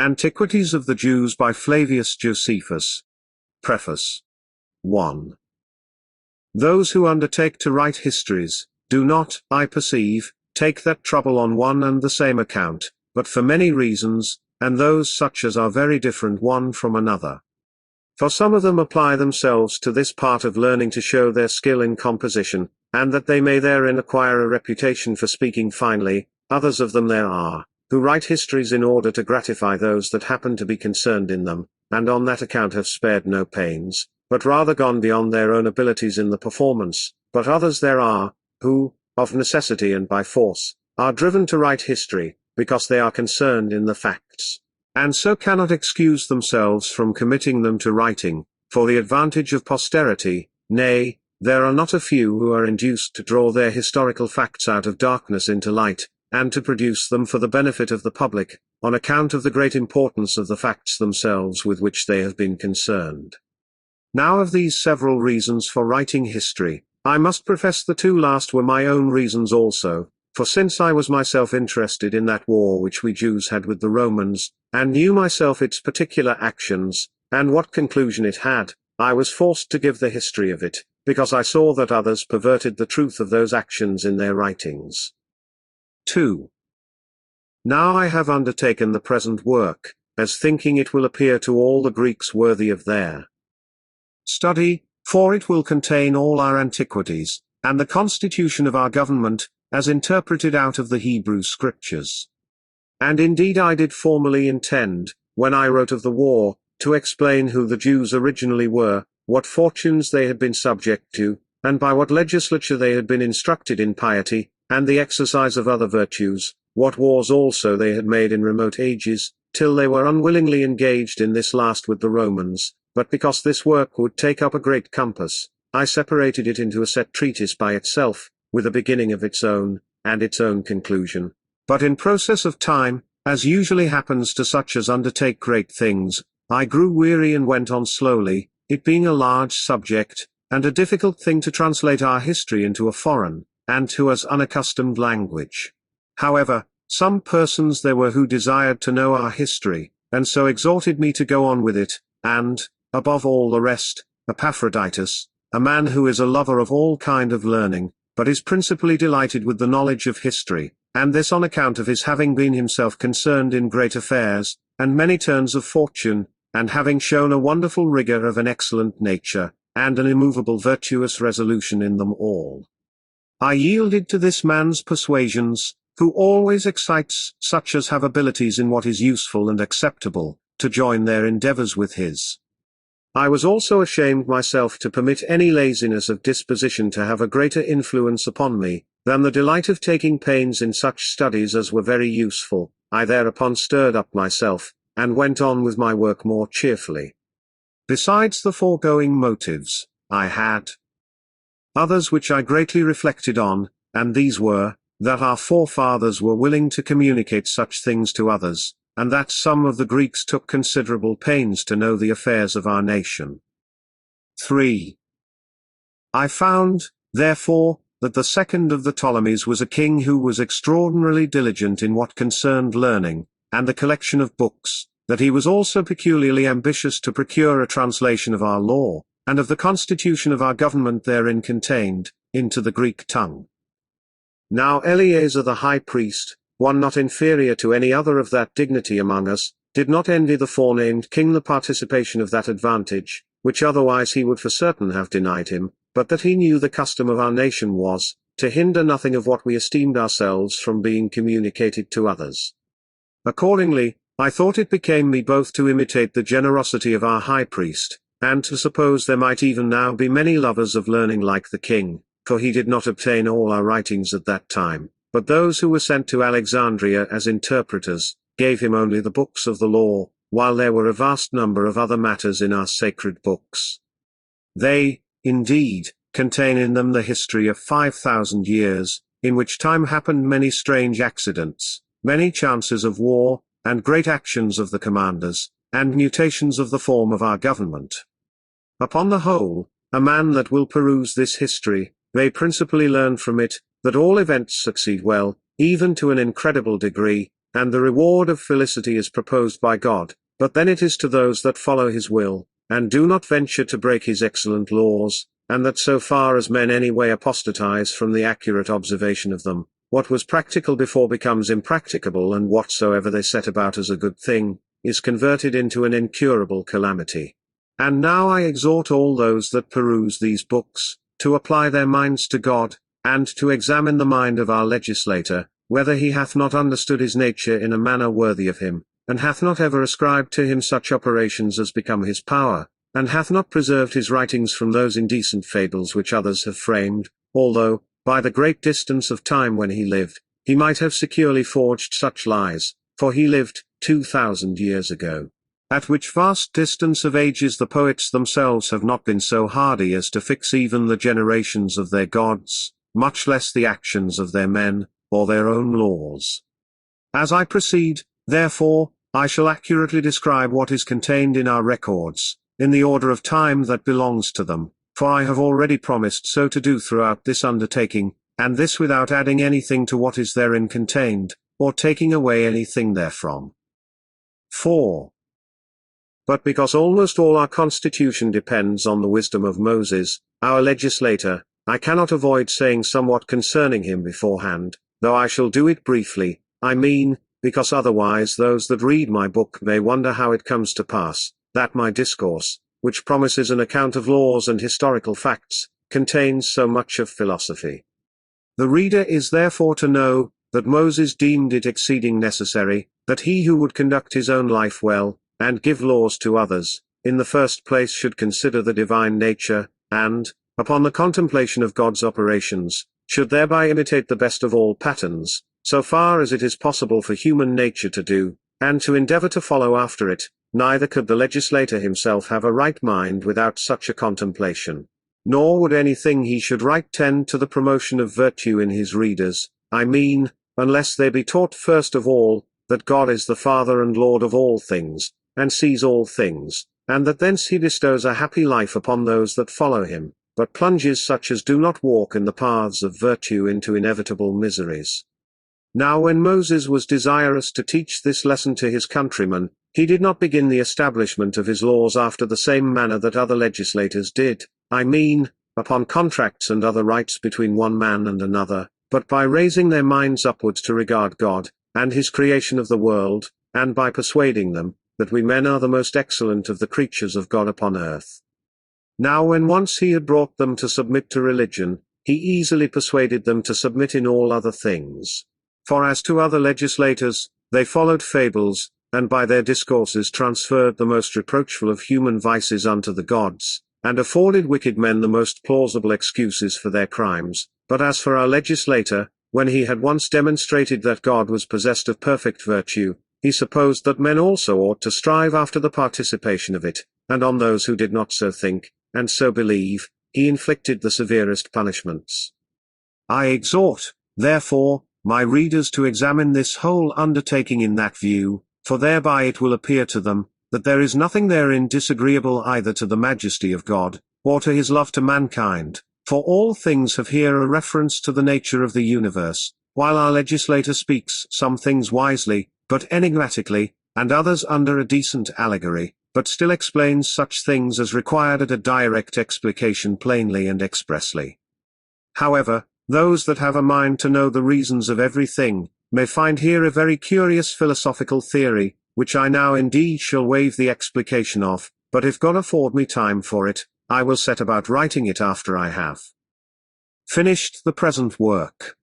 Antiquities of the Jews by Flavius Josephus. Preface. 1. Those who undertake to write histories, do not, I perceive, take that trouble on one and the same account, but for many reasons, and those such as are very different one from another. For some of them apply themselves to this part of learning to show their skill in composition, and that they may therein acquire a reputation for speaking finely. Others of them there are, who write histories in order to gratify those that happen to be concerned in them, and on that account have spared no pains, but rather gone beyond their own abilities in the performance. But others there are, who, of necessity and by force, are driven to write history, because they are concerned in the facts, and so cannot excuse themselves from committing them to writing, for the advantage of posterity. Nay, there are not a few who are induced to draw their historical facts out of darkness into light, and to produce them for the benefit of the public, on account of the great importance of the facts themselves with which they have been concerned. Now of these several reasons for writing history, I must profess the two last were my own reasons also, for since I was myself interested in that war which we Jews had with the Romans, and knew myself its particular actions, and what conclusion it had, I was forced to give the history of it, because I saw that others perverted the truth of those actions in their writings. 2. Now I have undertaken the present work, as thinking it will appear to all the Greeks worthy of their study, for it will contain all our antiquities, and the constitution of our government, as interpreted out of the Hebrew Scriptures. And indeed I did formerly intend, when I wrote of the war, to explain who the Jews originally were, what fortunes they had been subject to, and by what legislature they had been instructed in piety, and the exercise of other virtues, what wars also they had made in remote ages, till they were unwillingly engaged in this last with the Romans. But because this work would take up a great compass, I separated it into a set treatise by itself, with a beginning of its own, and its own conclusion. But in process of time, as usually happens to such as undertake great things, I grew weary and went on slowly, it being a large subject, and a difficult thing to translate our history into a foreign, and to us unaccustomed language. However, some persons there were who desired to know our history, and so exhorted me to go on with it, and, above all the rest, Epaphroditus, a man who is a lover of all kind of learning, but is principally delighted with the knowledge of history, and this on account of his having been himself concerned in great affairs, and many turns of fortune, and having shown a wonderful rigor of an excellent nature, and an immovable virtuous resolution in them all. I yielded to this man's persuasions, who always excites such as have abilities in what is useful and acceptable, to join their endeavors with his. I was also ashamed myself to permit any laziness of disposition to have a greater influence upon me, than the delight of taking pains in such studies as were very useful. I thereupon stirred up myself, and went on with my work more cheerfully. Besides the foregoing motives, I had others which I greatly reflected on, and these were, that our forefathers were willing to communicate such things to others, and that some of the Greeks took considerable pains to know the affairs of our nation. 3. I found, therefore, that the second of the Ptolemies was a king who was extraordinarily diligent in what concerned learning, and the collection of books, that he was also peculiarly ambitious to procure a translation of our law, and of the constitution of our government therein contained, into the Greek tongue. Now Eleazar the high priest, one not inferior to any other of that dignity among us, did not envy the forenamed king the participation of that advantage, which otherwise he would for certain have denied him, but that he knew the custom of our nation was, to hinder nothing of what we esteemed ourselves from being communicated to others. Accordingly, I thought it became me both to imitate the generosity of our high priest, and to suppose there might even now be many lovers of learning like the king, for he did not obtain all our writings at that time, but those who were sent to Alexandria as interpreters, gave him only the books of the law, while there were a vast number of other matters in our sacred books. They, indeed, contain in them the history of 5,000 years, in which time happened many strange accidents, many chances of war, and great actions of the commanders, and mutations of the form of our government. Upon the whole, a man that will peruse this history, may principally learn from it, that all events succeed well, even to an incredible degree, and the reward of felicity is proposed by God, but then it is to those that follow his will, and do not venture to break his excellent laws, and that so far as men any way apostatize from the accurate observation of them, what was practical before becomes impracticable, and whatsoever they set about as a good thing, is converted into an incurable calamity. And now I exhort all those that peruse these books, to apply their minds to God, and to examine the mind of our legislator, whether he hath not understood his nature in a manner worthy of him, and hath not ever ascribed to him such operations as become his power, and hath not preserved his writings from those indecent fables which others have framed, although, by the great distance of time when he lived, he might have securely forged such lies, for he lived 2000 years ago. At which vast distance of ages the poets themselves have not been so hardy as to fix even the generations of their gods, much less the actions of their men, or their own laws. As I proceed, therefore, I shall accurately describe what is contained in our records, in the order of time that belongs to them, for I have already promised so to do throughout this undertaking, and this without adding anything to what is therein contained, or taking away anything therefrom. 4. But because almost all our constitution depends on the wisdom of Moses, our legislator, I cannot avoid saying somewhat concerning him beforehand, though I shall do it briefly, I mean, because otherwise those that read my book may wonder how it comes to pass, that my discourse, which promises an account of laws and historical facts, contains so much of philosophy. The reader is therefore to know, that Moses deemed it exceeding necessary, that he who would conduct his own life well, and give laws to others, in the first place should consider the divine nature, and, upon the contemplation of God's operations, should thereby imitate the best of all patterns, so far as it is possible for human nature to do, and to endeavor to follow after it. Neither could the legislator himself have a right mind without such a contemplation. Nor would anything he should write tend to the promotion of virtue in his readers, I mean, unless they be taught first of all, that God is the Father and Lord of all things, and sees all things, and that thence he bestows a happy life upon those that follow him, but plunges such as do not walk in the paths of virtue into inevitable miseries. Now when Moses was desirous to teach this lesson to his countrymen, he did not begin the establishment of his laws after the same manner that other legislators did, I mean, upon contracts and other rights between one man and another, but by raising their minds upwards to regard God, and his creation of the world, and by persuading them, that we men are the most excellent of the creatures of God upon earth. Now when once he had brought them to submit to religion, he easily persuaded them to submit in all other things. For as to other legislators, they followed fables, and by their discourses transferred the most reproachful of human vices unto the gods, and afforded wicked men the most plausible excuses for their crimes. But as for our legislator, when he had once demonstrated that God was possessed of perfect virtue, he supposed that men also ought to strive after the participation of it, and on those who did not so think, and so believe, he inflicted the severest punishments. I exhort, therefore, my readers to examine this whole undertaking in that view, for thereby it will appear to them, that there is nothing therein disagreeable either to the majesty of God, or to his love to mankind, for all things have here a reference to the nature of the universe, while our legislator speaks some things wisely, but enigmatically, and others under a decent allegory, but still explains such things as required at a direct explication plainly and expressly. However, those that have a mind to know the reasons of everything, may find here a very curious philosophical theory, which I now indeed shall waive the explication of, but if God afford me time for it, I will set about writing it after I have finished the present work.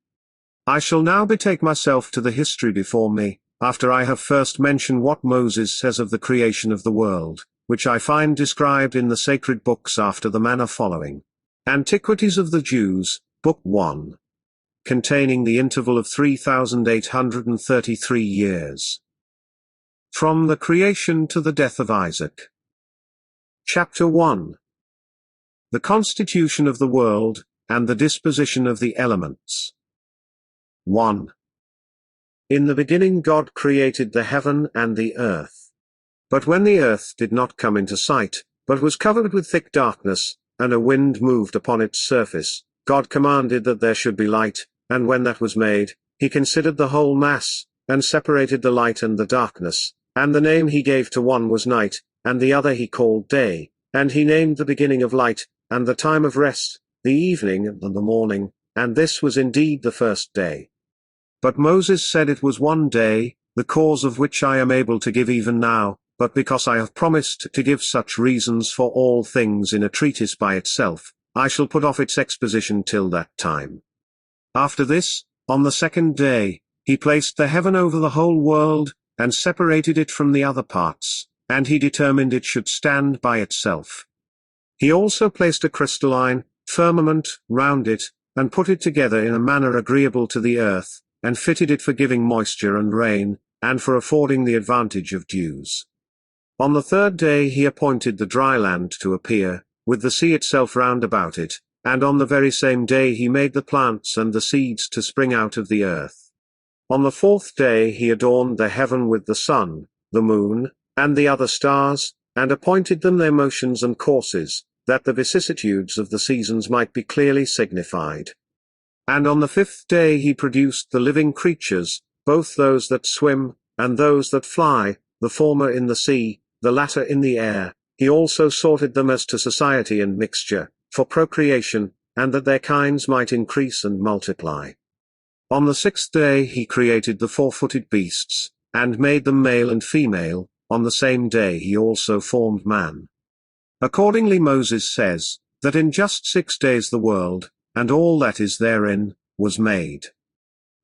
I shall now betake myself to the history before me, after I have first mentioned what Moses says of the creation of the world, which I find described in the sacred books after the manner following. Antiquities of the Jews, Book 1. Containing the interval of 3,833 years. From the creation to the death of Isaac. Chapter 1. The constitution of the world, and the disposition of the elements. 1. In the beginning God created the heaven and the earth. But when the earth did not come into sight, but was covered with thick darkness, and a wind moved upon its surface, God commanded that there should be light, and when that was made, he considered the whole mass, and separated the light and the darkness, and the name he gave to one was night, and the other he called day, and he named the beginning of light, and the time of rest, the evening and the morning, and this was indeed the first day. But Moses said it was one day, the cause of which I am able to give even now, but because I have promised to give such reasons for all things in a treatise by itself, I shall put off its exposition till that time. After this, on the second day, he placed the heaven over the whole world, and separated it from the other parts, and he determined it should stand by itself. He also placed a crystalline firmament round it, and put it together in a manner agreeable to the earth, and fitted it for giving moisture and rain, and for affording the advantage of dews. On the third day he appointed the dry land to appear, with the sea itself round about it, and on the very same day he made the plants and the seeds to spring out of the earth. On the fourth day he adorned the heaven with the sun, the moon, and the other stars, and appointed them their motions and courses, that the vicissitudes of the seasons might be clearly signified. And on the fifth day he produced the living creatures, both those that swim, and those that fly, the former in the sea, the latter in the air. He also sorted them as to society and mixture, for procreation, and that their kinds might increase and multiply. On the sixth day he created the four-footed beasts, and made them male and female. On the same day he also formed man. Accordingly Moses says, that in just 6 days the world, and all that is therein, was made.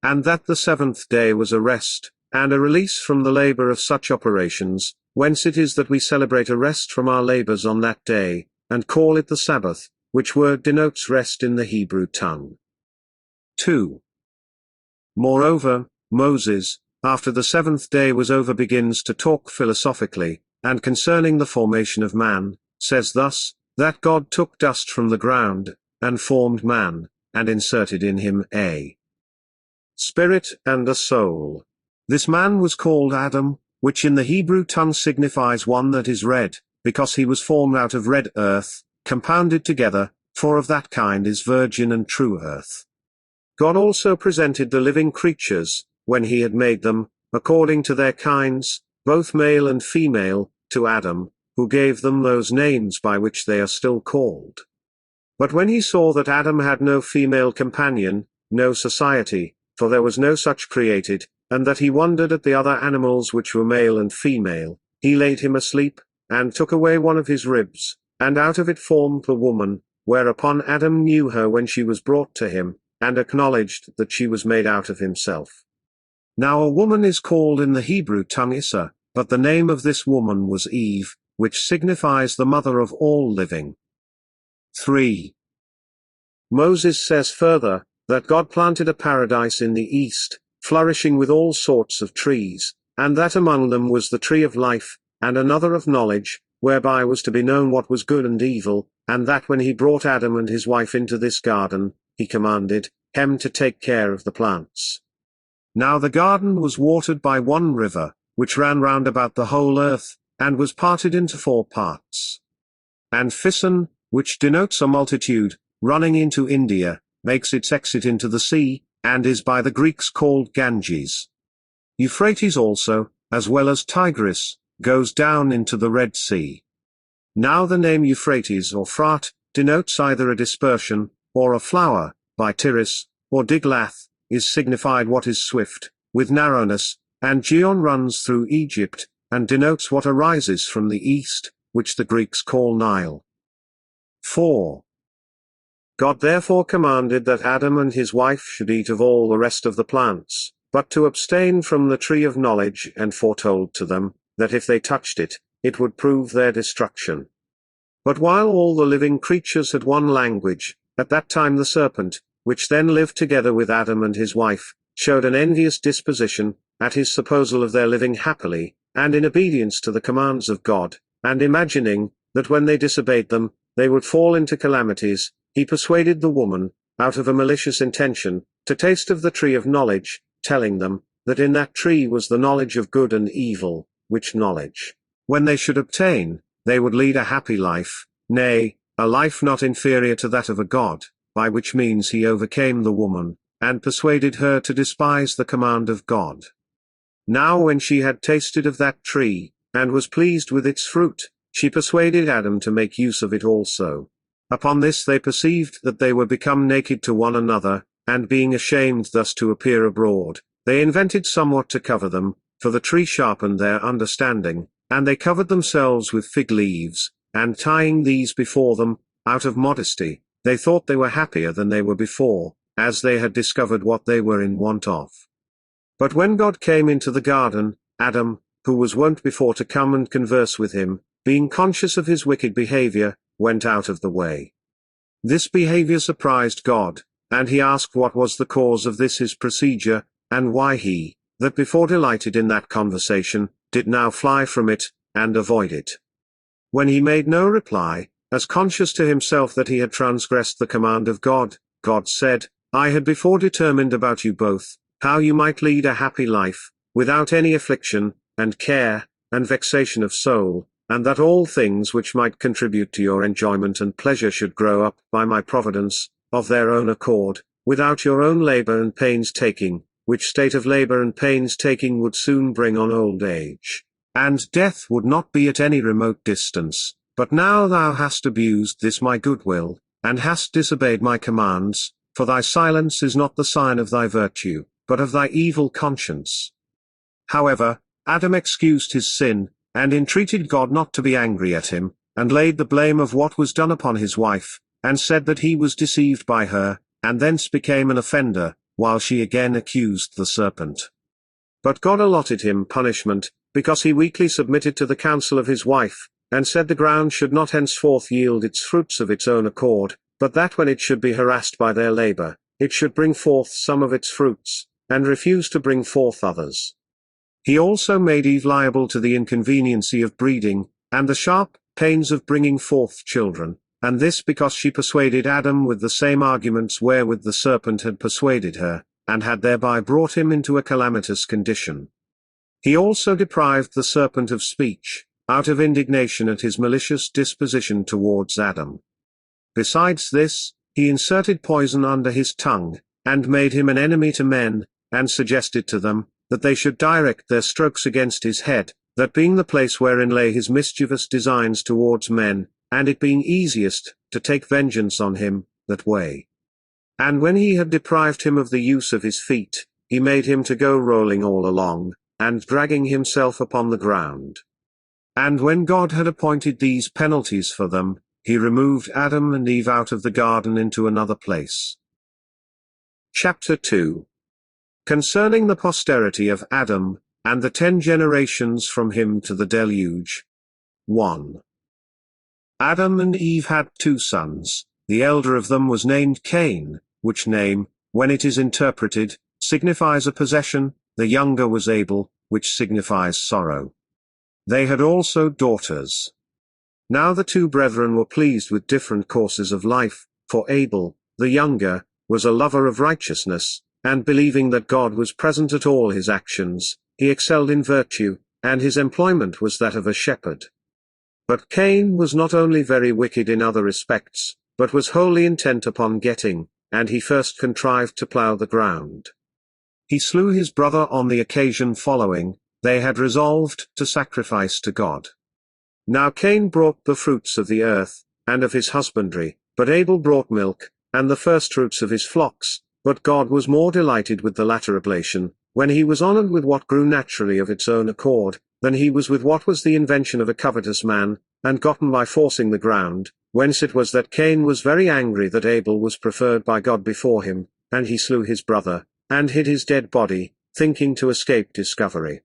And that the seventh day was a rest, and a release from the labor of such operations, whence it is that we celebrate a rest from our labors on that day, and call it the Sabbath, which word denotes rest in the Hebrew tongue. 2. Moreover, Moses, after the seventh day was over, begins to talk philosophically, and concerning the formation of man, says thus, that God took dust from the ground, and formed man, and inserted in him a spirit and a soul. This man was called Adam, which in the Hebrew tongue signifies one that is red, because he was formed out of red earth, compounded together, for of that kind is virgin and true earth. God also presented the living creatures, when he had made them, according to their kinds, both male and female, to Adam, who gave them those names by which they are still called. But when he saw that Adam had no female companion, no society, for there was no such created, and that he wondered at the other animals which were male and female, he laid him asleep, and took away one of his ribs, and out of it formed the woman, whereupon Adam knew her when she was brought to him, and acknowledged that she was made out of himself. Now a woman is called in the Hebrew tongue Issa, but the name of this woman was Eve, which signifies the mother of all living. 3. Moses says further, that God planted a paradise in the east, flourishing with all sorts of trees, and that among them was the tree of life, and another of knowledge, whereby was to be known what was good and evil, and that when he brought Adam and his wife into this garden, he commanded them to take care of the plants. Now the garden was watered by one river, which ran round about the whole earth, and was parted into 4 parts. And Pison, which denotes a multitude, running into India, makes its exit into the sea, and is by the Greeks called Ganges. Euphrates also, as well as Tigris, goes down into the Red Sea. Now the name Euphrates or Frat, denotes either a dispersion, or a flower, by Tiris, or Diglath, is signified what is swift, with narrowness, and Gihon runs through Egypt, and denotes what arises from the east, which the Greeks call Nile. 4. God therefore commanded that Adam and his wife should eat of all the rest of the plants, but to abstain from the tree of knowledge, and foretold to them, that if they touched it, it would prove their destruction. But while all the living creatures had one language, at that time the serpent, which then lived together with Adam and his wife, showed an envious disposition, at his supposal of their living happily, and in obedience to the commands of God, and imagining, that when they disobeyed them, they would fall into calamities, he persuaded the woman, out of a malicious intention, to taste of the tree of knowledge, telling them, that in that tree was the knowledge of good and evil, which knowledge, when they should obtain, they would lead a happy life, nay, a life not inferior to that of a god, by which means he overcame the woman, and persuaded her to despise the command of God. Now when she had tasted of that tree, and was pleased with its fruit, she persuaded Adam to make use of it also. Upon this they perceived that they were become naked to one another, and being ashamed thus to appear abroad, they invented somewhat to cover them, for the tree sharpened their understanding, and they covered themselves with fig leaves, and tying these before them, out of modesty, they thought they were happier than they were before, as they had discovered what they were in want of. But when God came into the garden, Adam, who was wont before to come and converse with him, being conscious of his wicked behavior, went out of the way. This behavior surprised God, and he asked what was the cause of this his procedure, and why he, that before delighted in that conversation, did now fly from it, and avoid it. When he made no reply, as conscious to himself that he had transgressed the command of God, God said, I had before determined about you both, how you might lead a happy life, without any affliction, and care, and vexation of soul, and that all things which might contribute to your enjoyment and pleasure should grow up by my providence, of their own accord, without your own labor and pains taking, which state of labor and pains taking would soon bring on old age, and death would not be at any remote distance. But now thou hast abused this my goodwill, and hast disobeyed my commands, for thy silence is not the sign of thy virtue, but of thy evil conscience. However, Adam excused his sin, and entreated God not to be angry at him, and laid the blame of what was done upon his wife, and said that he was deceived by her, and thence became an offender, while she again accused the serpent. But God allotted him punishment, because he weakly submitted to the counsel of his wife, and said the ground should not henceforth yield its fruits of its own accord, but that when it should be harassed by their labor, it should bring forth some of its fruits, and refuse to bring forth others. He also made Eve liable to the inconveniency of breeding, and the sharp pains of bringing forth children, and this because she persuaded Adam with the same arguments wherewith the serpent had persuaded her, and had thereby brought him into a calamitous condition. He also deprived the serpent of speech, out of indignation at his malicious disposition towards Adam. Besides this, he inserted poison under his tongue, and made him an enemy to men, and suggested to them, that they should direct their strokes against his head, that being the place wherein lay his mischievous designs towards men, and it being easiest, to take vengeance on him, that way. And when he had deprived him of the use of his feet, he made him to go rolling all along, and dragging himself upon the ground. And when God had appointed these penalties for them, he removed Adam and Eve out of the garden into another place. Chapter 2. Concerning the posterity of Adam, and the 10 generations from him to the deluge. 1. Adam and Eve had 2 sons, the elder of them was named Cain, which name, when it is interpreted, signifies a possession, the younger was Abel, which signifies sorrow. They had also daughters. Now the 2 brethren were pleased with different courses of life, for Abel, the younger, was a lover of righteousness, and believing that God was present at all his actions, he excelled in virtue, and his employment was that of a shepherd. But Cain was not only very wicked in other respects, but was wholly intent upon getting, and he first contrived to plough the ground. He slew his brother on the occasion following. They had resolved to sacrifice to God. Now Cain brought the fruits of the earth, and of his husbandry, but Abel brought milk, and the firstfruits of his flocks, but God was more delighted with the latter oblation, when he was honored with what grew naturally of its own accord, than he was with what was the invention of a covetous man, and gotten by forcing the ground, whence it was that Cain was very angry that Abel was preferred by God before him, and he slew his brother, and hid his dead body, thinking to escape discovery.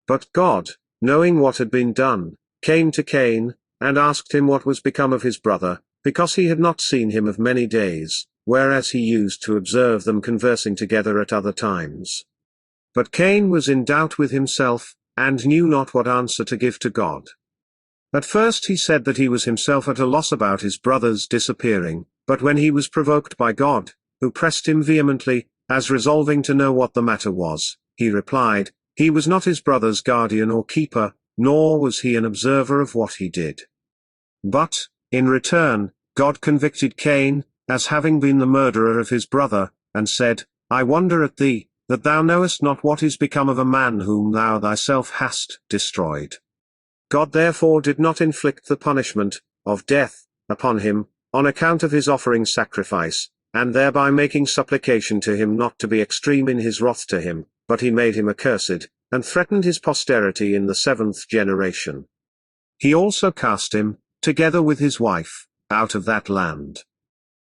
But God, knowing what had been done, came to Cain, and asked him what was become of his brother, because he had not seen him of many days, whereas he used to observe them conversing together at other times. But Cain was in doubt with himself, and knew not what answer to give to God. At first he said that he was himself at a loss about his brother's disappearing, but when he was provoked by God, who pressed him vehemently, as resolving to know what the matter was, he replied, he was not his brother's guardian or keeper, nor was he an observer of what he did. But, in return, God convicted Cain, as having been the murderer of his brother, and said, I wonder at thee, that thou knowest not what is become of a man whom thou thyself hast destroyed. God therefore did not inflict the punishment of death upon him, on account of his offering sacrifice, and thereby making supplication to him not to be extreme in his wrath to him, but he made him accursed, and threatened his posterity in the 7th generation. He also cast him, together with his wife, out of that land.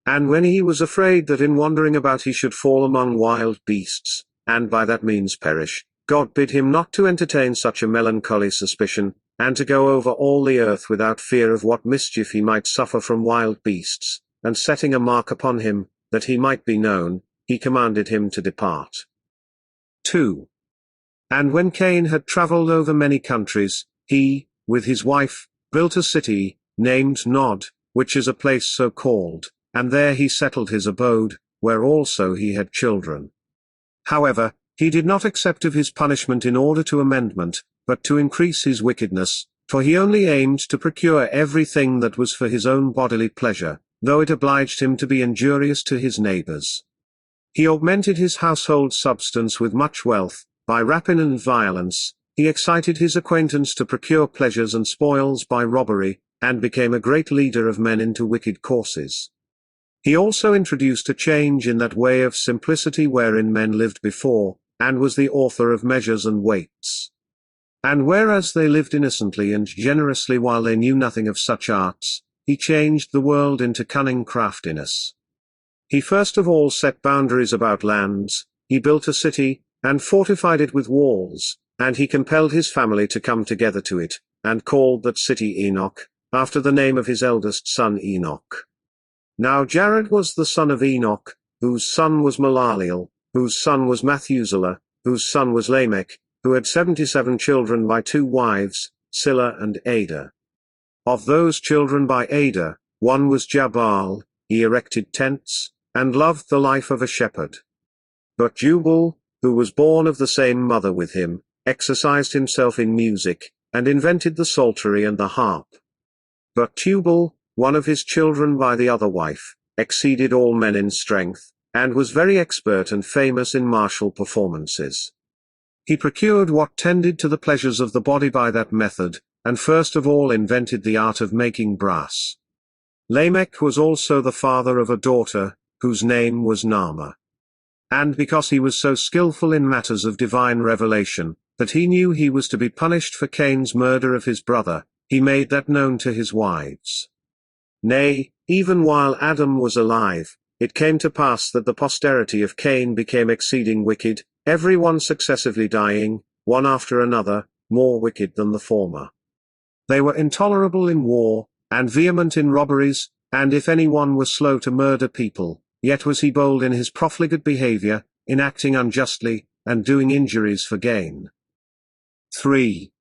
And when he was afraid that in wandering about he should fall among wild beasts, and by that means perish, God bid him not to entertain such a melancholy suspicion, and to go over all the earth without fear of what mischief he might suffer from wild beasts, and setting a mark upon him, that he might be known, he commanded him to depart. 2. And when Cain had travelled over many countries, he, with his wife, built a city, named Nod, which is a place so called, and there he settled his abode, where also he had children. However, he did not accept of his punishment in order to amendment, but to increase his wickedness, for he only aimed to procure everything that was for his own bodily pleasure, though it obliged him to be injurious to his neighbors. He augmented his household substance with much wealth, by rapine and violence, he excited his acquaintance to procure pleasures and spoils by robbery, and became a great leader of men into wicked courses. He also introduced a change in that way of simplicity wherein men lived before, and was the author of measures and weights. And whereas they lived innocently and generously while they knew nothing of such arts, he changed the world into cunning craftiness. He first of all set boundaries about lands, he built a city, and fortified it with walls, and he compelled his family to come together to it, and called that city Enoch, after the name of his eldest son Enoch. Now Jared was the son of Enoch, whose son was Malaliel, whose son was Methuselah, whose son was Lamech, who had 77 children by 2 wives, Silla and Ada. Of those children by Ada, one was Jabal, he erected tents, and loved the life of a shepherd. But Jubal, who was born of the same mother with him, exercised himself in music, and invented the psaltery and the harp. But Tubal, one of his children by the other wife, exceeded all men in strength, and was very expert and famous in martial performances. He procured what tended to the pleasures of the body by that method, and first of all invented the art of making brass. Lamech was also the father of a daughter, whose name was Naamah. And because he was so skillful in matters of divine revelation, that he knew he was to be punished for Cain's murder of his brother, he made that known to his wives. Nay, even while Adam was alive, it came to pass that the posterity of Cain became exceeding wicked, every one successively dying, one after another, more wicked than the former. They were intolerable in war, and vehement in robberies, and if any one was slow to murder people, yet was he bold in his profligate behavior, in acting unjustly, and doing injuries for gain. 3.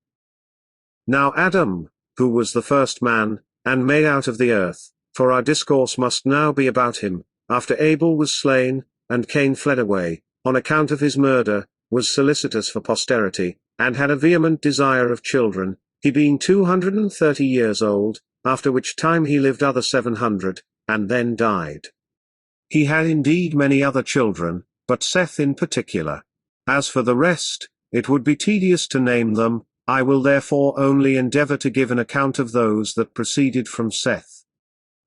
Now Adam, who was the first man, and made out of the earth, for our discourse must now be about him, after Abel was slain, and Cain fled away, on account of his murder, was solicitous for posterity, and had a vehement desire of children, he being 230 years old, after which time he lived other 700, and then died. He had indeed many other children, but Seth in particular. As for the rest, it would be tedious to name them, I will therefore only endeavor to give an account of those that proceeded from Seth.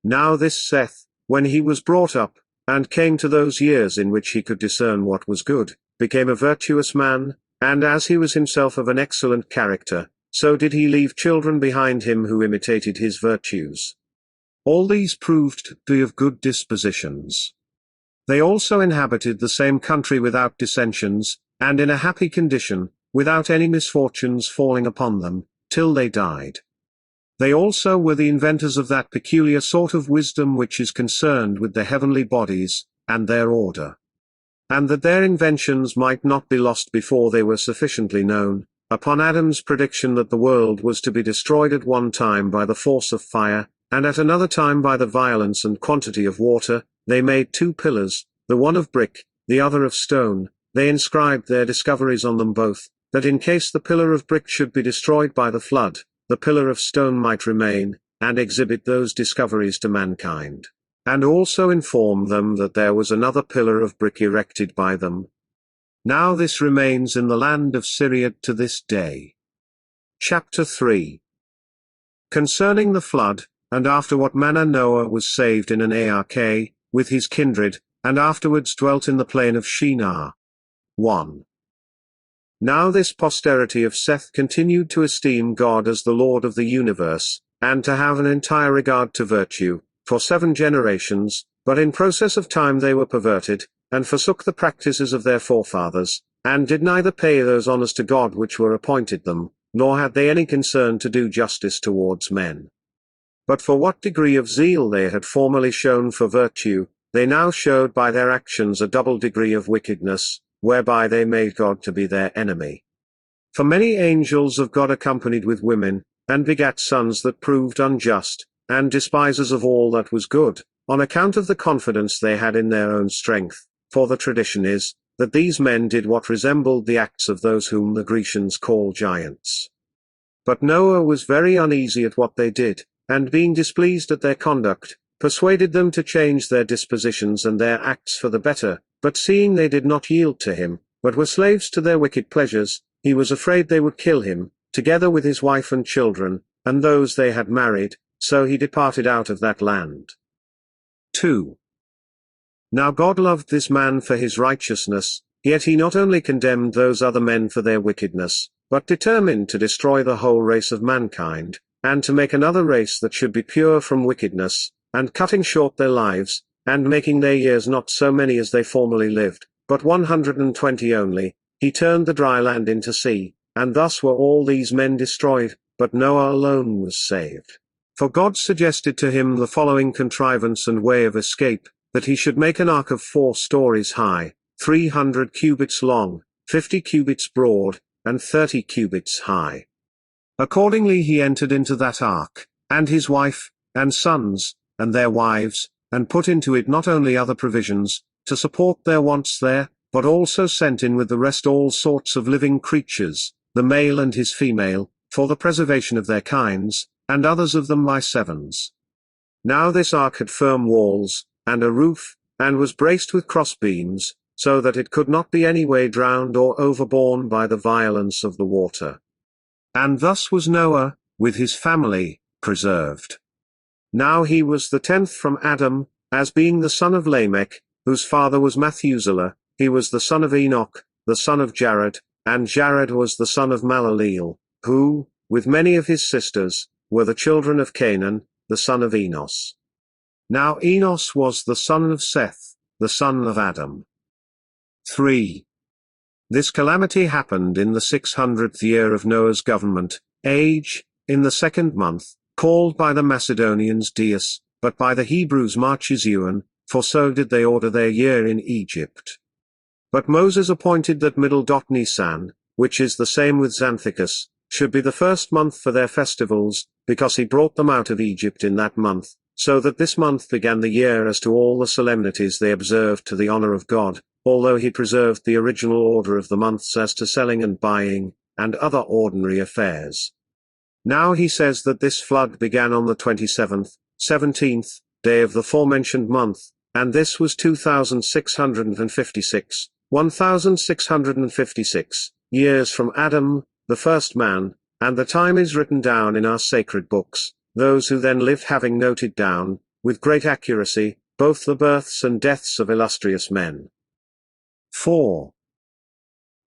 Now this Seth, when he was brought up, and came to those years in which he could discern what was good, became a virtuous man, and as he was himself of an excellent character, so did he leave children behind him who imitated his virtues. All these proved to be of good dispositions. They also inhabited the same country without dissensions, and in a happy condition, without any misfortunes falling upon them, till they died. They also were the inventors of that peculiar sort of wisdom which is concerned with the heavenly bodies, and their order. And that their inventions might not be lost before they were sufficiently known, upon Adam's prediction that the world was to be destroyed at one time by the force of fire, and at another time by the violence and quantity of water, they made 2 pillars, the one of brick, the other of stone, they inscribed their discoveries on them both, that in case the pillar of brick should be destroyed by the flood, the pillar of stone might remain, and exhibit those discoveries to mankind, and also inform them that there was another pillar of brick erected by them. Now this remains in the land of Syria to this day. Chapter 3. Concerning the flood, and after what manner Noah was saved in an ark, with his kindred, and afterwards dwelt in the plain of Shinar. 1. Now this posterity of Seth continued to esteem God as the Lord of the universe, and to have an entire regard to virtue, for 7 generations, but in process of time they were perverted, and forsook the practices of their forefathers, and did neither pay those honors to God which were appointed them, nor had they any concern to do justice towards men. But for what degree of zeal they had formerly shown for virtue, they now showed by their actions a double degree of wickedness, whereby they made God to be their enemy. For many angels of God accompanied with women, and begat sons that proved unjust, and despisers of all that was good, on account of the confidence they had in their own strength, for the tradition is, that these men did what resembled the acts of those whom the Grecians call giants. But Noah was very uneasy at what they did, and being displeased at their conduct, persuaded them to change their dispositions and their acts for the better, but seeing they did not yield to him, but were slaves to their wicked pleasures, he was afraid they would kill him, together with his wife and children, and those they had married, so he departed out of that land. 2. Now God loved this man for his righteousness, yet he not only condemned those other men for their wickedness, but determined to destroy the whole race of mankind, and to make another race that should be pure from wickedness, and cutting short their lives, and making their years not so many as they formerly lived, but 120 only, he turned the dry land into sea, and thus were all these men destroyed, but Noah alone was saved. For God suggested to him the following contrivance and way of escape, that he should make an ark of 4 stories high, 300 cubits long, 50 cubits broad, and 30 cubits high. Accordingly he entered into that ark, and his wife, and sons, and their wives, and put into it not only other provisions, to support their wants there, but also sent in with the rest all sorts of living creatures, the male and his female, for the preservation of their kinds, and others of them by 7s. Now this ark had firm walls, and a roof, and was braced with cross beams, so that it could not be any way drowned or overborne by the violence of the water. And thus was Noah, with his family, preserved. Now he was the 10th from Adam, as being the son of Lamech, whose father was Methuselah, he was the son of Enoch, the son of Jared, and Jared was the son of Malaleel, who, with many of his sisters, were the children of Canaan, the son of Enos. Now Enos was the son of Seth, the son of Adam. 3. This calamity happened in the 600th year of Noah's government, age, in the 2nd month, called by the Macedonians Dias, but by the Hebrews Marchesuan, for so did they order their year in Egypt. But Moses appointed that middle Nisan, which is the same with Xanthicus, should be the 1st month for their festivals, because he brought them out of Egypt in that month, so that this month began the year as to all the solemnities they observed to the honor of God, although he preserved the original order of the months as to selling and buying, and other ordinary affairs. Now he says that this flood began on the 27th, 17th, day of the forementioned month, and this was 1656 years from Adam, the first man, and the time is written down in our sacred books, those who then lived having noted down, with great accuracy, both the births and deaths of illustrious men. 4.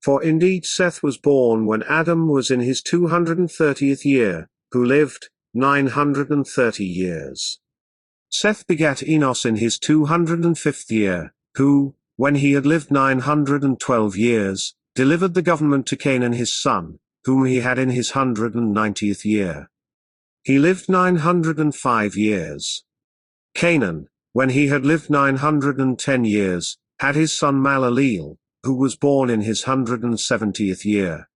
For indeed Seth was born when Adam was in his 230th year, who lived 930 years. Seth begat Enos in his 205th year, who, when he had lived 912 years, delivered the government to Canaan his son, whom he had in his 190th year. He lived 905 years. Canaan, when he had lived 910 years, had his son Malaleel, who was born in his 170th year.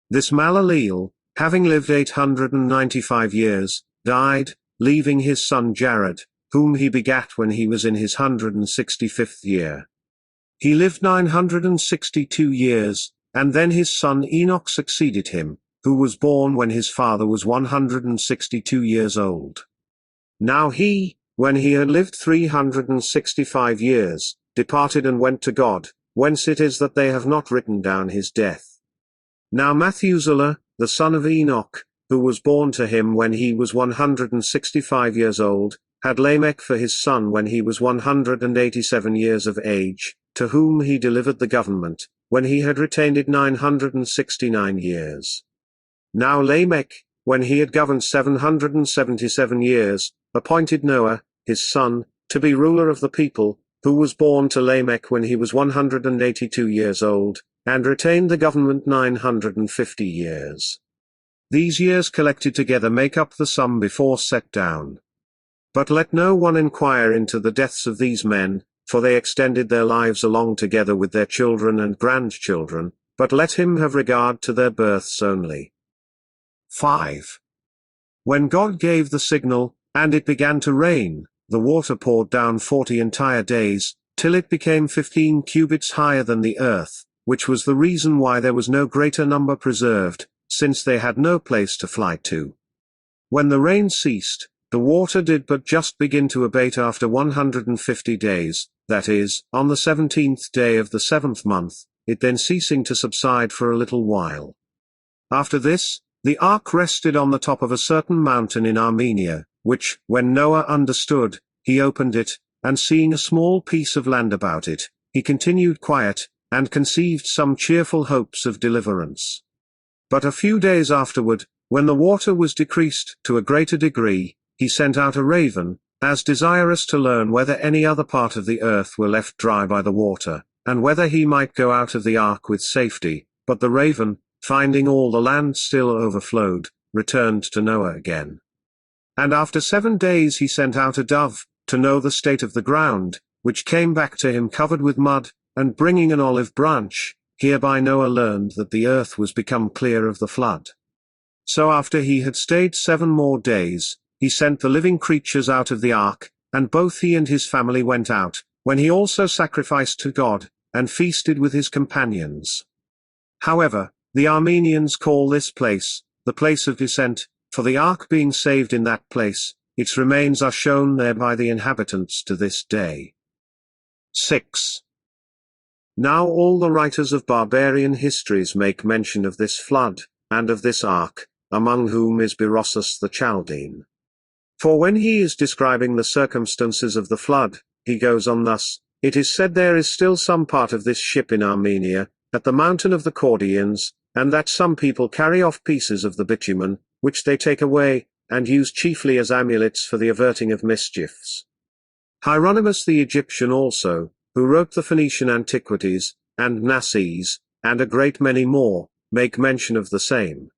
This Malaleel, having lived 895 years, died, leaving his son Jared, whom he begat when he was in his 165th year. He lived 962 years, and then his son Enoch succeeded him, who was born when his father was 162 years old. Now he, when he had lived 365 years, departed and went to God, whence it is that they have not written down his death. Now Methuselah, the son of Enoch, who was born to him when he was 165 years old, had Lamech for his son when he was 187 years of age, to whom he delivered the government, when he had retained it 969 years. Now Lamech, when he had governed 777 years, appointed Noah, his son, to be ruler of the people, who was born to Lamech when he was 182 years old, and retained the government 950 years. These years collected together make up the sum before set down. But let no one inquire into the deaths of these men, for they extended their lives along together with their children and grandchildren, but let him have regard to their births only. 5. When God gave the signal, and it began to rain, the water poured down 40 entire days, till it became 15 cubits higher than the earth, which was the reason why there was no greater number preserved, since they had no place to fly to. When the rain ceased, the water did but just begin to abate after 150 days, that is, on the 17th day of the 7th month, it then ceasing to subside for a little while. After this, the ark rested on the top of a certain mountain in Armenia, which, when Noah understood, he opened it, and seeing a small piece of land about it, he continued quiet, and conceived some cheerful hopes of deliverance. But a few days afterward, when the water was decreased to a greater degree, he sent out a raven, as desirous to learn whether any other part of the earth were left dry by the water, and whether he might go out of the ark with safety. But the raven, finding all the land still overflowed, returned to Noah again. And after 7 days he sent out a dove, to know the state of the ground, which came back to him covered with mud, and bringing an olive branch. Hereby Noah learned that the earth was become clear of the flood. So after he had stayed 7 more days, he sent the living creatures out of the ark, and both he and his family went out, when he also sacrificed to God, and feasted with his companions. However, the Armenians call this place, the place of descent, for the ark being saved in that place, its remains are shown there by the inhabitants to this day. 6. Now all the writers of barbarian histories make mention of this flood, and of this ark, among whom is Berossus the Chaldean. For when he is describing the circumstances of the flood, he goes on thus: It is said there is still some part of this ship in Armenia, at the mountain of the Chaldeans, and that some people carry off pieces of the bitumen, which they take away, and use chiefly as amulets for the averting of mischiefs. Hieronymus the Egyptian also, who wrote the Phoenician Antiquities, and Nasses, and a great many more, make mention of the same.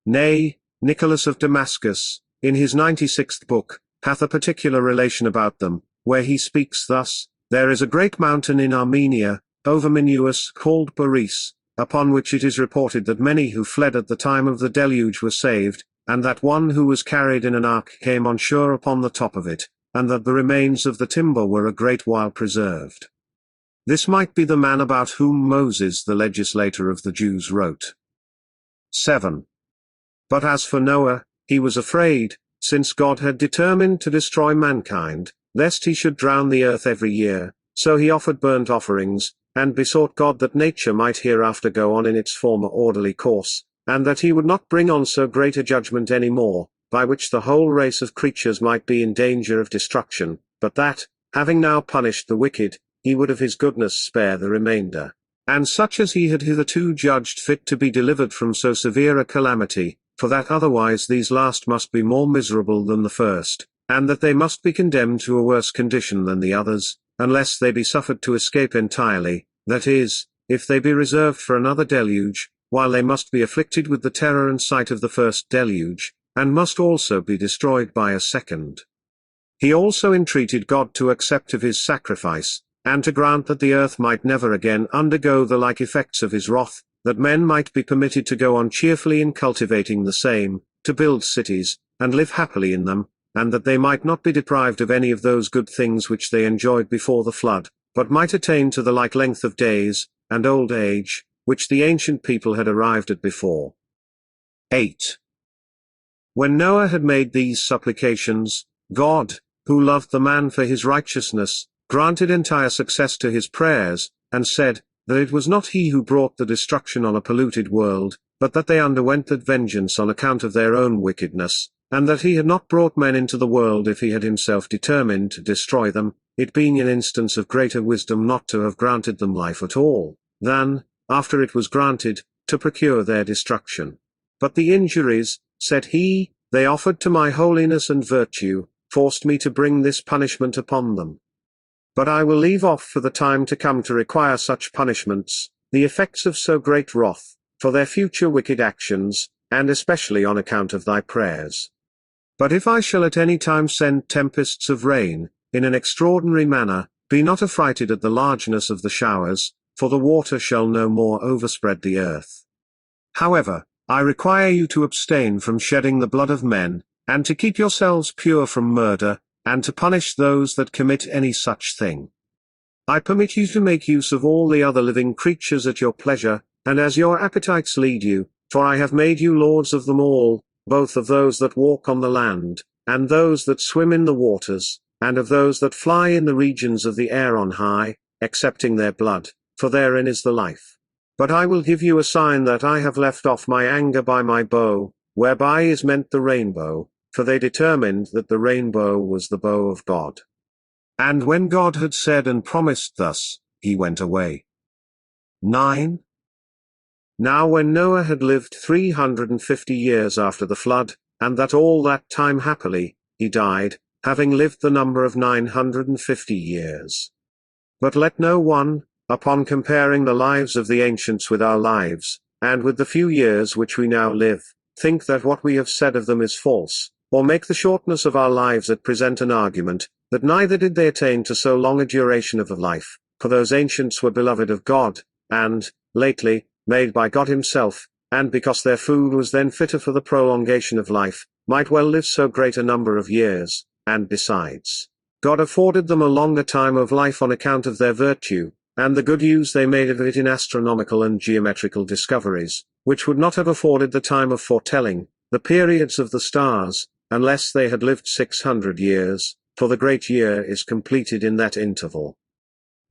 Nay, Nicholas of Damascus, in his 96th book, hath a particular relation about them, where he speaks thus: There is a great mountain in Armenia, over Minuus, called Baris, upon which it is reported that many who fled at the time of the deluge were saved, and that one who was carried in an ark came on shore upon the top of it, and that the remains of the timber were a great while preserved. This might be the man about whom Moses the legislator of the Jews wrote. 7. But as for Noah, he was afraid, since God had determined to destroy mankind, lest he should drown the earth every year, so he offered burnt offerings, and besought God that nature might hereafter go on in its former orderly course, and that he would not bring on so great a judgment any more, by which the whole race of creatures might be in danger of destruction, but that, having now punished the wicked, he would of his goodness spare the remainder, and such as he had hitherto judged fit to be delivered from so severe a calamity, for that otherwise these last must be more miserable than the first, and that they must be condemned to a worse condition than the others, unless they be suffered to escape entirely, that is, if they be reserved for another deluge, while they must be afflicted with the terror and sight of the first deluge, and must also be destroyed by a second. He also entreated God to accept of his sacrifice, and to grant that the earth might never again undergo the like effects of his wrath, that men might be permitted to go on cheerfully in cultivating the same, to build cities, and live happily in them, and that they might not be deprived of any of those good things which they enjoyed before the flood, but might attain to the like length of days, and old age, which the ancient people had arrived at before. 8. When Noah had made these supplications, God, who loved the man for his righteousness, granted entire success to his prayers, and said, that it was not he who brought the destruction on a polluted world, but that they underwent that vengeance on account of their own wickedness, and that he had not brought men into the world if he had himself determined to destroy them, it being an instance of greater wisdom not to have granted them life at all, than, after it was granted, to procure their destruction. But the injuries, said he, they offered to my holiness and virtue, forced me to bring this punishment upon them. But I will leave off for the time to come to require such punishments, the effects of so great wrath, for their future wicked actions, and especially on account of thy prayers. But if I shall at any time send tempests of rain, in an extraordinary manner, be not affrighted at the largeness of the showers, for the water shall no more overspread the earth. However, I require you to abstain from shedding the blood of men, and to keep yourselves pure from murder, and to punish those that commit any such thing. I permit you to make use of all the other living creatures at your pleasure, and as your appetites lead you, for I have made you lords of them all, both of those that walk on the land, and those that swim in the waters, and of those that fly in the regions of the air on high, excepting their blood, for therein is the life. But I will give you a sign that I have left off my anger by my bow, whereby is meant the rainbow, for they determined that the rainbow was the bow of God. And when God had said and promised thus, he went away. 9. Now when Noah had lived 350 years after the flood, and that all that time happily, he died, having lived the number of 950 years. But let no one, upon comparing the lives of the ancients with our lives, and with the few years which we now live, think that what we have said of them is false, or make the shortness of our lives at present an argument, that neither did they attain to so long a duration of life, for those ancients were beloved of God, and, lately, made by God himself, and because their food was then fitter for the prolongation of life, might well live so great a number of years, and besides, God afforded them a longer time of life on account of their virtue, and the good use they made of it in astronomical and geometrical discoveries, which would not have afforded the time of foretelling the periods of the stars, unless they had lived 600 years, for the great year is completed in that interval.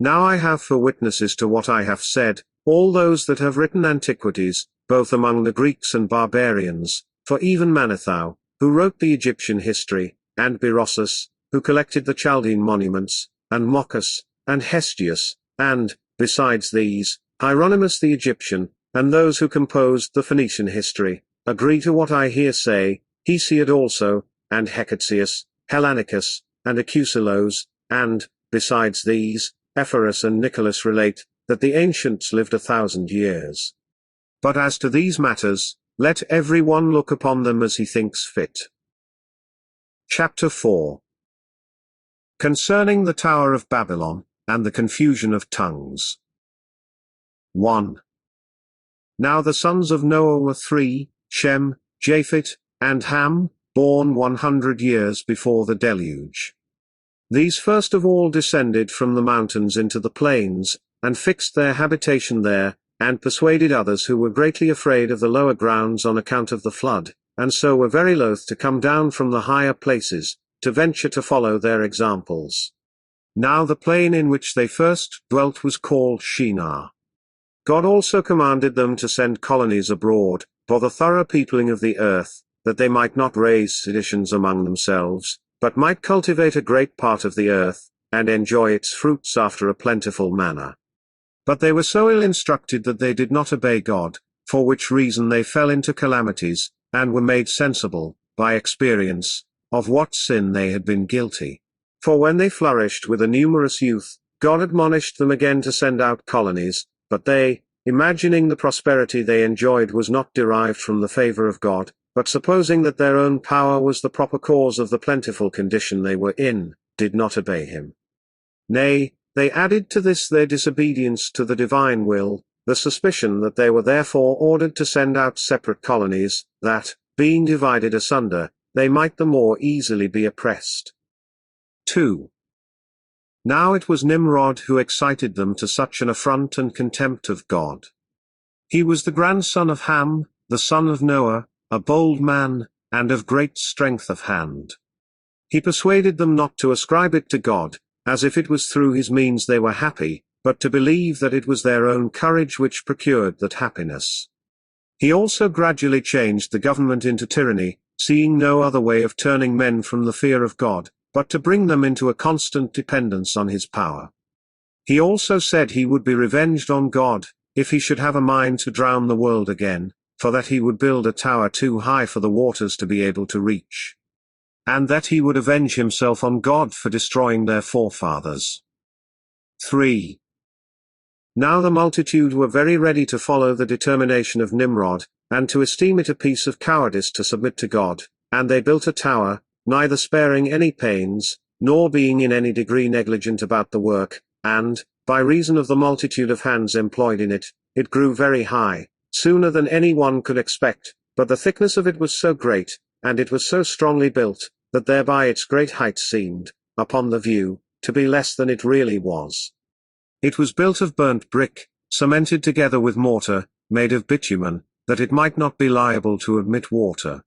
Now I have for witnesses to what I have said, all those that have written Antiquities, both among the Greeks and barbarians, for even Manetho, who wrote the Egyptian history, and Berosus, who collected the Chaldean monuments, and Mochus, and Hestius, and, besides these, Hieronymus the Egyptian, and those who composed the Phoenician history, agree to what I here say, Hesiod also, and Hecatesius, Hellanicus, and Acusilos, and, besides these, Ephorus and Nicholas relate, that the ancients lived 1,000 years. But as to these matters, let every one look upon them as he thinks fit. Chapter 4. Concerning the Tower of Babylon, and the confusion of tongues. 1. Now the sons of Noah were 3, Shem, Japheth, and Ham, born 100 years before the deluge. These first of all descended from the mountains into the plains, and fixed their habitation there, and persuaded others who were greatly afraid of the lower grounds on account of the flood, and so were very loath to come down from the higher places, to venture to follow their examples. Now the plain in which they first dwelt was called Shinar. God also commanded them to send colonies abroad, for the thorough peopling of the earth, that they might not raise seditions among themselves, but might cultivate a great part of the earth, and enjoy its fruits after a plentiful manner. But they were so ill instructed that they did not obey God, for which reason they fell into calamities, and were made sensible, by experience, of what sin they had been guilty. For when they flourished with a numerous youth, God admonished them again to send out colonies, but they, imagining the prosperity they enjoyed was not derived from the favor of God, but supposing that their own power was the proper cause of the plentiful condition they were in, did not obey him. Nay, they added to this their disobedience to the divine will, the suspicion that they were therefore ordered to send out separate colonies, that, being divided asunder, they might the more easily be oppressed. 2. Now it was Nimrod who excited them to such an affront and contempt of God. He was the grandson of Ham, the son of Noah, a bold man, and of great strength of hand. He persuaded them not to ascribe it to God, as if it was through his means they were happy, but to believe that it was their own courage which procured that happiness. He also gradually changed the government into tyranny, seeing no other way of turning men from the fear of God, but to bring them into a constant dependence on his power. He also said he would be revenged on God, if he should have a mind to drown the world again, for that he would build a tower too high for the waters to be able to reach. And that he would avenge himself on God for destroying their forefathers. 3. Now the multitude were very ready to follow the determination of Nimrod, and to esteem it a piece of cowardice to submit to God, and they built a tower, neither sparing any pains, nor being in any degree negligent about the work, and, by reason of the multitude of hands employed in it, it grew very high, sooner than any one could expect, but the thickness of it was so great, and it was so strongly built, that thereby its great height seemed, upon the view, to be less than it really was. It was built of burnt brick, cemented together with mortar, made of bitumen, that it might not be liable to admit water.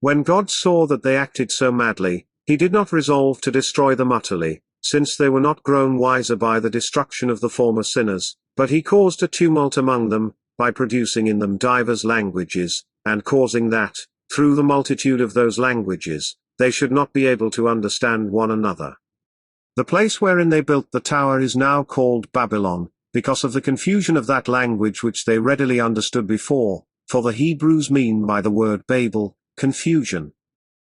When God saw that they acted so madly, he did not resolve to destroy them utterly, since they were not grown wiser by the destruction of the former sinners, but he caused a tumult among them, by producing in them divers languages, and causing that, through the multitude of those languages, they should not be able to understand one another. The place wherein they built the tower is now called Babylon, because of the confusion of that language which they readily understood before, for the Hebrews mean by the word Babel, confusion.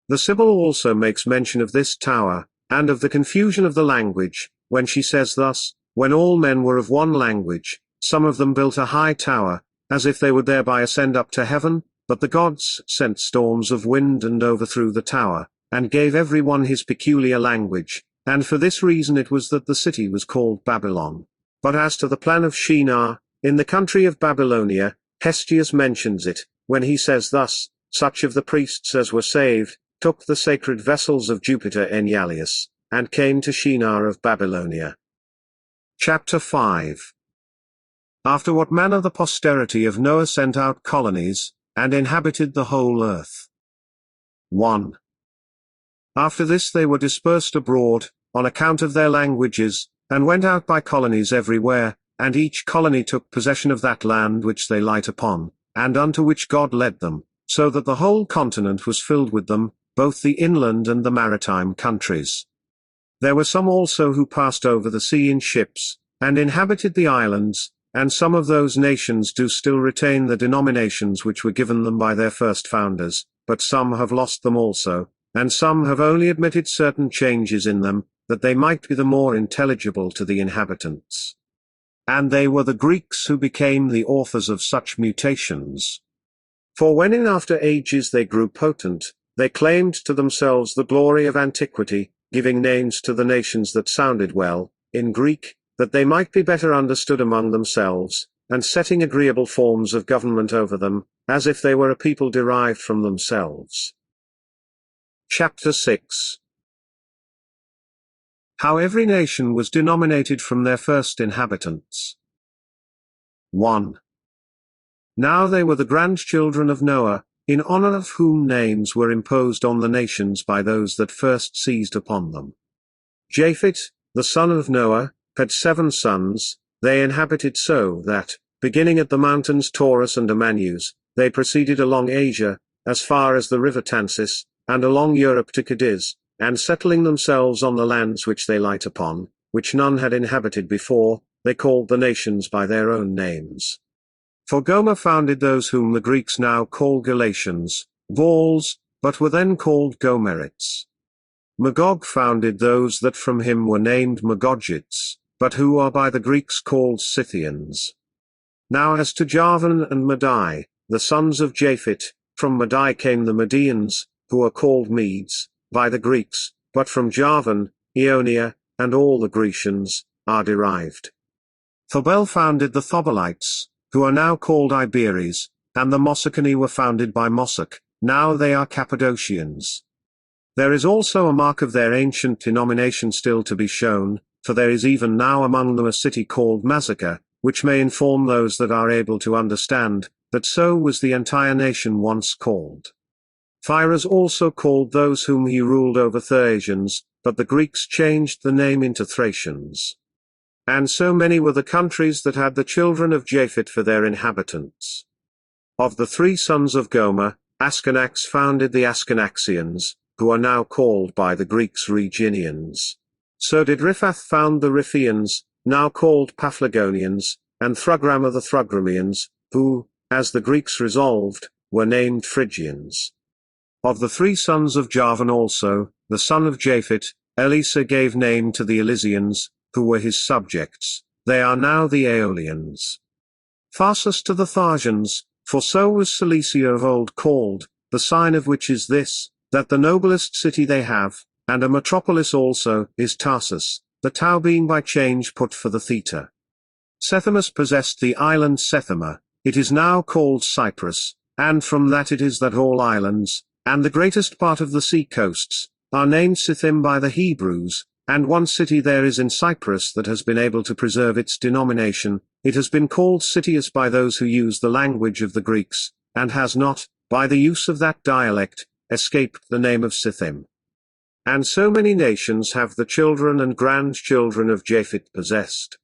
The Sibyl also makes mention of this tower, and of the confusion of the language, when she says thus, when all men were of one language, some of them built a high tower, as if they would thereby ascend up to heaven, but the gods sent storms of wind and overthrew the tower, and gave every one his peculiar language, and for this reason it was that the city was called Babylon. But as to the plan of Shinar, in the country of Babylonia, Hestius mentions it, when he says thus, such of the priests as were saved, took the sacred vessels of Jupiter Enyalius, and came to Shinar of Babylonia. Chapter 5. After what manner the posterity of Noah sent out colonies, and inhabited the whole earth. 1. After this they were dispersed abroad, on account of their languages, and went out by colonies everywhere, and each colony took possession of that land which they light upon, and unto which God led them, so that the whole continent was filled with them, both the inland and the maritime countries. There were some also who passed over the sea in ships, and inhabited the islands, and some of those nations do still retain the denominations which were given them by their first founders, but some have lost them also, and some have only admitted certain changes in them, that they might be the more intelligible to the inhabitants. And they were the Greeks who became the authors of such mutations. For when in after ages they grew potent, they claimed to themselves the glory of antiquity, giving names to the nations that sounded well, in Greek, that they might be better understood among themselves, and setting agreeable forms of government over them, as if they were a people derived from themselves. Chapter 6. How every nation was denominated from their first inhabitants. 1. Now they were the grandchildren of Noah, in honor of whom names were imposed on the nations by those that first seized upon them. Japhet, the son of Noah, had 7 sons. They inhabited so that, beginning at the mountains Taurus and Amanus, they proceeded along Asia, as far as the river Tansis, and along Europe to Cadiz, and settling themselves on the lands which they light upon, which none had inhabited before, they called the nations by their own names. For Gomer founded those whom the Greeks now call Galatians, Gauls, but were then called Gomerites. Magog founded those that from him were named Magogites, but who are by the Greeks called Scythians. Now as to Javan and Madai, the sons of Japhet, from Madai came the Medians, who are called Medes, by the Greeks, but from Javan, Ionia, and all the Grecians, are derived. Thobel founded the Thobelites, who are now called Iberes, and the Mossycani were founded by Mossyc, now they are Cappadocians. There is also a mark of their ancient denomination still to be shown, for there is even now among them a city called Mazaca, which may inform those that are able to understand, that so was the entire nation once called. Pyrrhus also called those whom he ruled over Thracians, but the Greeks changed the name into Thracians. And so many were the countries that had the children of Japhet for their inhabitants. Of the 3 sons of Gomer, Askenax founded the Askenaxians, who are now called by the Greeks Rheginians. So did Riphath found the Riphians, now called Paphlagonians, and Thrugrama the Thrugramians, who, as the Greeks resolved, were named Phrygians. Of the 3 sons of Javan also, the son of Japhet, Elisa gave name to the Elysians, who were his subjects. They are now the Aeolians. Tharsus to the Tharsians, for so was Cilicia of old called, the sign of which is this, that the noblest city they have, and a metropolis also, is Tarsus, the tau being by change put for the theta. Sethemus possessed the island Sethema, it is now called Cyprus, and from that it is that all islands, and the greatest part of the sea coasts, are named Sithim by the Hebrews, and one city there is in Cyprus that has been able to preserve its denomination. It has been called Citius by those who use the language of the Greeks, and has not, by the use of that dialect, escaped the name of Sithim. And so many nations have the children and grandchildren of Japhet possessed.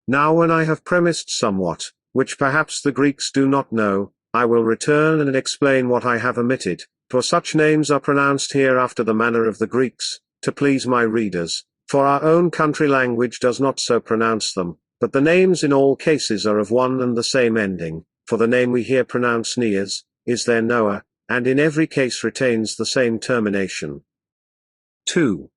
Now when I have premised somewhat, which perhaps the Greeks do not know, I will return and explain what I have omitted, for such names are pronounced here after the manner of the Greeks, to please my readers, for our own country language does not so pronounce them, but the names in all cases are of one and the same ending, for the name we here pronounce Neas, is there Noah, and in every case retains the same termination. 2.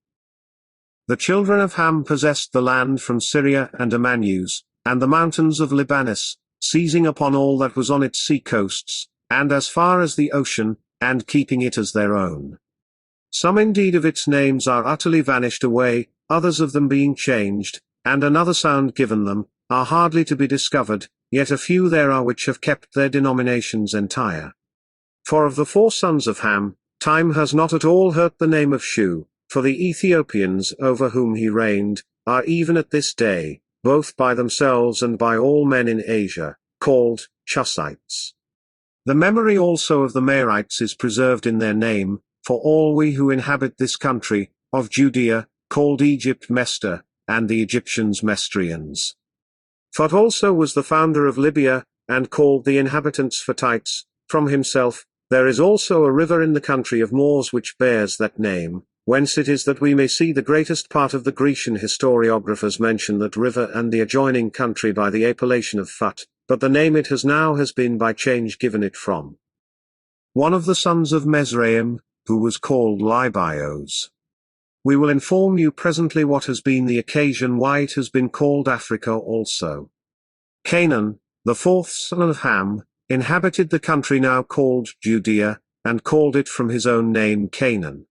The children of Ham possessed the land from Syria and Amanus, and the mountains of Libanus, seizing upon all that was on its sea coasts, and as far as the ocean, and keeping it as their own. Some indeed of its names are utterly vanished away, others of them being changed, and another sound given them, are hardly to be discovered, yet a few there are which have kept their denominations entire. For of the 4 sons of Ham, time has not at all hurt the name of Shu, for the Ethiopians over whom he reigned, are even at this day, both by themselves and by all men in Asia, called Chusites. The memory also of the Merites is preserved in their name, for all we who inhabit this country, of Judea, called Egypt Mester, and the Egyptians Mestrians. Phut also was the founder of Libya, and called the inhabitants Phutites, from himself. There is also a river in the country of Moors which bears that name, whence it is that we may see the greatest part of the Grecian historiographers mention that river and the adjoining country by the appellation of Phut, but the name it has now has been by change given it from one of the sons of Mesraim, who was called Libios. We will inform you presently what has been the occasion why it has been called Africa also. Canaan, the 4th son of Ham, inhabited the country now called Judea, and called it from his own name Canaan.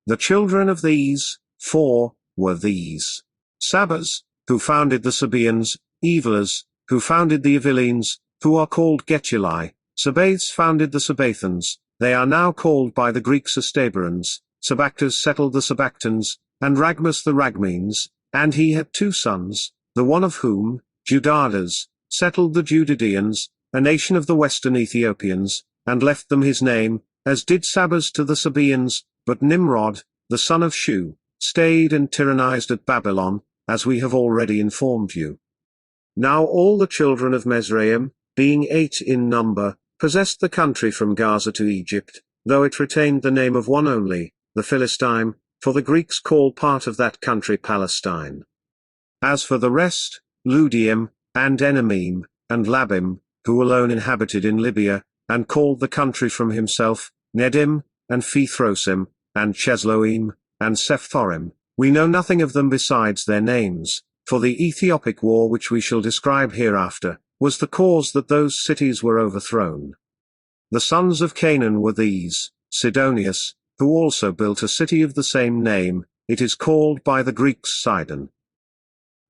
The children of these 4 were these: Sabas, who founded the Sabaeans; Evilas, who founded the Evilines, who are called Getuli; Sabaths founded the Sabathans, they are now called by the Greeks Astabarans; Sabacters settled the Sabactans, and Ragmus the Ragmines, and he had 2 sons, the one of whom, Judadas, settled the Judeans, a nation of the western Ethiopians, and left them his name, as did Sabas to the Sabaeans, but Nimrod, the son of Shu, stayed and tyrannized at Babylon, as we have already informed you. Now all the children of Mesraim, being 8 in number, possessed the country from Gaza to Egypt, though it retained the name of one only, the Philistine, for the Greeks call part of that country Palestine. As for the rest, Ludium, and Enamim, and Labim, who alone inhabited in Libya, and called the country from himself, Nedim, and Phethrosim, and Chesloim, and Sephthorim, we know nothing of them besides their names, for the Ethiopic war which we shall describe hereafter, was the cause that those cities were overthrown. The sons of Canaan were these: Sidonius, who also built a city of the same name, it is called by the Greeks Sidon.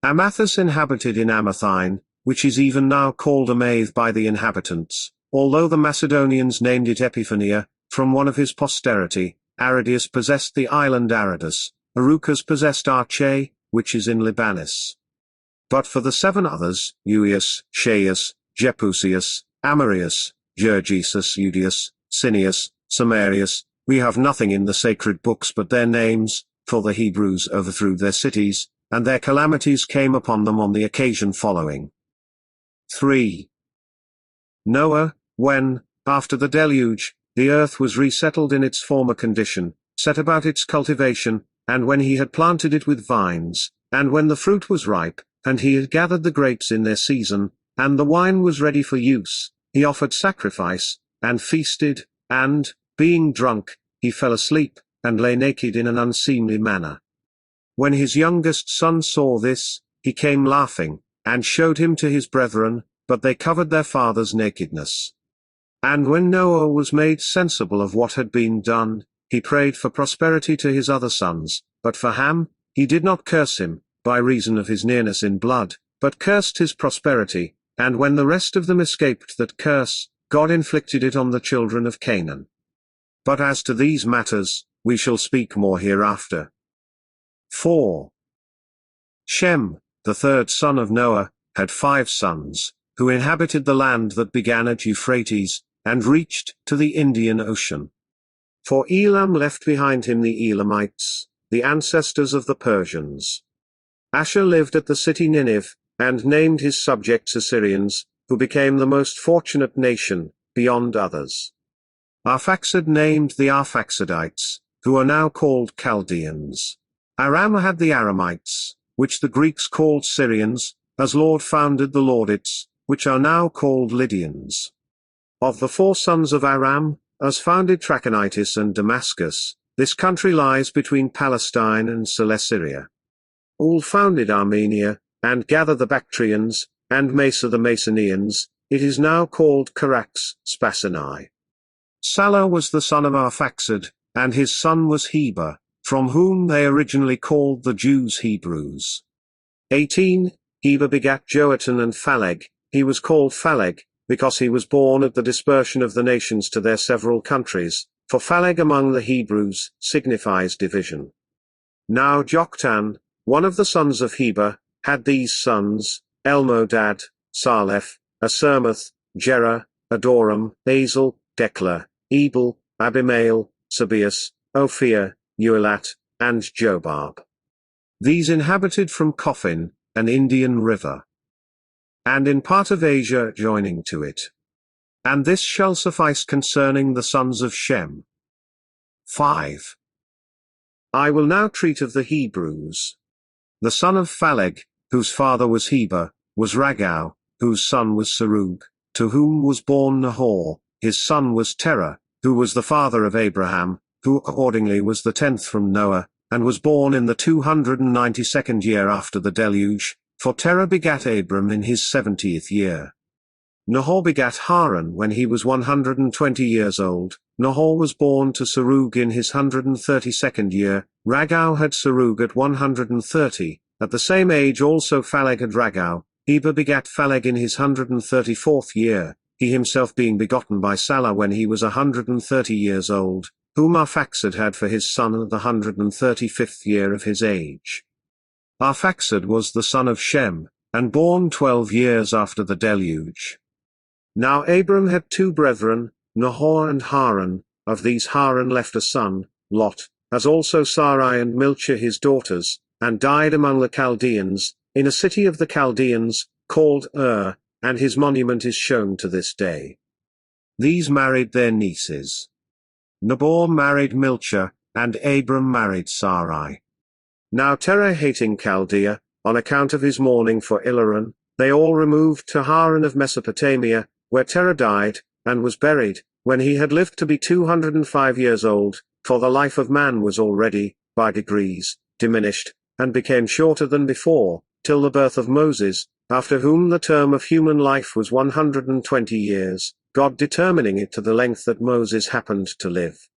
Amathus inhabited in Amathine, which is even now called Amath by the inhabitants, although the Macedonians named it Epiphania, from one of his posterity. Aridius possessed the island Aradus, Arucas possessed Arche, which is in Libanus. But for the 7 others, Euius, Shaius, Jepusius, Amarius, Gergesus, Eudius, Cineas, Samarius, we have nothing in the sacred books but their names, for the Hebrews overthrew their cities, and their calamities came upon them on the occasion following. 3. Noah, when, after the deluge, the earth was resettled in its former condition, set about its cultivation, and when he had planted it with vines, and when the fruit was ripe, and he had gathered the grapes in their season, and the wine was ready for use, he offered sacrifice, and feasted, and, being drunk, he fell asleep, and lay naked in an unseemly manner. When his youngest son saw this, he came laughing, and showed him to his brethren, but they covered their father's nakedness. And when Noah was made sensible of what had been done, he prayed for prosperity to his other sons, but for Ham, he did not curse him, by reason of his nearness in blood, but cursed his prosperity, and when the rest of them escaped that curse, God inflicted it on the children of Canaan. But as to these matters, we shall speak more hereafter. 4. Shem, the third son of Noah, had 5 sons, who inhabited the land that began at Euphrates, and reached to the Indian Ocean. For Elam left behind him the Elamites, the ancestors of the Persians. Asher lived at the city Nineveh, and named his subjects Assyrians, who became the most fortunate nation, beyond others. Arphaxad named the Arphaxadites, who are now called Chaldeans. Aram had the Aramites, which the Greeks called Syrians, as Lord founded the Laudites, which are now called Lydians. Of the 4 sons of Aram, as founded Trachonitis and Damascus, this country lies between Palestine and Celesyria. Ul founded Armenia, and Gather the Bactrians, and Mesa the Macedonians. It is now called Charax, Spasinae. Salah was the son of Arphaxad, and his son was Heber, from whom they originally called the Jews Hebrews. 18. Heber begat Joatan and Phaleg. He was called Phaleg, because he was born at the dispersion of the nations to their several countries, for Phaleg among the Hebrews signifies division. Now Joktan, one of the sons of Heber, had these sons, Elmodad, Saleph, Asermath, Jerah, Adoram, Azel, Dekla, Ebal, Abimael, Sabeus, Ophir, Uelat, and Jobab. These inhabited from Cophin, an Indian river, and in part of Asia joining to it. And this shall suffice concerning the sons of Shem. 5. I will now treat of the Hebrews. The son of Phaleg, whose father was Heber, was Ragau, whose son was Serug, to whom was born Nahor. His son was Terah, who was the father of Abraham, who accordingly was the 10th from Noah, and was born in the 292nd year after the deluge, for Terah begat Abram in his 70th year. Nahor begat Haran when he was 120 years old. Nahor was born to Serug in his 132nd year. Ragau had Serug at 130, at the same age also Phaleg had Ragau. Heber begat Phaleg in his 134th year, he himself being begotten by Salah when he was 130 years old, whom Arphaxad had for his son at the 135th year of his age. Arphaxad was the son of Shem, and born 12 years after the deluge. Now Abram had 2 brethren, Nahor and Haran. Of these Haran left a son, Lot, as also Sarai and Milcah his daughters, and died among the Chaldeans, in a city of the Chaldeans, called and his monument is shown to this day. These married their nieces. Nabor married Milcah, and Abram married Sarai. Now Terah hating Chaldea, on account of his mourning for Ilaran, they all removed to Haran of Mesopotamia, where Terah died, and was buried, when he had lived to be 205 years old, for the life of man was already, by degrees, diminished, and became shorter than before, till the birth of Moses, after whom the term of human life was 120 years, God determining it to the length that Moses happened to live.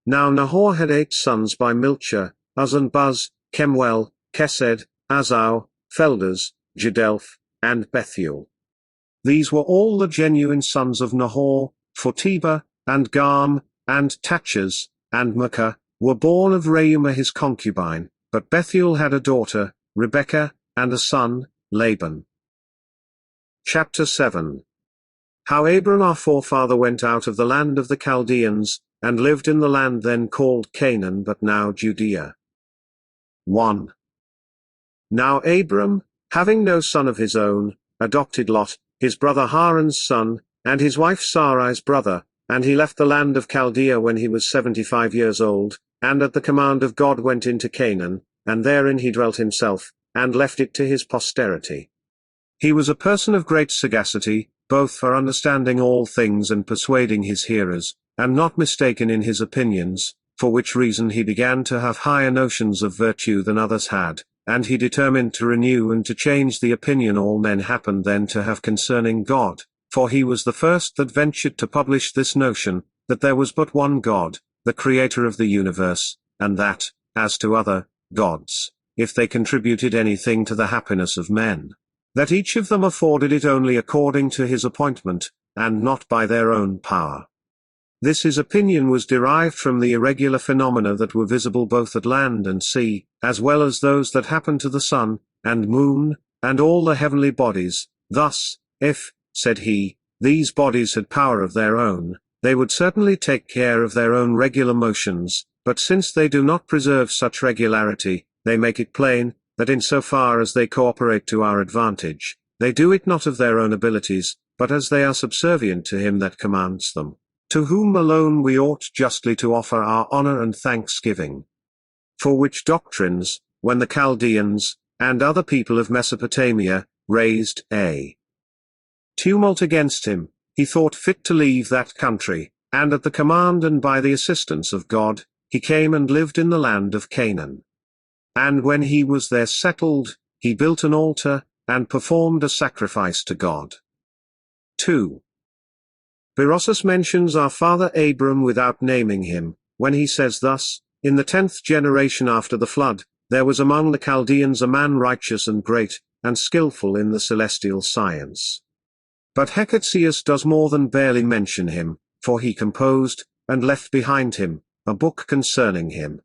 Now Nahor had 8 sons by Milcah, Uz and Buz, Kemuel, Kesed, Azau, Feldas, Jedelph, and Bethuel. These were all the genuine sons of Nahor, for Teba, and Garm, and Tachas, and Maachah, were born of Reumah his concubine, but Bethuel had a daughter, Rebekah, and a son, Laban. Chapter 7. How Abram our forefather went out of the land of the Chaldeans, and lived in the land then called Canaan but now Judea. 1. Now Abram, having no son of his own, adopted Lot, his brother Haran's son, and his wife Sarai's brother, and he left the land of Chaldea when he was 75 years old, and at the command of God went into Canaan, and therein he dwelt himself, and left it to his posterity. He was a person of great sagacity, both for understanding all things and persuading his hearers, and not mistaken in his opinions, for which reason he began to have higher notions of virtue than others had, and he determined to renew and to change the opinion all men happened then to have concerning God, for he was the first that ventured to publish this notion, that there was but one God, the creator of the universe, and that, as to other gods, if they contributed anything to the happiness of men, that each of them afforded it only according to his appointment, and not by their own power. This his opinion was derived from the irregular phenomena that were visible both at land and sea, as well as those that happened to the sun, and moon, and all the heavenly bodies. Thus, if, said he, these bodies had power of their own, they would certainly take care of their own regular motions, but since they do not preserve such regularity, they make it plain, that in so far as they cooperate to our advantage, they do it not of their own abilities, but as they are subservient to him that commands them, to whom alone we ought justly to offer our honor and thanksgiving. For which doctrines, when the Chaldeans, and other people of Mesopotamia, raised a tumult against him, he thought fit to leave that country, and at the command and by the assistance of God, he came and lived in the land of Canaan. And when he was there settled, he built an altar, and performed a sacrifice to God. 2. Berosus mentions our father Abram without naming him, when he says thus, in the 10th generation after the flood, there was among the Chaldeans a man righteous and great, and skillful in the celestial science. But Hecateus does more than barely mention him, for he composed, and left behind him, a book concerning him.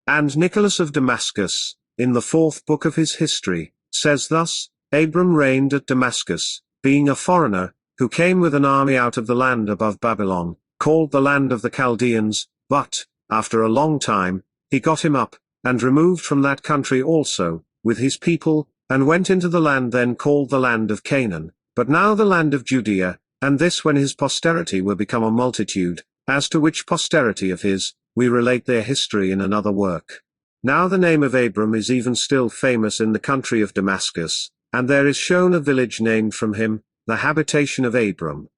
And Nicholas of Damascus, in the 4th book of his history, says thus, Abram reigned at Damascus, being a foreigner, who came with an army out of the land above Babylon, called the land of the Chaldeans, but, after a long time, he got him up, and removed from that country also, with his people, and went into the land then called the land of Canaan, but now the land of Judea, and this when his posterity were become a multitude, as to which posterity of his, we relate their history in another work. Now the name of Abram is even still famous in the country of Damascus, and there is shown a village named from him, the habitation of Abram.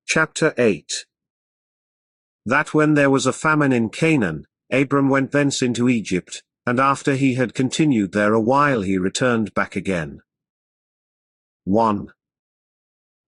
Chapter 8. That when there was a famine in Canaan, Abram went thence into Egypt, and after he had continued there a while he returned back again. 1.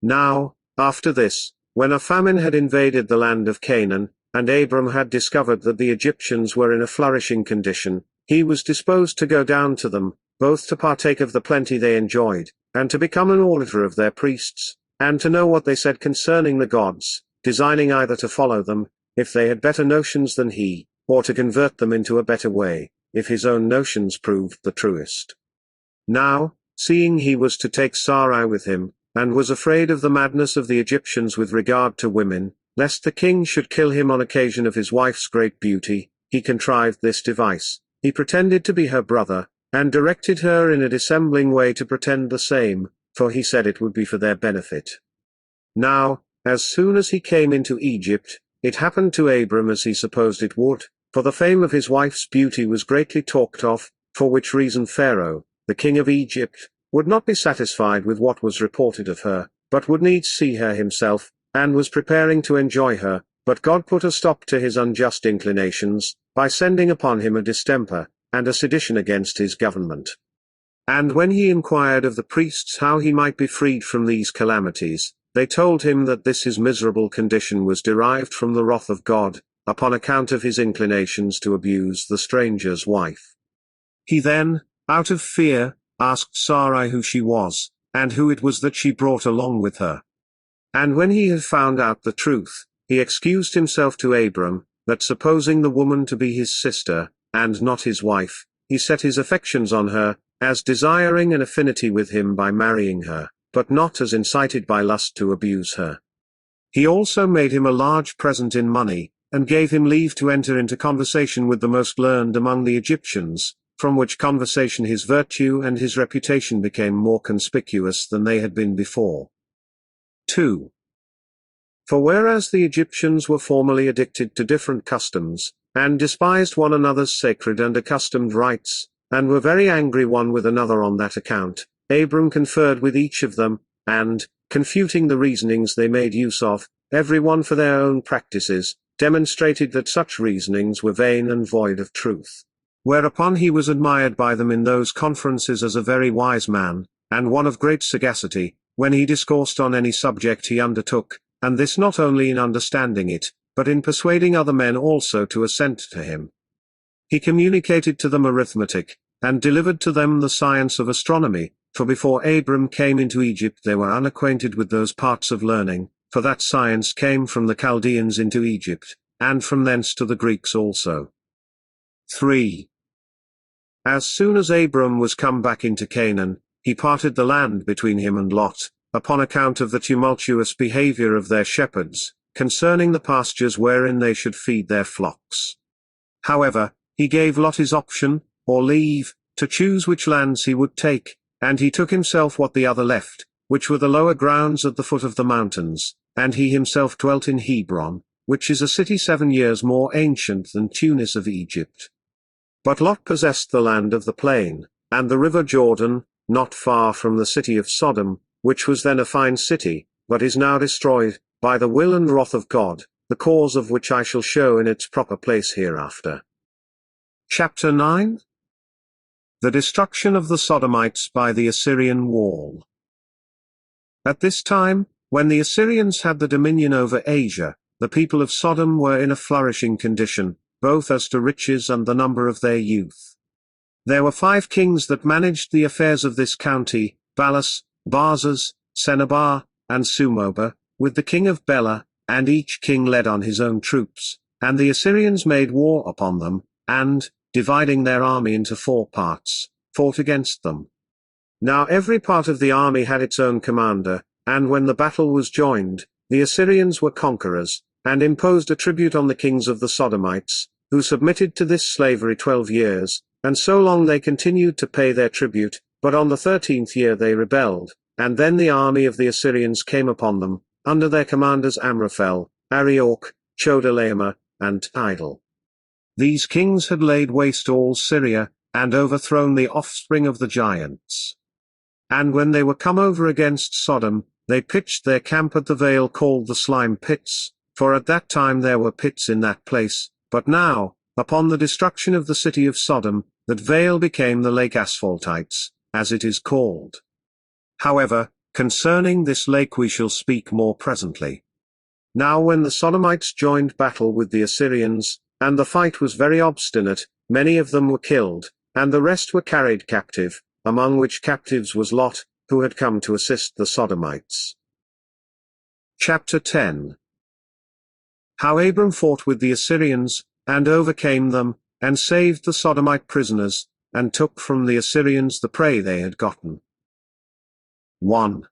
Now, after this, when a famine had invaded the land of Canaan, and Abram had discovered that the Egyptians were in a flourishing condition, he was disposed to go down to them, both to partake of the plenty they enjoyed, and to become an auditor of their priests, and to know what they said concerning the gods, designing either to follow them, if they had better notions than he, or to convert them into a better way, if his own notions proved the truest. Now, seeing he was to take Sarai with him, and was afraid of the madness of the Egyptians with regard to women, lest the king should kill him on occasion of his wife's great beauty, he contrived this device. He pretended to be her brother, and directed her in a dissembling way to pretend the same, for he said it would be for their benefit. Now, as soon as he came into Egypt, it happened to Abram as he supposed it would, for the fame of his wife's beauty was greatly talked of, for which reason Pharaoh, the king of Egypt, would not be satisfied with what was reported of her, but would needs see her himself, and was preparing to enjoy her, but God put a stop to his unjust inclinations, by sending upon him a distemper, and a sedition against his government. And when he inquired of the priests how he might be freed from these calamities, they told him that this his miserable condition was derived from the wrath of God, upon account of his inclinations to abuse the stranger's wife. He then, out of fear, asked Sarai who she was, and who it was that she brought along with her. And when he had found out the truth, he excused himself to Abram, that supposing the woman to be his sister, and not his wife, he set his affections on her, as desiring an affinity with him by marrying her, but not as incited by lust to abuse her. He also made him a large present in money, and gave him leave to enter into conversation with the most learned among the Egyptians, from which conversation his virtue and his reputation became more conspicuous than they had been before. 2. For whereas the Egyptians were formerly addicted to different customs, and despised one another's sacred and accustomed rites, and were very angry one with another on that account, Abram conferred with each of them, and, confuting the reasonings they made use of, every one for their own practices, demonstrated that such reasonings were vain and void of truth. Whereupon he was admired by them in those conferences as a very wise man, and one of great sagacity, when he discoursed on any subject he undertook, and this not only in understanding it, but in persuading other men also to assent to him. He communicated to them arithmetic, and delivered to them the science of astronomy, for before Abram came into Egypt they were unacquainted with those parts of learning, for that science came from the Chaldeans into Egypt, and from thence to the Greeks also. 3. As soon as Abram was come back into Canaan, he parted the land between him and Lot, upon account of the tumultuous behavior of their shepherds, concerning the pastures wherein they should feed their flocks. However, he gave Lot his option, or leave, to choose which lands he would take, and he took himself what the other left, which were the lower grounds at the foot of the mountains, and he himself dwelt in Hebron, which is a city 7 years more ancient than Tunis of Egypt. But Lot possessed the land of the plain, and the river Jordan, not far from the city of Sodom, which was then a fine city, but is now destroyed, by the will and wrath of God, the cause of which I shall show in its proper place hereafter. Chapter 9. The destruction of the Sodomites by the Assyrian wall. At this time, when the Assyrians had the dominion over Asia, the people of Sodom were in a flourishing condition, both as to riches and the number of their youth. There were 5 kings that managed the affairs of this county, Balas, Barzas, Sennabar, and Sumoba, with the king of Bela, and each king led on his own troops, and the Assyrians made war upon them, and, dividing their army into 4 parts, fought against them. Now every part of the army had its own commander, and when the battle was joined, the Assyrians were conquerors, and imposed a tribute on the kings of the Sodomites, who submitted to this slavery 12 years, and so long they continued to pay their tribute, but on the 13th year they rebelled, and then the army of the Assyrians came upon them, under their commanders Amraphel, Arioch, Chodorlaomer, and Tidal. These kings had laid waste all Syria, and overthrown the offspring of the giants. And when they were come over against Sodom, they pitched their camp at the vale called the Slime Pits, for at that time there were pits in that place, but now, upon the destruction of the city of Sodom, that vale became the lake Asphaltites, as it is called. However, concerning this lake we shall speak more presently. Now when the Sodomites joined battle with the Assyrians, and the fight was very obstinate, many of them were killed, and the rest were carried captive, among which captives was Lot, who had come to assist the Sodomites. Chapter 10. How Abram fought with the Assyrians, and overcame them, and saved the Sodomite prisoners, and took from the Assyrians the prey they had gotten. 1.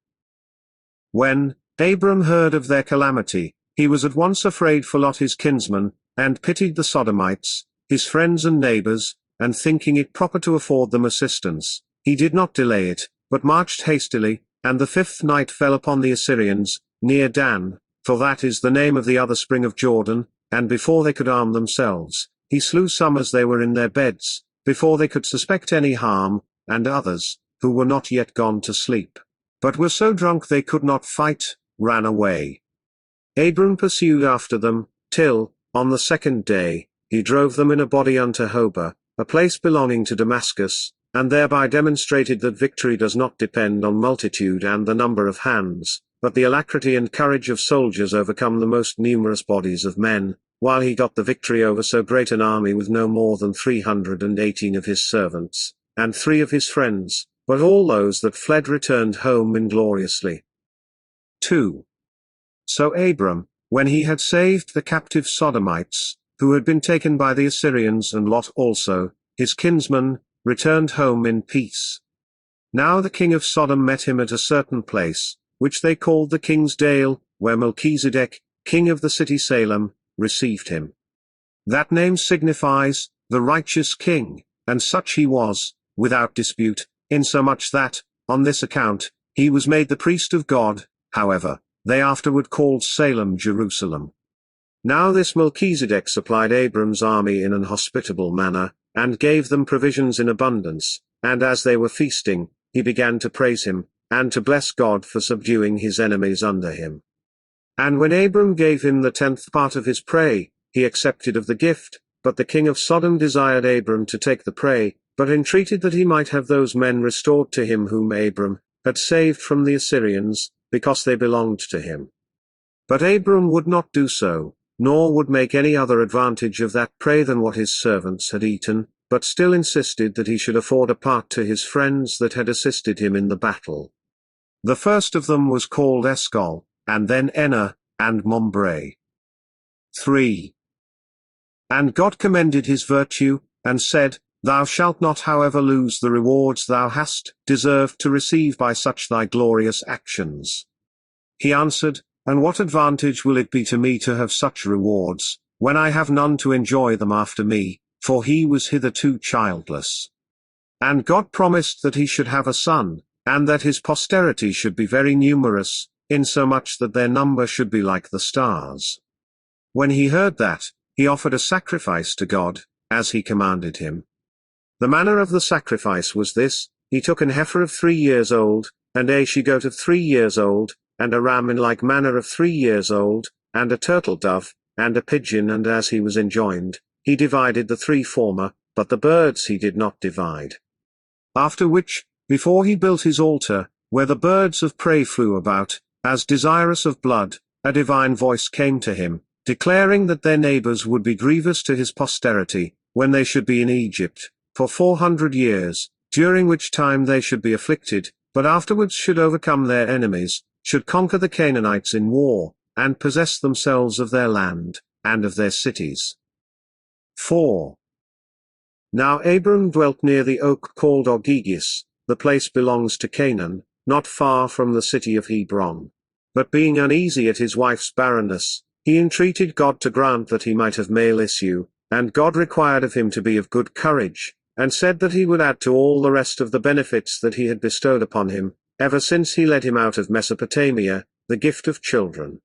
When Abram heard of their calamity, he was at once afraid for Lot his kinsman, and pitied the Sodomites, his friends and neighbors, and thinking it proper to afford them assistance, he did not delay it, but marched hastily, and the 5th night fell upon the Assyrians, near Dan, for that is the name of the other spring of Jordan, and before they could arm themselves, he slew some as they were in their beds, before they could suspect any harm, and others, who were not yet gone to sleep, but were so drunk they could not fight, ran away. Abram pursued after them, till, on the 2nd day, he drove them in a body unto Hobah, a place belonging to Damascus, and thereby demonstrated that victory does not depend on multitude and the number of hands, but the alacrity and courage of soldiers overcome the most numerous bodies of men, while he got the victory over so great an army with no more than 318 of his servants, and 3 of his friends, but all those that fled returned home ingloriously. 2. So Abram, when he had saved the captive Sodomites, who had been taken by the Assyrians and Lot also, his kinsman, returned home in peace. Now the king of Sodom met him at a certain place, which they called the King's Dale, where Melchizedek, king of the city Salem, received him. That name signifies, the righteous king, and such he was, without dispute, insomuch that, on this account, he was made the priest of God. However, they afterward called Salem Jerusalem. Now this Melchizedek supplied Abram's army in an hospitable manner, and gave them provisions in abundance, and as they were feasting, he began to praise him, and to bless God for subduing his enemies under him. And when Abram gave him the 10th part of his prey, he accepted of the gift, but the king of Sodom desired Abram to take the prey, but entreated that he might have those men restored to him whom Abram had saved from the Assyrians, because they belonged to him. But Abram would not do so, nor would make any other advantage of that prey than what his servants had eaten, but still insisted that he should afford a part to his friends that had assisted him in the battle. The first of them was called Eshcol, and then Enah, and Mamre. 3. And God commended his virtue, and said, Thou shalt not however lose the rewards thou hast deserved to receive by such thy glorious actions. He answered, And what advantage will it be to me to have such rewards, when I have none to enjoy them after me, for he was hitherto childless. And God promised that he should have a son, and that his posterity should be very numerous, insomuch that their number should be like the stars. When he heard that, he offered a sacrifice to God, as he commanded him. The manner of the sacrifice was this: he took an heifer of 3 years old, and a she-goat of 3 years old, and a ram in like manner of 3 years old, and a turtle-dove, and a pigeon, and as he was enjoined, he divided the 3 former, but the birds he did not divide. After which, before he built his altar, where the birds of prey flew about, as desirous of blood, a divine voice came to him, declaring that their neighbors would be grievous to his posterity, when they should be in Egypt, for 400 years, during which time they should be afflicted, but afterwards should overcome their enemies, should conquer the Canaanites in war, and possess themselves of their land, and of their cities. 4. Now Abram dwelt near the oak called Ogigis. The place belongs to Canaan, not far from the city of Hebron. But being uneasy at his wife's barrenness, he entreated God to grant that he might have male issue, and God required of him to be of good courage, and said that he would add to all the rest of the benefits that he had bestowed upon him, ever since he led him out of Mesopotamia, the gift of children.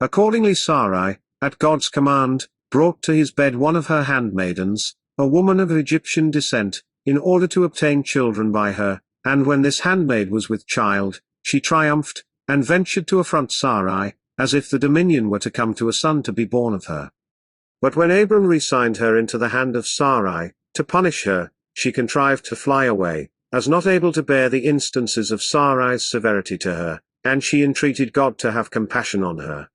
Accordingly Sarai, at God's command, brought to his bed one of her handmaidens, a woman of Egyptian descent, in order to obtain children by her, and when this handmaid was with child, she triumphed, and ventured to affront Sarai, as if the dominion were to come to a son to be born of her. But when Abram resigned her into the hand of Sarai, to punish her, she contrived to fly away, as not able to bear the instances of Sarai's severity to her, and she entreated God to have compassion on her.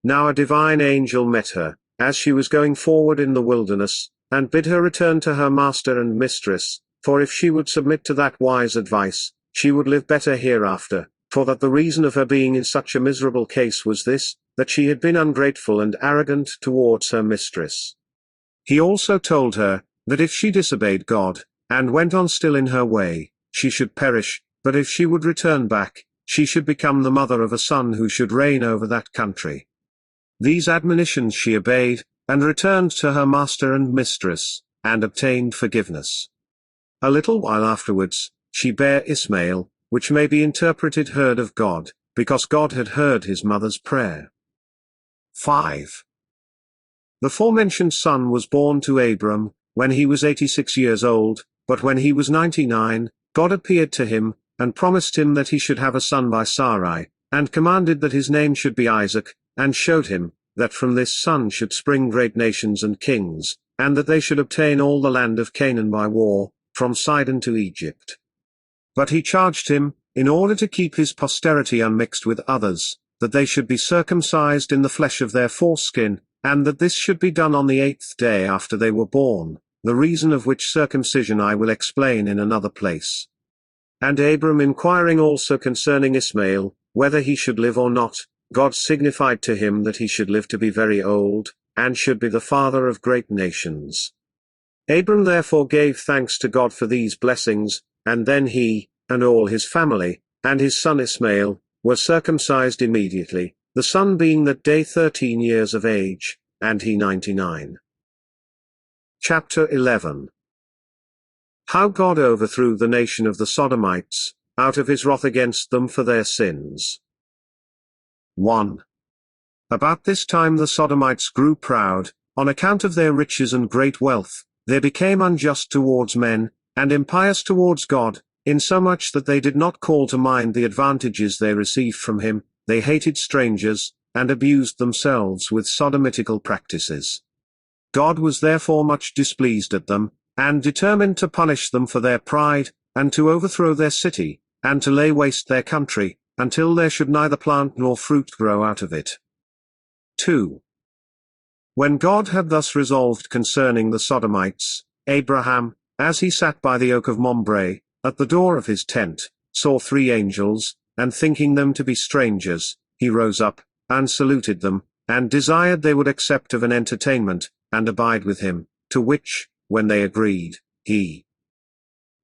Now a divine angel met her, as she was going forward in the wilderness, and bid her return to her master and mistress, for if she would submit to that wise advice, she would live better hereafter, for that the reason of her being in such a miserable case was this, that she had been ungrateful and arrogant towards her mistress. He also told her, that if she disobeyed God, and went on still in her way, she should perish, but if she would return back, she should become the mother of a son who should reign over that country. These admonitions she obeyed, and returned to her master and mistress, and obtained forgiveness. A little while afterwards, she bare Ismael, which may be interpreted heard of God, because God had heard his mother's prayer. 5. The forementioned son was born to Abram, when he was 86 years old, but when he was 99, God appeared to him, and promised him that he should have a son by Sarai, and commanded that his name should be Isaac, and showed him, that from this son should spring great nations and kings, and that they should obtain all the land of Canaan by war, from Sidon to Egypt. But he charged him, in order to keep his posterity unmixed with others, that they should be circumcised in the flesh of their foreskin, and that this should be done on the 8th day after they were born, the reason of which circumcision I will explain in another place. And Abram inquiring also concerning Ismael, whether he should live or not, God signified to him that he should live to be very old, and should be the father of great nations. Abram therefore gave thanks to God for these blessings, and then he, and all his family, and his son Ismael, were circumcised immediately, the son being that day 13 years of age, and he 99. Chapter 11. How God overthrew the nation of the Sodomites, out of his wrath against them for their sins. 1. About this time the Sodomites grew proud, on account of their riches and great wealth. They became unjust towards men, and impious towards God, insomuch that they did not call to mind the advantages they received from him. They hated strangers, and abused themselves with sodomitical practices. God was therefore much displeased at them, and determined to punish them for their pride, and to overthrow their city, and to lay waste their country, until there should neither plant nor fruit grow out of it. 2. When God had thus resolved concerning the Sodomites, Abraham, as he sat by the oak of Mamre, at the door of his tent, saw 3 angels, and thinking them to be strangers, he rose up, and saluted them, and desired they would accept of an entertainment, and abide with him, to which, when they agreed, he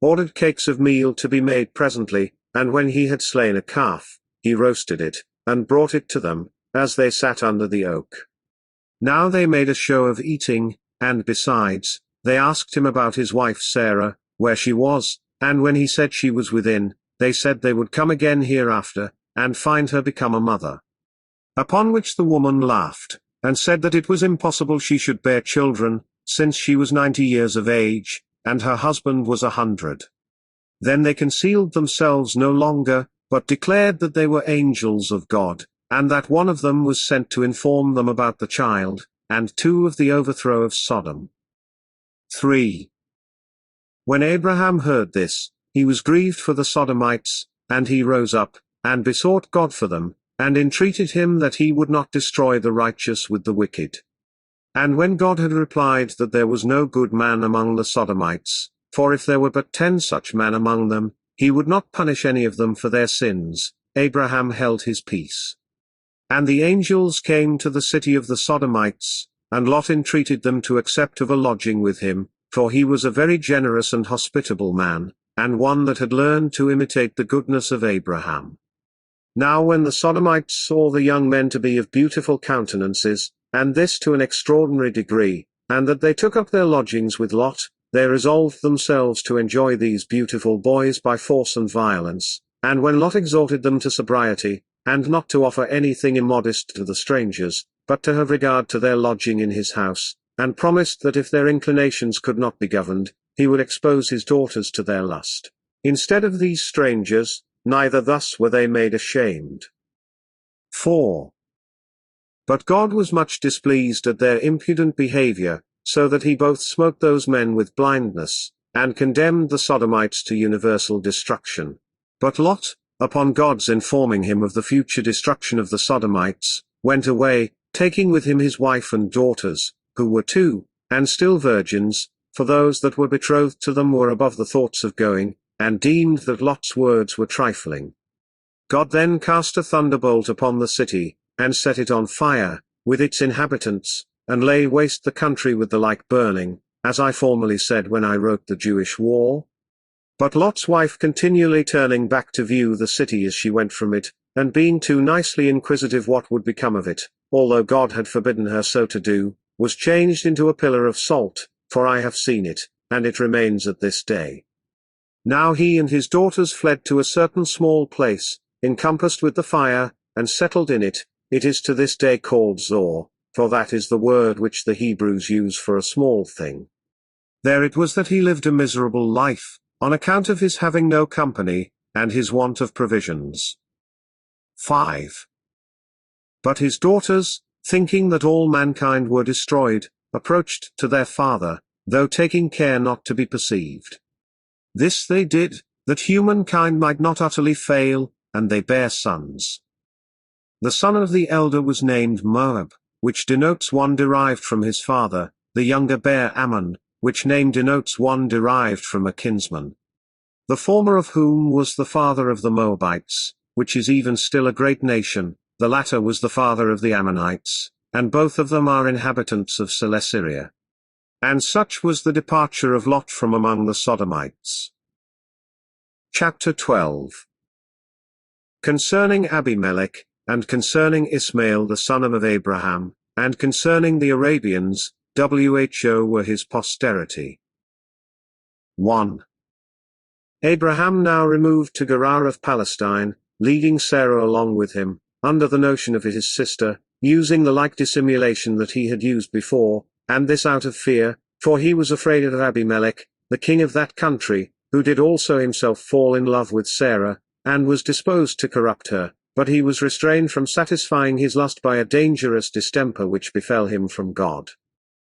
ordered cakes of meal to be made presently, and when he had slain a calf, he roasted it, and brought it to them, as they sat under the oak. Now they made a show of eating, and besides, they asked him about his wife Sarah, where she was, and when he said she was within, they said they would come again hereafter, and find her become a mother. Upon which the woman laughed, and said that it was impossible she should bear children, since she was 90 years of age, and her husband was 100. Then they concealed themselves no longer, but declared that they were angels of God, and that one of them was sent to inform them about the child, and 2 of the overthrow of Sodom. 3. When Abraham heard this, he was grieved for the Sodomites, and he rose up, and besought God for them, and entreated him that he would not destroy the righteous with the wicked. And when God had replied that there was no good man among the Sodomites, for if there were but 10 such men among them, he would not punish any of them for their sins, Abraham held his peace. And the angels came to the city of the Sodomites, and Lot entreated them to accept of a lodging with him, for he was a very generous and hospitable man, and one that had learned to imitate the goodness of Abraham. Now when the Sodomites saw the young men to be of beautiful countenances, and this to an extraordinary degree, and that they took up their lodgings with Lot, they resolved themselves to enjoy these beautiful boys by force and violence, and when Lot exhorted them to sobriety, and not to offer anything immodest to the strangers, but to have regard to their lodging in his house, and promised that if their inclinations could not be governed, he would expose his daughters to their lust. Instead of these strangers, neither thus were they made ashamed. 4. But God was much displeased at their impudent behavior, so that he both smote those men with blindness, and condemned the Sodomites to universal destruction. But Lot, upon God's informing him of the future destruction of the Sodomites, went away, taking with him his wife and daughters, who were 2, and still virgins, for those that were betrothed to them were above the thoughts of going, and deemed that Lot's words were trifling. God then cast a thunderbolt upon the city, and set it on fire, with its inhabitants, and lay waste the country with the like burning, as I formerly said when I wrote the Jewish War. But Lot's wife continually turning back to view the city as she went from it, and being too nicely inquisitive what would become of it, although God had forbidden her so to do, was changed into a pillar of salt, for I have seen it, and it remains at this day. Now he and his daughters fled to a certain small place, encompassed with the fire, and settled in it. It is to this day called Zor, for that is the word which the Hebrews use for a small thing. There it was that he lived a miserable life, on account of his having no company, and his want of provisions. 5. But his daughters, thinking that all mankind were destroyed, approached to their father, though taking care not to be perceived. This they did, that humankind might not utterly fail, and they bare sons. The son of the elder was named Moab, which denotes one derived from his father, the younger bare Ammon, which name denotes one derived from a kinsman. The former of whom was the father of the Moabites, which is even still a great nation, the latter was the father of the Ammonites, and both of them are inhabitants of Celesyria. And such was the departure of Lot from among the Sodomites. Chapter 12. Concerning Abimelech, and concerning Ismael the son of Abraham, and concerning the Arabians, who were his posterity. 1. Abraham now removed to Gerar of Palestine, leading Sarah along with him, under the notion of it his sister, using the like dissimulation that he had used before, and this out of fear, for he was afraid of Abimelech, the king of that country, who did also himself fall in love with Sarah, and was disposed to corrupt her, but he was restrained from satisfying his lust by a dangerous distemper which befell him from God.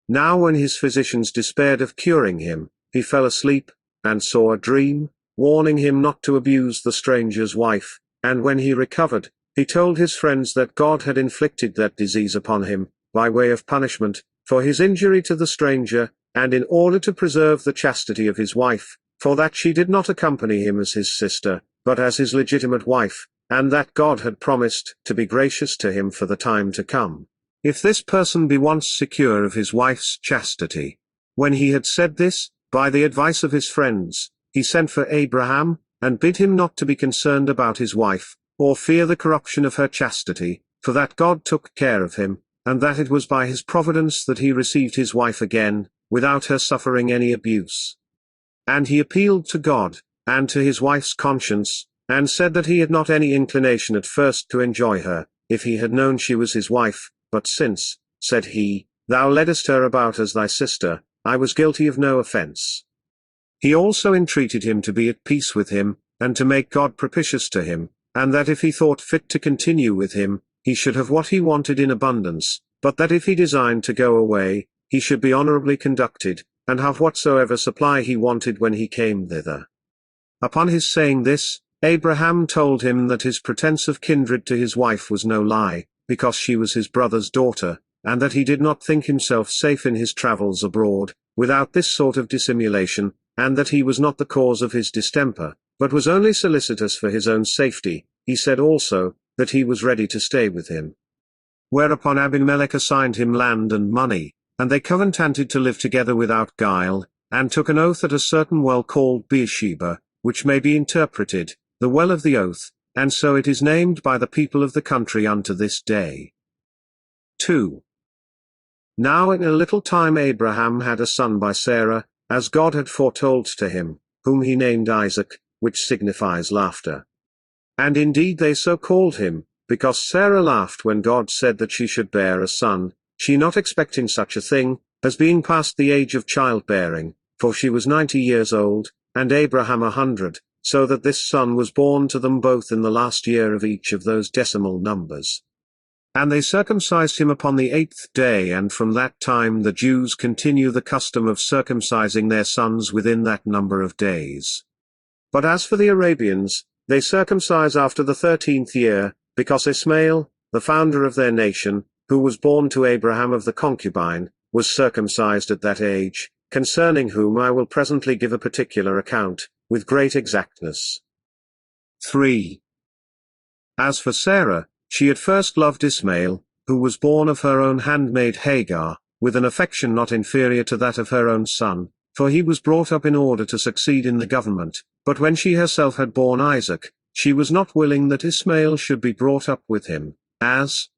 Now when his physicians despaired of curing him, he fell asleep, and saw a dream, warning him not to abuse the stranger's wife, and when he recovered, he told his friends that God had inflicted that disease upon him, by way of punishment, for his injury to the stranger, and in order to preserve the chastity of his wife, for that she did not accompany him as his sister, but as his legitimate wife, and that God had promised to be gracious to him for the time to come, if this person be once secure of his wife's chastity. When he had said this, by the advice of his friends, he sent for Abraham, and bid him not to be concerned about his wife, or fear the corruption of her chastity, for that God took care of him, and that it was by his providence that he received his wife again, without her suffering any abuse. And he appealed to God, and to his wife's conscience, and said that he had not any inclination at first to enjoy her, if he had known she was his wife, but since, said he, thou leddest her about as thy sister, I was guilty of no offense. He also entreated him to be at peace with him, and to make God propitious to him, and that if he thought fit to continue with him, he should have what he wanted in abundance, but that if he designed to go away, he should be honorably conducted, and have whatsoever supply he wanted when he came thither. Upon his saying this, Abraham told him that his pretence of kindred to his wife was no lie, because she was his brother's daughter, and that he did not think himself safe in his travels abroad, without this sort of dissimulation, and that he was not the cause of his distemper, but was only solicitous for his own safety. He said also, that he was ready to stay with him. Whereupon Abimelech assigned him land and money, and they covenanted to live together without guile, and took an oath at a certain well called Beersheba, which may be interpreted, the well of the oath, and so it is named by the people of the country unto this day. 2. Now in a little time Abraham had a son by Sarah, as God had foretold to him, whom he named Isaac, which signifies laughter. And indeed they so called him, because Sarah laughed when God said that she should bear a son, she not expecting such a thing, as being past the age of childbearing, for she was 90 years old, and Abraham 100, so that this son was born to them both in the last year of each of those decimal numbers. And they circumcised him upon the 8th day, and from that time the Jews continue the custom of circumcising their sons within that number of days. But as for the Arabians, they circumcise after the 13th year, because Ismael, the founder of their nation, who was born to Abraham of the concubine, was circumcised at that age, concerning whom I will presently give a particular account, with great exactness. 3. As for Sarah, she at first loved Ismael, who was born of her own handmaid Hagar, with an affection not inferior to that of her own son, for he was brought up in order to succeed in the government, but when she herself had borne Isaac, she was not willing that Ismael should be brought up with him, as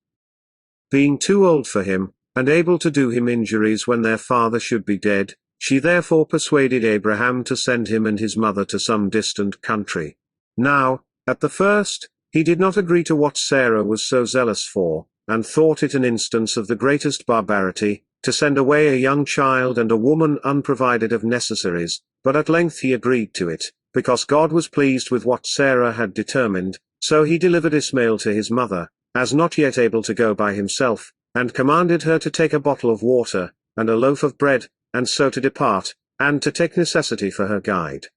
being too old for him, and able to do him injuries when their father should be dead, she therefore persuaded Abraham to send him and his mother to some distant country. Now, at the first, he did not agree to what Sarah was so zealous for, and thought it an instance of the greatest barbarity, to send away a young child and a woman unprovided of necessaries, but at length he agreed to it, because God was pleased with what Sarah had determined, so he delivered Ismael to his mother, as not yet able to go by himself, and commanded her to take a bottle of water, and a loaf of bread, and so to depart, and to take necessity for her guide.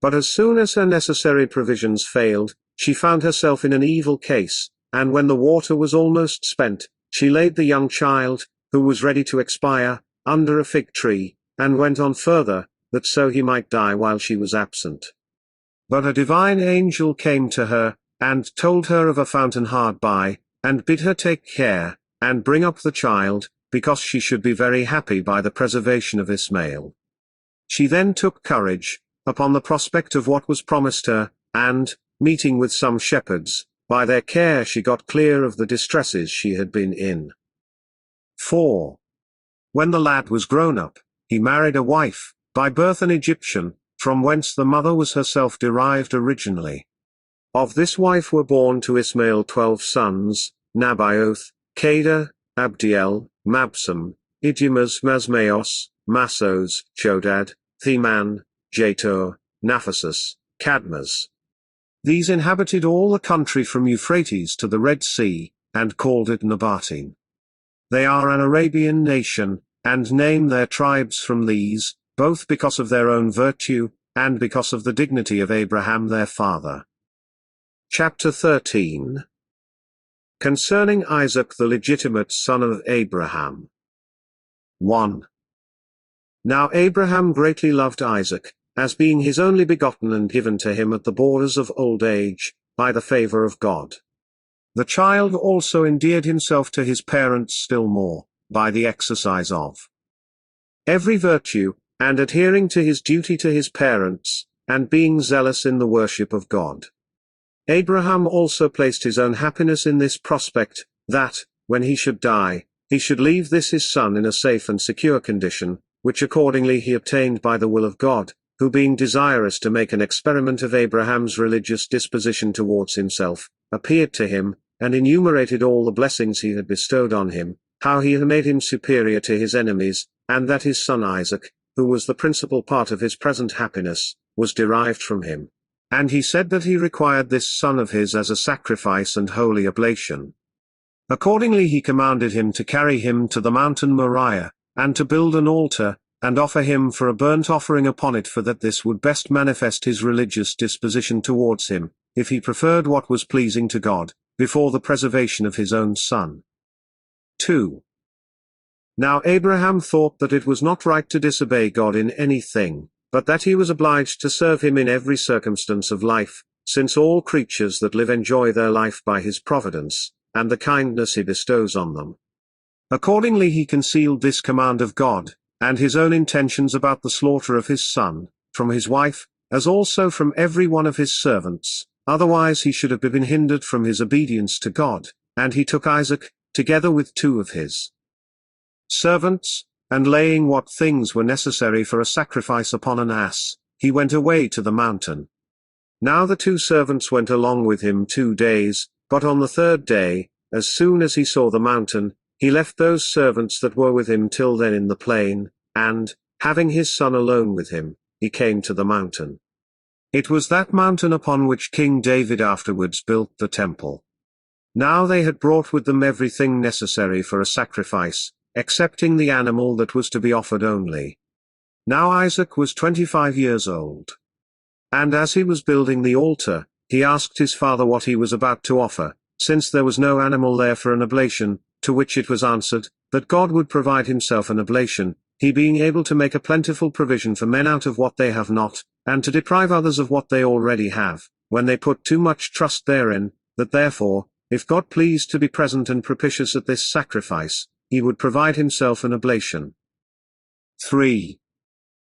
But as soon as her necessary provisions failed, she found herself in an evil case, and when the water was almost spent, she laid the young child, who was ready to expire, under a fig tree, and went on further, that so he might die while she was absent. But a divine angel came to her, and told her of a fountain hard by, and bid her take care, and bring up the child, because she should be very happy by the preservation of Ismael. She then took courage, upon the prospect of what was promised her, and, meeting with some shepherds, by their care she got clear of the distresses she had been in. 4. When the lad was grown up, he married a wife, by birth an Egyptian, from whence the mother was herself derived originally. Of this wife were born to Ismael 12 sons, Nabaioth, Kedar, Abdiel, Mabsam, Idumas, Masmeos, Massos, Chodad, Theman, Jator, Naphasus, Cadmas. These inhabited all the country from Euphrates to the Red Sea, and called it Nabatean. They are an Arabian nation, and name their tribes from these, both because of their own virtue, and because of the dignity of Abraham their father. Chapter 13. Concerning Isaac the legitimate son of Abraham. 1. Now Abraham greatly loved Isaac, as being his only begotten and given to him at the borders of old age, by the favor of God. The child also endeared himself to his parents still more, by the exercise of every virtue, and adhering to his duty to his parents, and being zealous in the worship of God. Abraham also placed his own happiness in this prospect, that, when he should die, he should leave this his son in a safe and secure condition, which accordingly he obtained by the will of God, who being desirous to make an experiment of Abraham's religious disposition towards himself, appeared to him, and enumerated all the blessings he had bestowed on him, how he had made him superior to his enemies, and that his son Isaac, who was the principal part of his present happiness, was derived from him. And he said that he required this son of his as a sacrifice and holy oblation. Accordingly he commanded him to carry him to the mountain Moriah, and to build an altar, and offer him for a burnt offering upon it, for that this would best manifest his religious disposition towards him, if he preferred what was pleasing to God, before the preservation of his own son. 2. Now Abraham thought that it was not right to disobey God in anything, but that he was obliged to serve him in every circumstance of life, since all creatures that live enjoy their life by his providence, and the kindness he bestows on them. Accordingly he concealed this command of God, and his own intentions about the slaughter of his son, from his wife, as also from every one of his servants, otherwise he should have been hindered from his obedience to God, and he took Isaac, together with 2 of his servants, and laying what things were necessary for a sacrifice upon an ass, he went away to the mountain. Now the 2 servants went along with him 2 days, but on the 3rd day, as soon as he saw the mountain, he left those servants that were with him till then in the plain, and, having his son alone with him, he came to the mountain. It was that mountain upon which King David afterwards built the temple. Now they had brought with them everything necessary for a sacrifice, excepting the animal that was to be offered only. Now Isaac was 25 years old. And as he was building the altar, he asked his father what he was about to offer, since there was no animal there for an oblation, to which it was answered, that God would provide himself an oblation, he being able to make a plentiful provision for men out of what they have not, and to deprive others of what they already have, when they put too much trust therein, that therefore, if God pleased to be present and propitious at this sacrifice, he would provide himself an oblation. 3.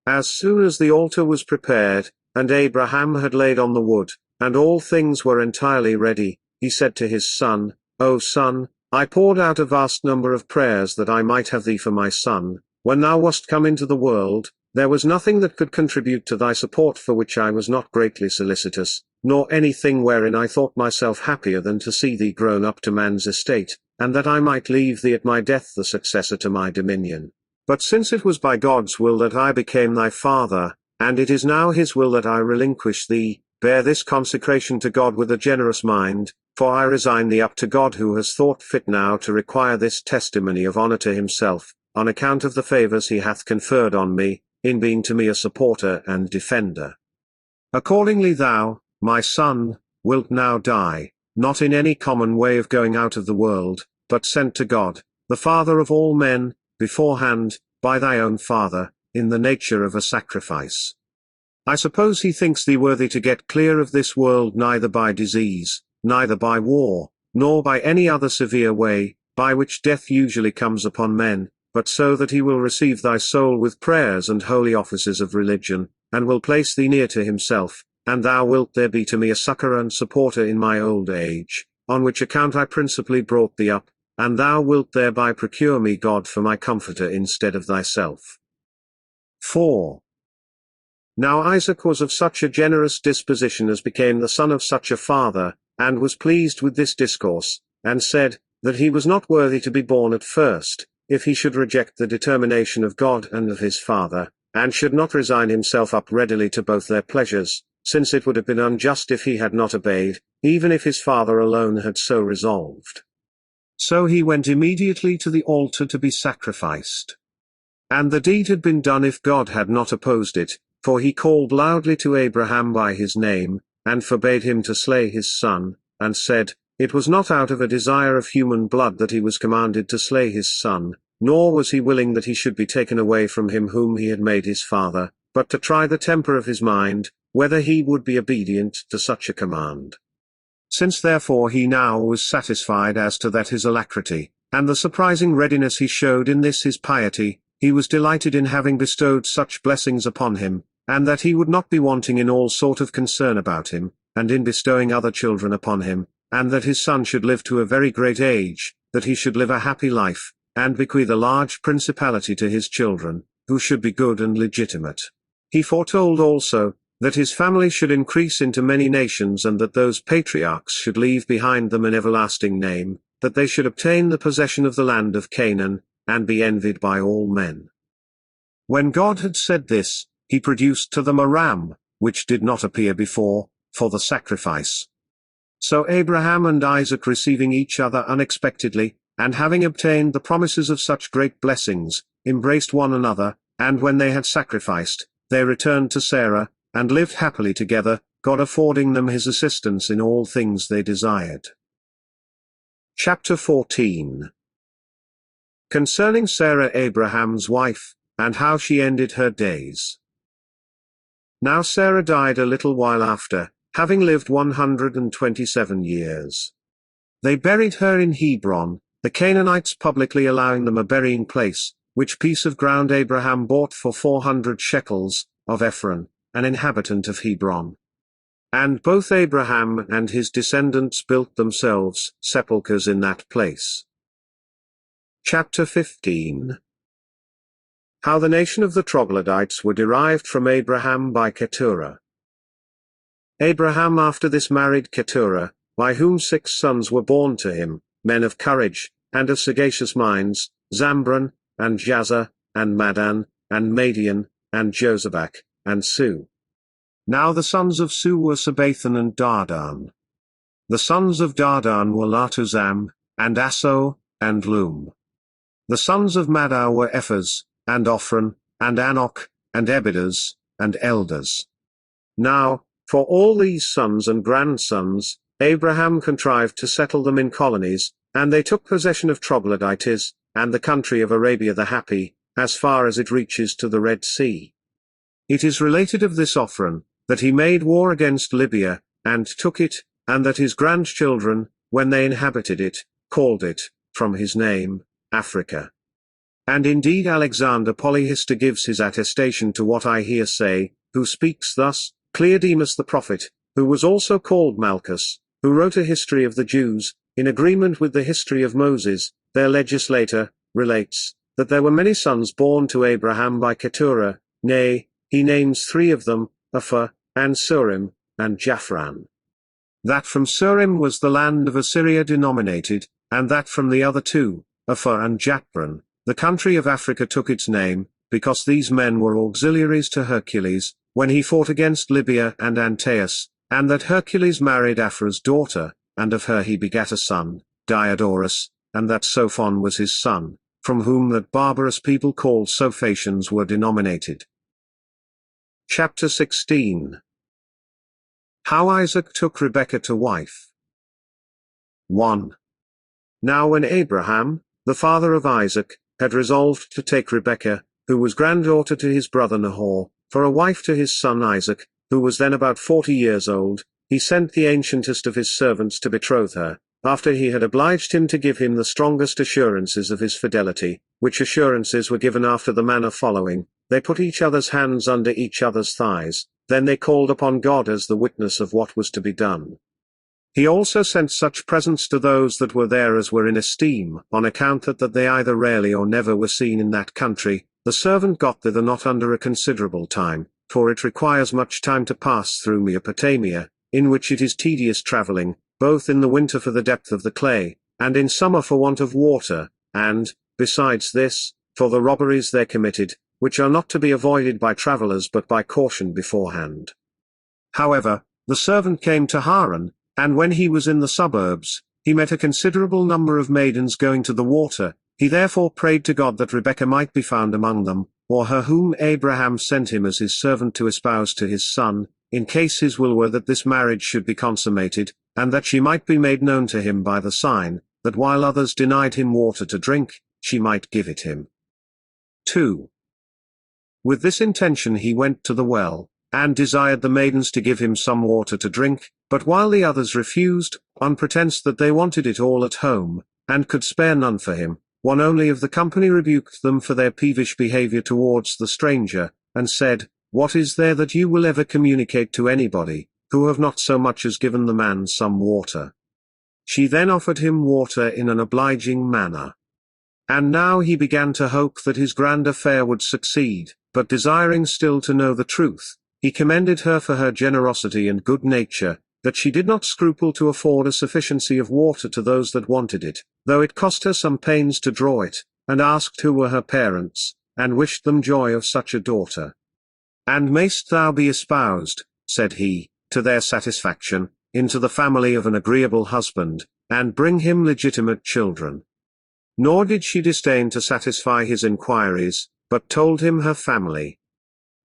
As soon as the altar was prepared, and Abraham had laid on the wood, and all things were entirely ready, he said to his son, O son, I poured out a vast number of prayers that I might have thee for my son. When thou wast come into the world, there was nothing that could contribute to thy support for which I was not greatly solicitous, nor anything wherein I thought myself happier than to see thee grown up to man's estate, and that I might leave thee at my death the successor to my dominion. But since it was by God's will that I became thy father, and it is now his will that I relinquish thee, bear this consecration to God with a generous mind, for I resign thee up to God, who has thought fit now to require this testimony of honor to himself, on account of the favors he hath conferred on me, in being to me a supporter and defender. Accordingly thou, my son, wilt now die, not in any common way of going out of the world, but sent to God, the Father of all men, beforehand, by thy own father, in the nature of a sacrifice. I suppose he thinks thee worthy to get clear of this world neither by disease, neither by war, nor by any other severe way, by which death usually comes upon men, but so that he will receive thy soul with prayers and holy offices of religion, and will place thee near to himself, and thou wilt there be to me a succor and supporter in my old age, on which account I principally brought thee up, and thou wilt thereby procure me God for my comforter instead of thyself. 4. Now Isaac was of such a generous disposition as became the son of such a father, and was pleased with this discourse, and said, that he was not worthy to be born at first, if he should reject the determination of God and of his father, and should not resign himself up readily to both their pleasures, since it would have been unjust if he had not obeyed, even if his father alone had so resolved. So he went immediately to the altar to be sacrificed. And the deed had been done if God had not opposed it, for he called loudly to Abraham by his name, and forbade him to slay his son, and said, it was not out of a desire of human blood that he was commanded to slay his son, nor was he willing that he should be taken away from him whom he had made his father, but to try the temper of his mind, whether he would be obedient to such a command. Since therefore he now was satisfied as to that his alacrity, and the surprising readiness he showed in this his piety, he was delighted in having bestowed such blessings upon him, and that he would not be wanting in all sort of concern about him, and in bestowing other children upon him, and that his son should live to a very great age, that he should live a happy life, and bequeath a large principality to his children, who should be good and legitimate. He foretold also, that his family should increase into many nations and that those patriarchs should leave behind them an everlasting name, that they should obtain the possession of the land of Canaan, and be envied by all men. When God had said this, he produced to them a ram, which did not appear before, for the sacrifice. So Abraham and Isaac receiving each other unexpectedly, and having obtained the promises of such great blessings, embraced one another, and when they had sacrificed, they returned to Sarah, and lived happily together, God affording them his assistance in all things they desired. Chapter 14. Concerning Sarah Abraham's wife, and how she ended her days. Now Sarah died a little while after, having lived 127 years. They buried her in Hebron, the Canaanites publicly allowing them a burying place, which piece of ground Abraham bought for 400 shekels, of Ephron, an inhabitant of Hebron. And both Abraham and his descendants built themselves sepulchres in that place. Chapter 15. How the nation of the Troglodytes were derived from Abraham by Keturah. Abraham after this married Keturah, by whom 6 sons were born to him, men of courage, and of sagacious minds, Zambran, and Jazer, and Maddan, and Madian, and Jozabak, and Su. Now the sons of Su were Sabathan and Dardan. The sons of Dardan were Latuzam, and Asso, and Lum. The sons of Maddah were Ephaz, and Ophran, and Anok, and Ebidas, and Elders. Now, for all these sons and grandsons, Abraham contrived to settle them in colonies, and they took possession of Troglodytes, and the country of Arabia the Happy, as far as it reaches to the Red Sea. It is related of this Ophran, that he made war against Libya, and took it, and that his grandchildren, when they inhabited it, called it, from his name, Africa. And indeed Alexander Polyhistor gives his attestation to what I here say, who speaks thus, Cleodemus the prophet, who was also called Malchus, who wrote a history of the Jews, in agreement with the history of Moses, their legislator, relates, that there were many sons born to Abraham by Keturah, nay, he names 3 of them, Aphah, and Surim, and Japhran. That from Surim was the land of Assyria denominated, and that from the other 2, Aphah and Jatbran, the country of Africa took its name, because these men were auxiliaries to Hercules, when he fought against Libya and Antaeus, and that Hercules married Aphra's daughter, and of her he begat a son, Diodorus, and that Sophon was his son, from whom that barbarous people called Sophaeans were denominated. Chapter 16. How Isaac took Rebekah to wife. 1. Now when Abraham, the father of Isaac, had resolved to take Rebekah, who was granddaughter to his brother Nahor, for a wife to his son Isaac, who was then about 40 years old, he sent the ancientest of his servants to betroth her, after he had obliged him to give him the strongest assurances of his fidelity, which assurances were given after the manner following: they put each other's hands under each other's thighs, then they called upon God as the witness of what was to be done. He also sent such presents to those that were there as were in esteem, on account that they either rarely or never were seen in that country. The servant got thither not under a considerable time, for it requires much time to pass through Mesopotamia, in which it is tedious travelling, both in the winter for the depth of the clay, and in summer for want of water, and, besides this, for the robberies there committed, which are not to be avoided by travellers but by caution beforehand. However, the servant came to Haran, and when he was in the suburbs, he met a considerable number of maidens going to the water. He therefore prayed to God that Rebekah might be found among them, or her whom Abraham sent him as his servant to espouse to his son, in case his will were that this marriage should be consummated, and that she might be made known to him by the sign, that while others denied him water to drink, she might give it him. 2. With this intention he went to the well, and desired the maidens to give him some water to drink, but while the others refused, on pretence that they wanted it all at home, and could spare none for him, one only of the company rebuked them for their peevish behavior towards the stranger, and said, "What is there that you will ever communicate to anybody, who have not so much as given the man some water?" She then offered him water in an obliging manner. And now he began to hope that his grand affair would succeed, but desiring still to know the truth, he commended her for her generosity and good nature, that she did not scruple to afford a sufficiency of water to those that wanted it, though it cost her some pains to draw it, and asked who were her parents, and wished them joy of such a daughter. "And mayst thou be espoused," said he, "to their satisfaction, into the family of an agreeable husband, and bring him legitimate children." Nor did she disdain to satisfy his inquiries, but told him her family.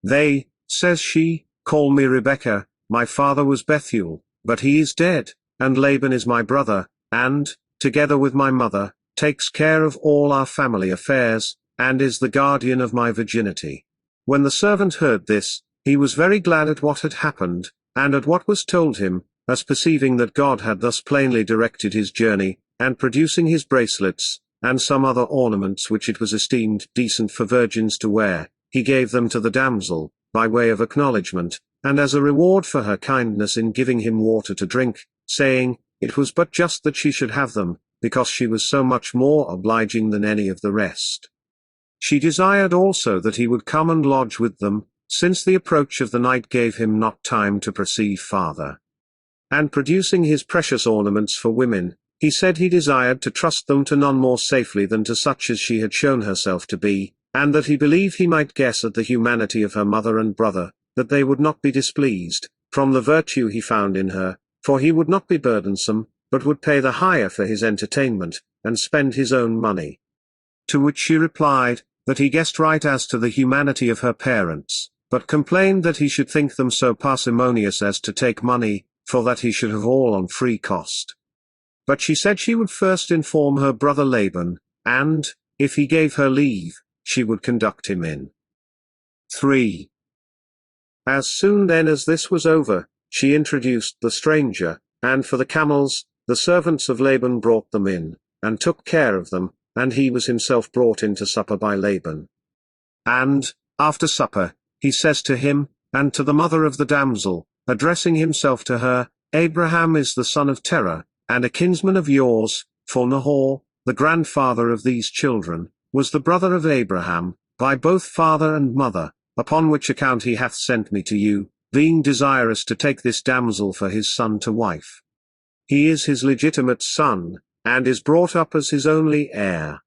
"They," says she, "call me Rebekah, my father was Bethuel, but he is dead, and Laban is my brother, and, together with my mother, takes care of all our family affairs, and is the guardian of my virginity." When the servant heard this, he was very glad at what had happened, and at what was told him, as perceiving that God had thus plainly directed his journey, and producing his bracelets, and some other ornaments which it was esteemed decent for virgins to wear, he gave them to the damsel, by way of acknowledgment, and as a reward for her kindness in giving him water to drink, saying, it was but just that she should have them, because she was so much more obliging than any of the rest. She desired also that he would come and lodge with them, since the approach of the night gave him not time to proceed farther. And producing his precious ornaments for women, he said he desired to trust them to none more safely than to such as she had shown herself to be, and that he believed he might guess at the humanity of her mother and brother, that they would not be displeased, from the virtue he found in her, for he would not be burdensome, but would pay the hire for his entertainment, and spend his own money. To which she replied, that he guessed right as to the humanity of her parents, but complained that he should think them so parsimonious as to take money, for that he should have all on free cost. But she said she would first inform her brother Laban, and, if he gave her leave, she would conduct him in. 3. As soon then as this was over, she introduced the stranger, and for the camels, the servants of Laban brought them in, and took care of them, and he was himself brought in to supper by Laban. And, after supper, he says to him, and to the mother of the damsel, addressing himself to her, Abraham is the son of Terah, and a kinsman of yours, for Nahor, the grandfather of these children, was the brother of Abraham, by both father and mother, upon which account he hath sent me to you, being desirous to take this damsel for his son to wife. He is his legitimate son, and is brought up as his only heir.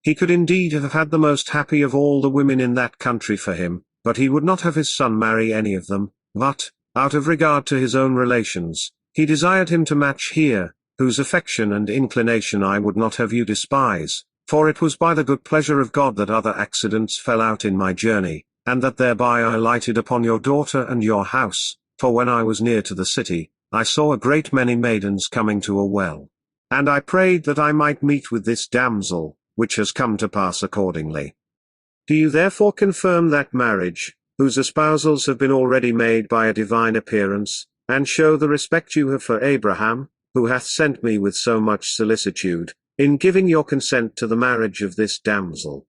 He could indeed have had the most happy of all the women in that country for him, but he would not have his son marry any of them, but, out of regard to his own relations, he desired him to match here, whose affection and inclination I would not have you despise, for it was by the good pleasure of God that other accidents fell out in my journey, and that thereby I lighted upon your daughter and your house, for when I was near to the city, I saw a great many maidens coming to a well. And I prayed that I might meet with this damsel, which has come to pass accordingly. Do you therefore confirm that marriage, whose espousals have been already made by a divine appearance, and show the respect you have for Abraham, who hath sent me with so much solicitude, in giving your consent to the marriage of this damsel?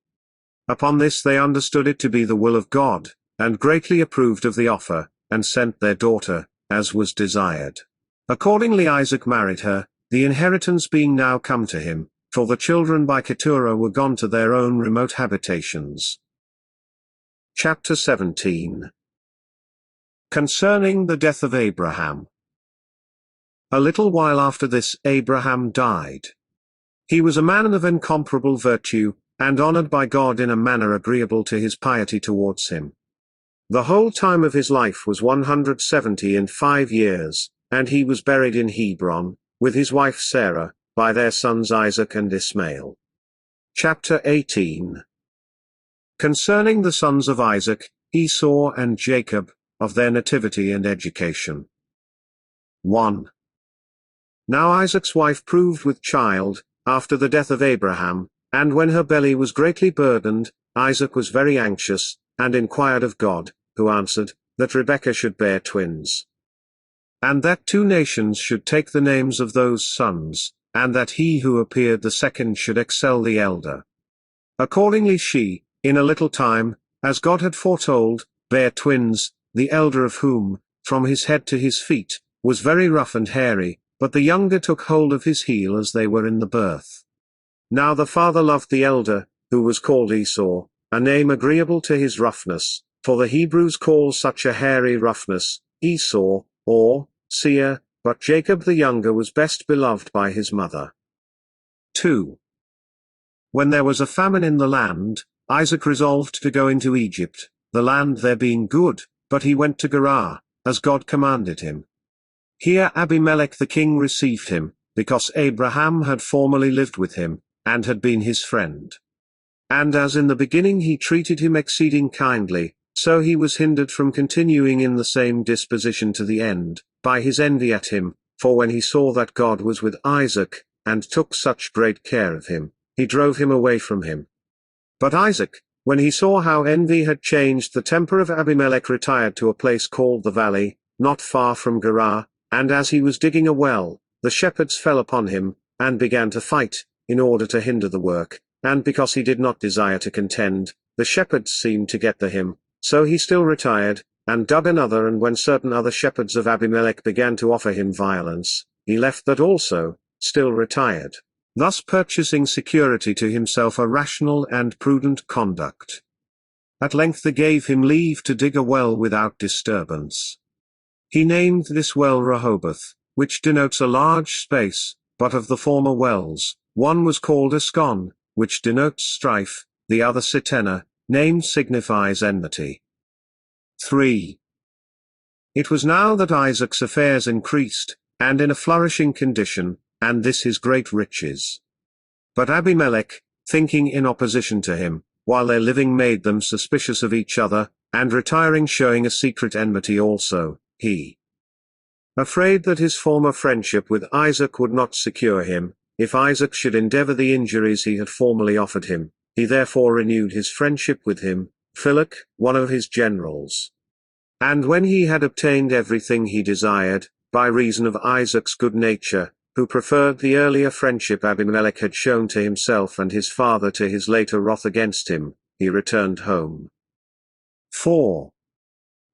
Upon this they understood it to be the will of God, and greatly approved of the offer, and sent their daughter, as was desired. Accordingly Isaac married her, the inheritance being now come to him, for the children by Keturah were gone to their own remote habitations. Chapter 17. Concerning the death of Abraham. A little while after this Abraham died. He was a man of incomparable virtue, and honored by God in a manner agreeable to his piety towards him. The whole time of his life was 175 years, and he was buried in Hebron, with his wife Sarah, by their sons Isaac and Ismael. Chapter 18. Concerning the sons of Isaac, Esau and Jacob, of their nativity and education. 1. Now Isaac's wife proved with child, after the death of Abraham, and when her belly was greatly burdened, Isaac was very anxious, and inquired of God, who answered, that Rebekah should bear twins. And that 2 nations should take the names of those sons, and that he who appeared the second should excel the elder. Accordingly she, in a little time, as God had foretold, bare twins, the elder of whom, from his head to his feet, was very rough and hairy, but the younger took hold of his heel as they were in the birth. Now the father loved the elder, who was called Esau, a name agreeable to his roughness, for the Hebrews call such a hairy roughness, Esau, or Seir, but Jacob the younger was best beloved by his mother. 2. When there was a famine in the land, Isaac resolved to go into Egypt, the land there being good, but he went to Gerar, as God commanded him. Here Abimelech the king received him, because Abraham had formerly lived with him, and had been his friend. And as in the beginning he treated him exceeding kindly, so he was hindered from continuing in the same disposition to the end, by his envy at him, for when he saw that God was with Isaac, and took such great care of him, he drove him away from him. But Isaac, when he saw how envy had changed the temper of Abimelech, retired to a place called the valley, not far from Gerar, and as he was digging a well, the shepherds fell upon him, and began to fight, in order to hinder the work, and because he did not desire to contend, the shepherds seemed to get to him, so he still retired, and dug another, and when certain other shepherds of Abimelech began to offer him violence, he left that also, still retired, thus purchasing security to himself a rational and prudent conduct. At length they gave him leave to dig a well without disturbance. He named this well Rehoboth, which denotes a large space, but of the former wells, one was called Escon, which denotes strife, the other Sitena, name signifies enmity. 3. It was now that Isaac's affairs increased, and in a flourishing condition, and this his great riches. But Abimelech, thinking in opposition to him, while their living made them suspicious of each other, and retiring showing a secret enmity also, he, afraid that his former friendship with Isaac would not secure him, if Isaac should endeavor the injuries he had formerly offered him, he therefore renewed his friendship with him, Philip, one of his generals. And when he had obtained everything he desired, by reason of Isaac's good nature, who preferred the earlier friendship Abimelech had shown to himself and his father to his later wrath against him, he returned home. 4.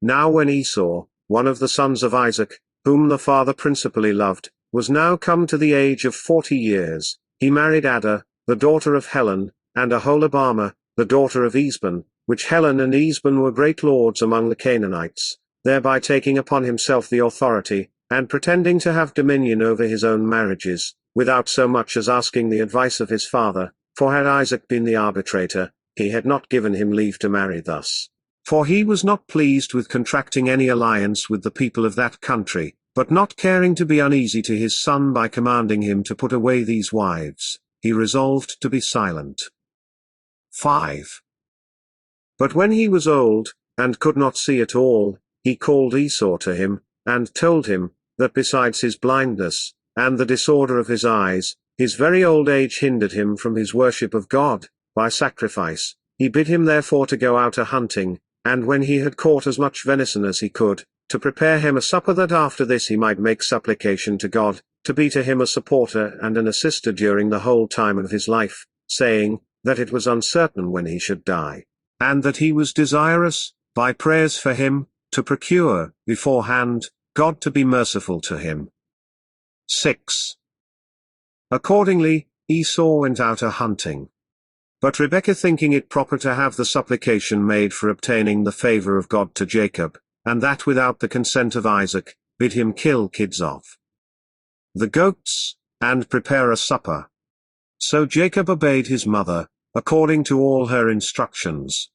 Now when Esau, one of the sons of Isaac, whom the father principally loved, was now come to the age of 40 years, he married Ada, the daughter of Helon, and Aholibamah, the daughter of Esbon, which Helon and Esbon were great lords among the Canaanites, thereby taking upon himself the authority, and pretending to have dominion over his own marriages, without so much as asking the advice of his father, for had Isaac been the arbitrator, he had not given him leave to marry thus. For he was not pleased with contracting any alliance with the people of that country, but not caring to be uneasy to his son by commanding him to put away these wives, he resolved to be silent. 5. But when he was old, and could not see at all, he called Esau to him, and told him, that besides his blindness, and the disorder of his eyes, his very old age hindered him from his worship of God, by sacrifice. He bid him therefore to go out a-hunting, and when he had caught as much venison as he could, to prepare him a supper, that after this he might make supplication to God, to be to him a supporter and an assister during the whole time of his life, saying, that it was uncertain when he should die, and that he was desirous, by prayers for him, to procure, beforehand, God to be merciful to him. 6. Accordingly, Esau went out a-hunting. But Rebekah, thinking it proper to have the supplication made for obtaining the favor of God to Jacob, and that without the consent of Isaac, bid him kill kids of the goats, and prepare a supper. So Jacob obeyed his mother, according to all her instructions.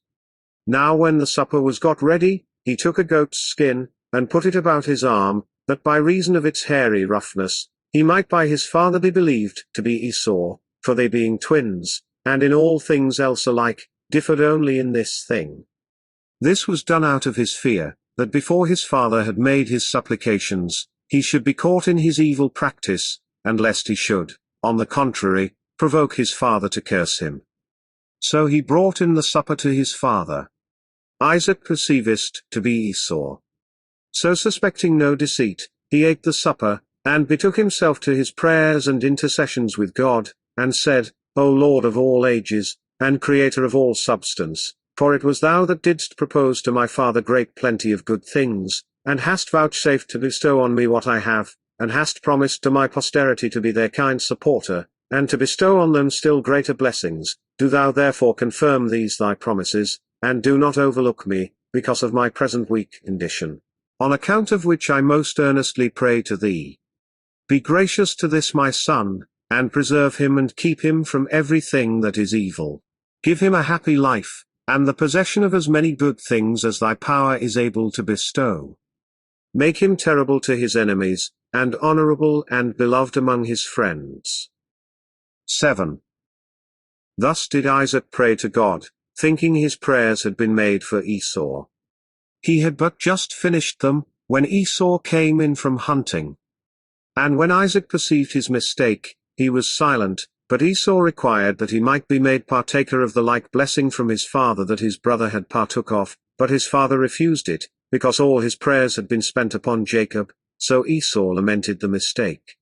Now when the supper was got ready, he took a goat's skin, and put it about his arm, that by reason of its hairy roughness, he might by his father be believed to be Esau, for they being twins, and in all things else alike, differed only in this thing. This was done out of his fear, that before his father had made his supplications, he should be caught in his evil practice, and lest he should, on the contrary, provoke his father to curse him. So he brought in the supper to his father. Isaac perceived to be Esau. So suspecting no deceit, he ate the supper, and betook himself to his prayers and intercessions with God, and said, O Lord of all ages, and Creator of all substance, for it was thou that didst propose to my father great plenty of good things, and hast vouchsafed to bestow on me what I have, and hast promised to my posterity to be their kind supporter, and to bestow on them still greater blessings. Do thou therefore confirm these thy promises, and do not overlook me, because of my present weak condition, on account of which I most earnestly pray to thee. Be gracious to this my son, and preserve him and keep him from everything that is evil. Give him a happy life, and the possession of as many good things as thy power is able to bestow. Make him terrible to his enemies, and honorable and beloved among his friends. 7. Thus did Isaac pray to God, thinking his prayers had been made for Esau. He had but just finished them, when Esau came in from hunting. And when Isaac perceived his mistake, he was silent, but Esau required that he might be made partaker of the like blessing from his father that his brother had partook of, but his father refused it, because all his prayers had been spent upon Jacob, so Esau lamented the mistake.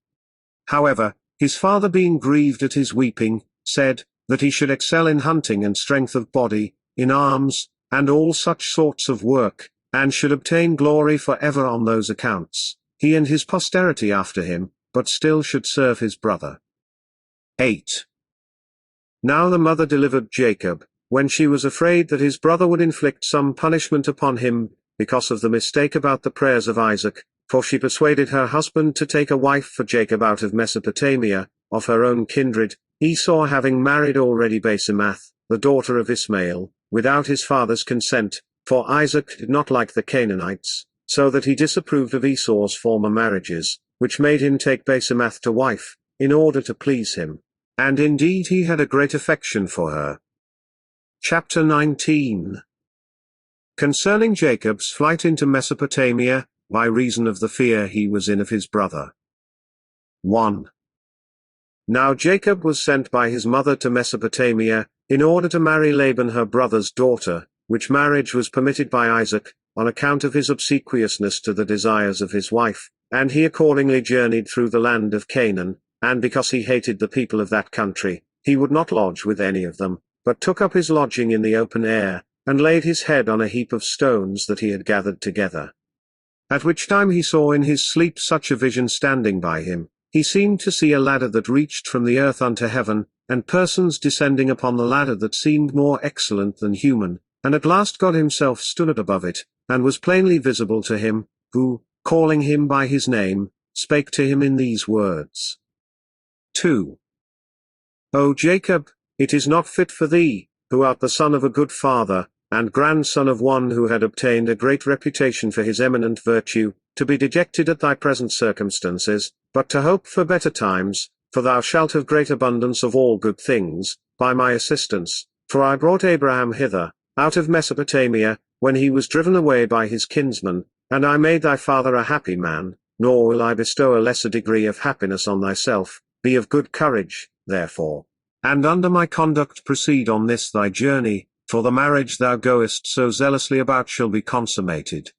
However, his father being grieved at his weeping, said, that he should excel in hunting and strength of body, in arms, and all such sorts of work, and should obtain glory for ever on those accounts, he and his posterity after him, but still should serve his brother. 8. Now the mother delivered Jacob, when she was afraid that his brother would inflict some punishment upon him, because of the mistake about the prayers of Isaac, for she persuaded her husband to take a wife for Jacob out of Mesopotamia, of her own kindred, Esau having married already Basemath, the daughter of Ismael, without his father's consent, for Isaac did not like the Canaanites, so that he disapproved of Esau's former marriages, which made him take Basemath to wife, in order to please him. And indeed he had a great affection for her. Chapter 19. Concerning Jacob's flight into Mesopotamia, by reason of the fear he was in of his brother. 1. Now Jacob was sent by his mother to Mesopotamia, in order to marry Laban her brother's daughter, which marriage was permitted by Isaac, on account of his obsequiousness to the desires of his wife, and he accordingly journeyed through the land of Canaan, and because he hated the people of that country, he would not lodge with any of them, but took up his lodging in the open air, and laid his head on a heap of stones that he had gathered together. At which time he saw in his sleep such a vision standing by him. He seemed to see a ladder that reached from the earth unto heaven, and persons descending upon the ladder that seemed more excellent than human, and at last God himself stood above it, and was plainly visible to him, who, calling him by his name, spake to him in these words. 2. O Jacob, it is not fit for thee, who art the son of a good father, and grandson of one who had obtained a great reputation for his eminent virtue, to be dejected at thy present circumstances, but to hope for better times, for thou shalt have great abundance of all good things, by my assistance, for I brought Abraham hither, out of Mesopotamia, when he was driven away by his kinsmen, and I made thy father a happy man, nor will I bestow a lesser degree of happiness on thyself. Be of good courage, therefore, and under my conduct proceed on this thy journey, for the marriage thou goest so zealously about shall be consummated.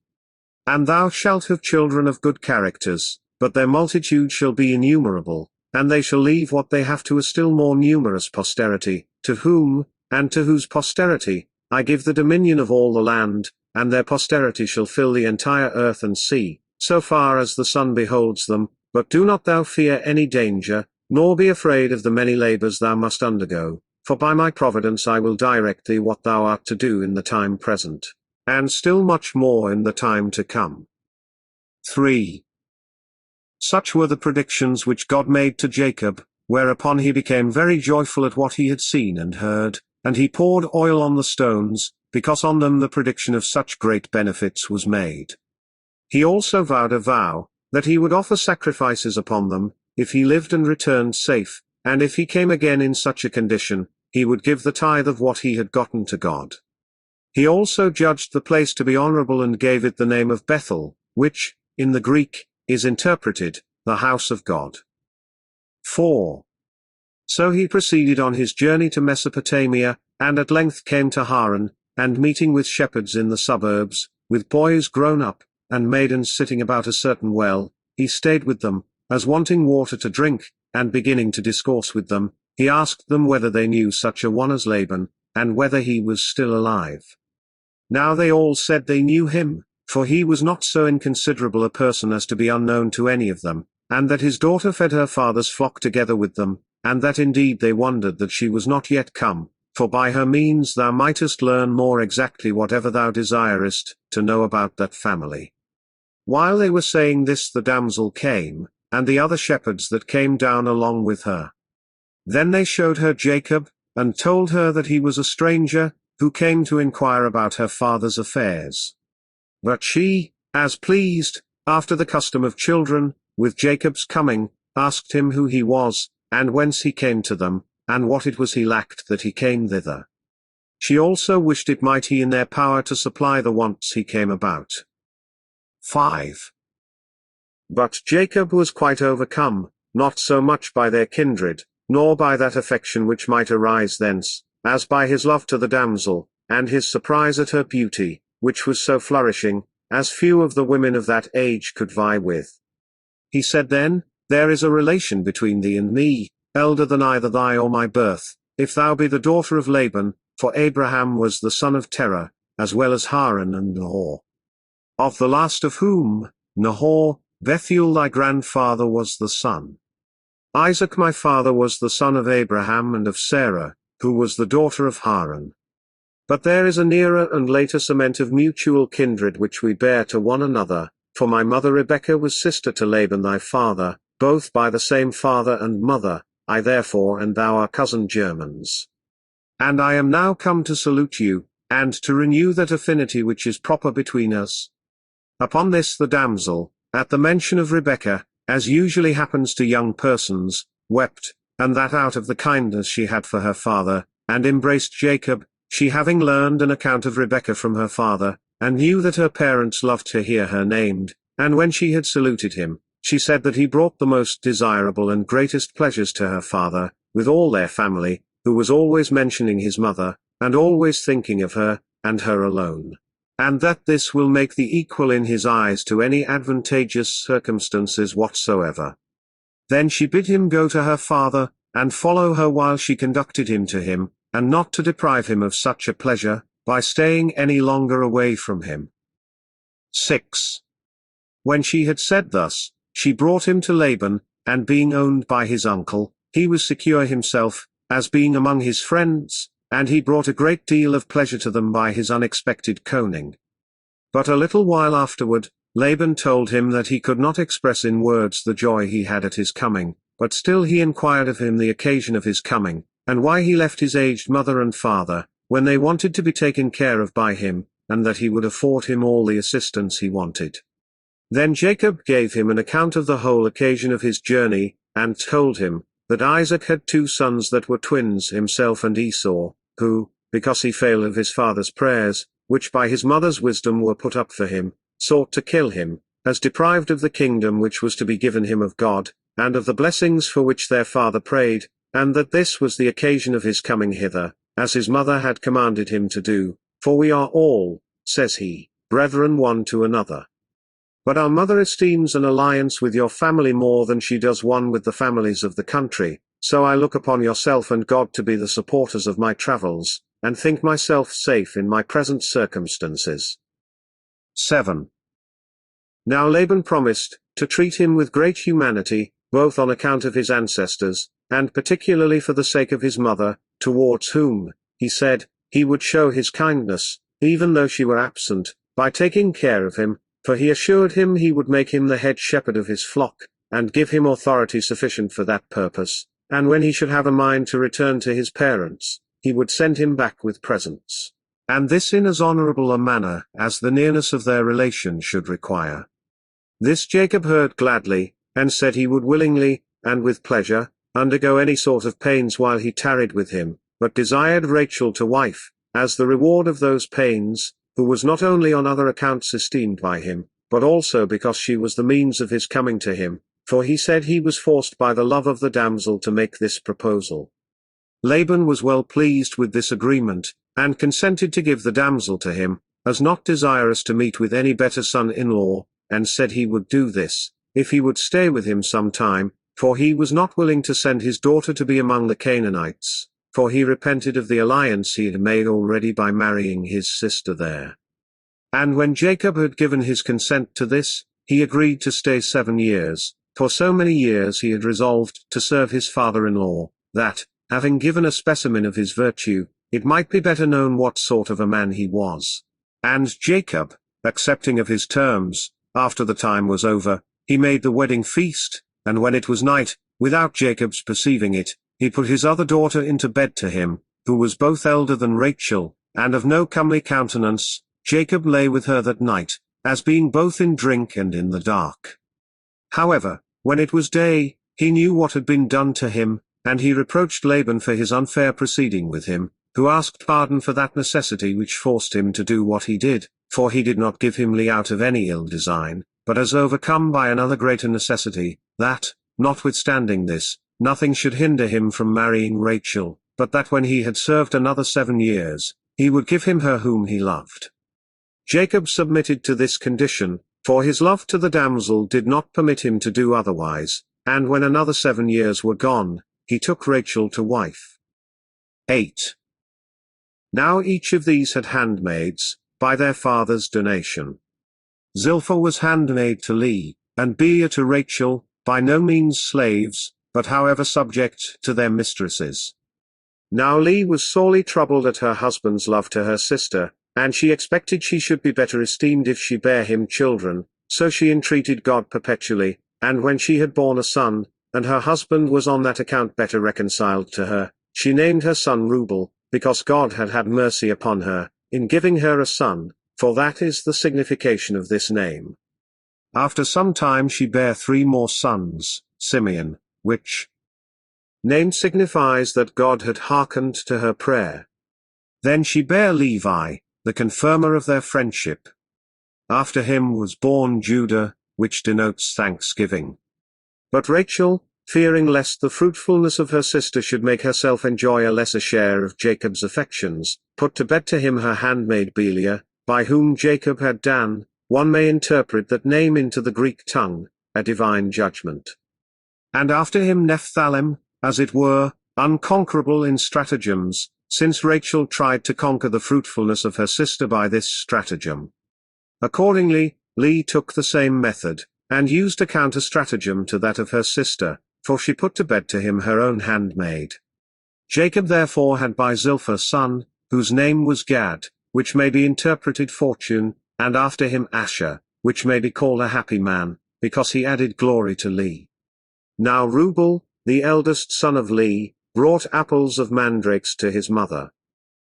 And thou shalt have children of good characters, but their multitude shall be innumerable, and they shall leave what they have to a still more numerous posterity, to whom, and to whose posterity, I give the dominion of all the land, and their posterity shall fill the entire earth and sea, so far as the sun beholds them. But do not thou fear any danger, nor be afraid of the many labors thou must undergo, for by my providence I will direct thee what thou art to do in the time present. and still much more in the time to come. 3. Such were the predictions which God made to Jacob, whereupon he became very joyful at what he had seen and heard, and he poured oil on the stones, because on them the prediction of such great benefits was made. He also vowed a vow, that he would offer sacrifices upon them, if he lived and returned safe, and if he came again in such a condition, he would give the tithe of what he had gotten to God. He also judged the place to be honorable and gave it the name of Bethel, which, in the Greek, is interpreted, the house of God. 4. So he proceeded on his journey to Mesopotamia, and at length came to Haran, and meeting with shepherds in the suburbs, with boys grown up, and maidens sitting about a certain well, he stayed with them, as wanting water to drink, and beginning to discourse with them, he asked them whether they knew such a one as Laban, and whether he was still alive. Now they all said they knew him, for he was not so inconsiderable a person as to be unknown to any of them, and that his daughter fed her father's flock together with them, and that indeed they wondered that she was not yet come, for by her means thou mightest learn more exactly whatever thou desirest to know about that family. While they were saying this, the damsel came, and the other shepherds that came down along with her. Then they showed her Jacob, and told her that he was a stranger, who came to inquire about her father's affairs. But she, as pleased, after the custom of children, with Jacob's coming, asked him who he was, and whence he came to them, and what it was he lacked that he came thither. She also wished it might be in their power to supply the wants he came about. 5. But Jacob was quite overcome, not so much by their kindred, nor by that affection which might arise thence, as by his love to the damsel, and his surprise at her beauty, which was so flourishing, as few of the women of that age could vie with. He said then, There is a relation between thee and me, elder than either thy or my birth, if thou be the daughter of Laban, for Abraham was the son of Terah, as well as Haran and Nahor. Of the last of whom, Nahor, Bethuel thy grandfather was the son. Isaac my father was the son of Abraham and of Sarah, who was the daughter of Haran. But there is a nearer and later cement of mutual kindred which we bear to one another, for my mother Rebekah was sister to Laban thy father, both by the same father and mother, I therefore and thou are cousin germans. And I am now come to salute you, and to renew that affinity which is proper between us. Upon this the damsel, at the mention of Rebekah, as usually happens to young persons, wept, and that out of the kindness she had for her father, and embraced Jacob, she having learned an account of Rebekah from her father, and knew that her parents loved to hear her named, and when she had saluted him, she said that he brought the most desirable and greatest pleasures to her father, with all their family, who was always mentioning his mother, and always thinking of her, and her alone. And that this will make thee equal in his eyes to any advantageous circumstances whatsoever. Then she bid him go to her father, and follow her while she conducted him to him, and not to deprive him of such a pleasure, by staying any longer away from him. 6. When she had said thus, she brought him to Laban, and being owned by his uncle, he was secure himself, as being among his friends, and he brought a great deal of pleasure to them by his unexpected coning. But a little while afterward, Laban told him that he could not express in words the joy he had at his coming, but still he inquired of him the occasion of his coming, and why he left his aged mother and father, when they wanted to be taken care of by him, and that he would afford him all the assistance he wanted. Then Jacob gave him an account of the whole occasion of his journey, and told him, that Isaac had 2 sons that were twins, himself and Esau, who, because he failed of his father's prayers, which by his mother's wisdom were put up for him, sought to kill him, as deprived of the kingdom which was to be given him of God, and of the blessings for which their father prayed, and that this was the occasion of his coming hither, as his mother had commanded him to do, for we are all, says he, brethren one to another. But our mother esteems an alliance with your family more than she does one with the families of the country, so I look upon yourself and God to be the supporters of my travels, and think myself safe in my present circumstances. 7. Now Laban promised to treat him with great humanity, both on account of his ancestors, and particularly for the sake of his mother, towards whom, he said, he would show his kindness, even though she were absent, by taking care of him, for he assured him he would make him the head shepherd of his flock, and give him authority sufficient for that purpose, and when he should have a mind to return to his parents, he would send him back with presents. And this in as honorable a manner as the nearness of their relation should require. This Jacob heard gladly, and said he would willingly, and with pleasure, undergo any sort of pains while he tarried with him, but desired Rachel to wife, as the reward of those pains, who was not only on other accounts esteemed by him, but also because she was the means of his coming to him, for he said he was forced by the love of the damsel to make this proposal. Laban was well pleased with this agreement, and consented to give the damsel to him, as not desirous to meet with any better son-in-law, and said he would do this, if he would stay with him some time, for he was not willing to send his daughter to be among the Canaanites, for he repented of the alliance he had made already by marrying his sister there. And when Jacob had given his consent to this, he agreed to stay 7 years, for so many years he had resolved to serve his father-in-law, that, having given a specimen of his virtue, it might be better known what sort of a man he was. And Jacob, accepting of his terms, after the time was over, he made the wedding feast, and when it was night, without Jacob's perceiving it, he put his other daughter into bed to him, who was both elder than Rachel, and of no comely countenance. Jacob lay with her that night, as being both in drink and in the dark. However, when it was day, he knew what had been done to him, and he reproached Laban for his unfair proceeding with him, who asked pardon for that necessity which forced him to do what he did, for he did not give him Leah out of any ill design, but as overcome by another greater necessity, that, notwithstanding this, nothing should hinder him from marrying Rachel, but that when he had served another 7 years, he would give him her whom he loved. Jacob submitted to this condition, for his love to the damsel did not permit him to do otherwise, and when another 7 years were gone, he took Rachel to wife. 8. Now each of these had handmaids, by their father's donation. Zilpah was handmaid to Leah, and Bilhah to Rachel, by no means slaves, but however subject to their mistresses. Now Leah was sorely troubled at her husband's love to her sister, and she expected she should be better esteemed if she bare him children, so she entreated God perpetually, and when she had borne a son, and her husband was on that account better reconciled to her, she named her son Reuben, because God had had mercy upon her, in giving her a son, for that is the signification of this name. After some time she bare 3 more sons, Simeon, which name signifies that God had hearkened to her prayer. Then she bare Levi, the confirmer of their friendship. After him was born Judah, which denotes thanksgiving. But Rachel, fearing lest the fruitfulness of her sister should make herself enjoy a lesser share of Jacob's affections, put to bed to him her handmaid Bilhah, by whom Jacob had Dan. One may interpret that name into the Greek tongue, a divine judgment. And after him Nephthalim, as it were, unconquerable in stratagems, since Rachel tried to conquer the fruitfulness of her sister by this stratagem. Accordingly, Leah took the same method, and used a counter-stratagem to that of her sister, for she put to bed to him her own handmaid. Jacob therefore had by Zilpah son, whose name was Gad, which may be interpreted fortune, and after him Asher, which may be called a happy man, because he added glory to Leah. Now Reuben, the eldest son of Leah, brought apples of mandrakes to his mother.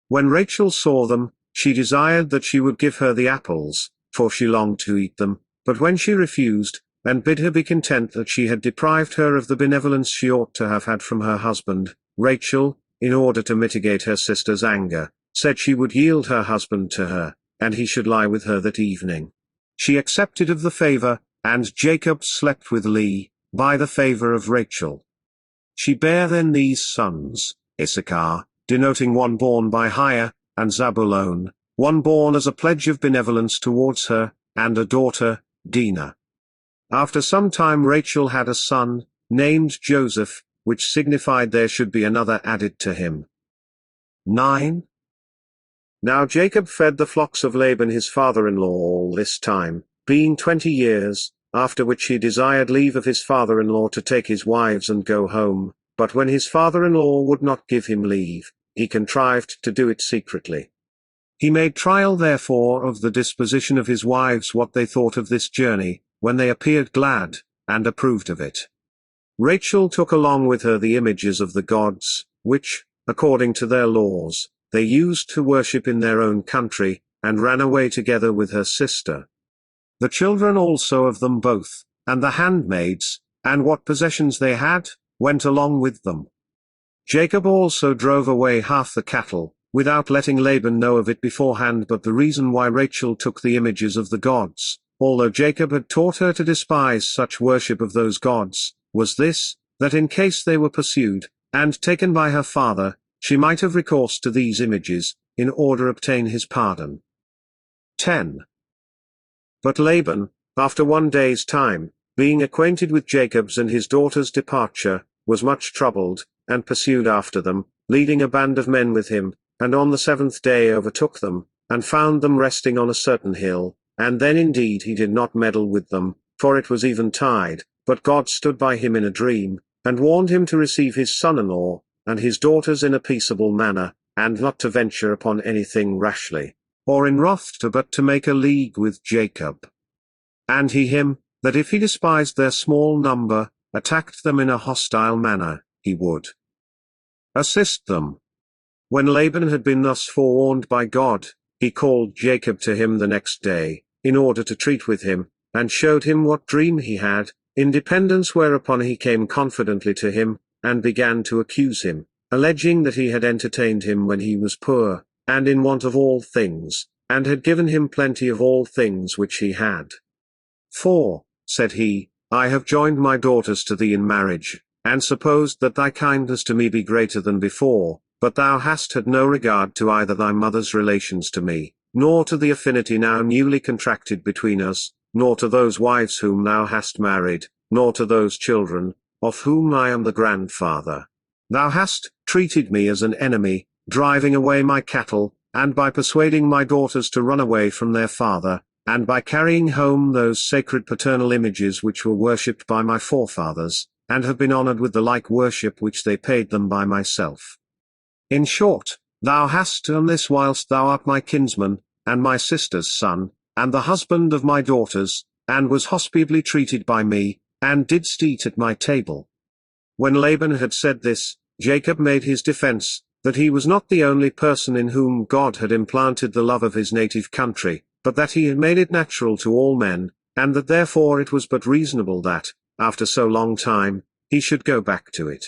When Rachel saw them, she desired that she would give her the apples, for she longed to eat them, but when she refused, and bid her be content that she had deprived her of the benevolence she ought to have had from her husband, Rachel, in order to mitigate her sister's anger, said she would yield her husband to her, and he should lie with her that evening. She accepted of the favor, and Jacob slept with Leah, by the favor of Rachel. She bare then these sons, Issachar, denoting one born by hire, and Zabulon, one born as a pledge of benevolence towards her, and a daughter, Dinah. After some time Rachel had a son, named Joseph, which signified there should be another added to him. 9. Now Jacob fed the flocks of Laban his father-in-law all this time, being 20 years, after which he desired leave of his father-in-law to take his wives and go home, but when his father-in-law would not give him leave, he contrived to do it secretly. He made trial therefore of the disposition of his wives what they thought of this journey, when they appeared glad, and approved of it. Rachel took along with her the images of the gods, which, according to their laws, they used to worship in their own country, and ran away together with her sister. The children also of them both, and the handmaids, and what possessions they had, went along with them. Jacob also drove away half the cattle, without letting Laban know of it beforehand. But the reason why Rachel took the images of the gods, although Jacob had taught her to despise such worship of those gods, was this, that in case they were pursued, and taken by her father, she might have recourse to these images, in order to obtain his pardon. 10. But Laban, after 1 day's time, being acquainted with Jacob's and his daughter's departure, was much troubled, and pursued after them, leading a band of men with him, and on the 7th day overtook them, and found them resting on a certain hill, and then indeed he did not meddle with them, for it was eventide, but God stood by him in a dream, and warned him to receive his son-in-law, and his daughters in a peaceable manner, and not to venture upon anything rashly, or in wrath but to make a league with Jacob. And he him, that if he despised their small number, attacked them in a hostile manner, he would assist them. When Laban had been thus forewarned by God, he called Jacob to him the next day, in order to treat with him, and showed him what dream he had, in dependence whereupon he came confidently to him, and began to accuse him, alleging that he had entertained him when he was poor, and in want of all things, and had given him plenty of all things which he had. For, said he, I have joined my daughters to thee in marriage, and supposed that thy kindness to me be greater than before, but thou hast had no regard to either thy mother's relations to me, nor to the affinity now newly contracted between us, nor to those wives whom thou hast married, nor to those children, of whom I am the grandfather. Thou hast treated me as an enemy, driving away my cattle, and by persuading my daughters to run away from their father, and by carrying home those sacred paternal images which were worshipped by my forefathers, and have been honored with the like worship which they paid them by myself. In short, thou hast done this whilst thou art my kinsman, and my sister's son, and the husband of my daughters, and was hospitably treated by me, and didst eat at my table. When Laban had said this, Jacob made his defense, that he was not the only person in whom God had implanted the love of his native country, but that he had made it natural to all men, and that therefore it was but reasonable that, after so long time, he should go back to it.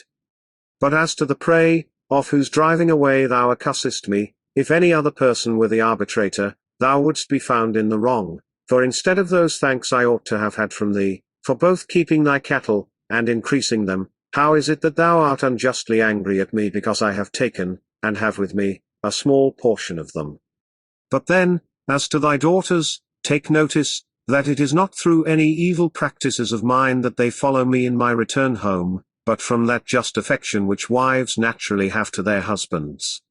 But as to the prey, of whose driving away thou accusest me, if any other person were the arbitrator, thou wouldst be found in the wrong, for instead of those thanks I ought to have had from thee, for both keeping thy cattle, and increasing them, how is it that thou art unjustly angry at me because I have taken, and have with me, a small portion of them? But then, as to thy daughters, take notice, that it is not through any evil practices of mine that they follow me in my return home, but from that just affection which wives naturally have to their husbands.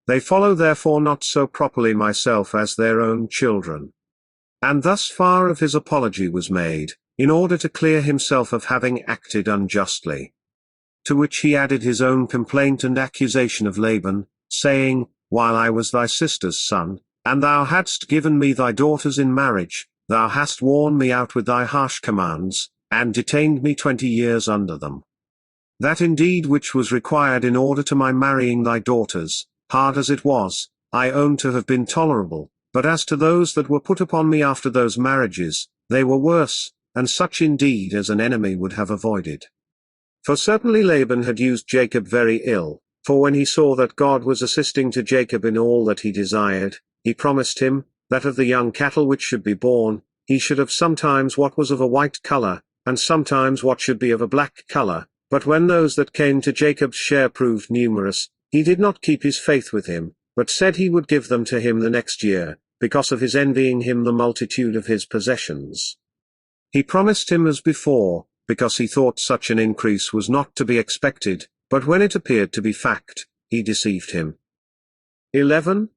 They follow therefore not so properly myself as their own children. And thus far of his apology was made, in order to clear himself of having acted unjustly. To which he added his own complaint and accusation of Laban, saying, While I was thy sister's son, and thou hadst given me thy daughters in marriage, thou hast worn me out with thy harsh commands, and detained me 20 years under them. That indeed which was required in order to my marrying thy daughters, hard as it was, I own to have been tolerable, but as to those that were put upon me after those marriages, they were worse, and such indeed as an enemy would have avoided. For certainly Laban had used Jacob very ill, for when he saw that God was assisting to Jacob in all that he desired, he promised him, that of the young cattle which should be born, he should have sometimes what was of a white color, and sometimes what should be of a black color. But when those that came to Jacob's share proved numerous, he did not keep his faith with him, but said he would give them to him the next year, because of his envying him the multitude of his possessions. He promised him as before, because he thought such an increase was not to be expected, but when it appeared to be fact, he deceived him. 11.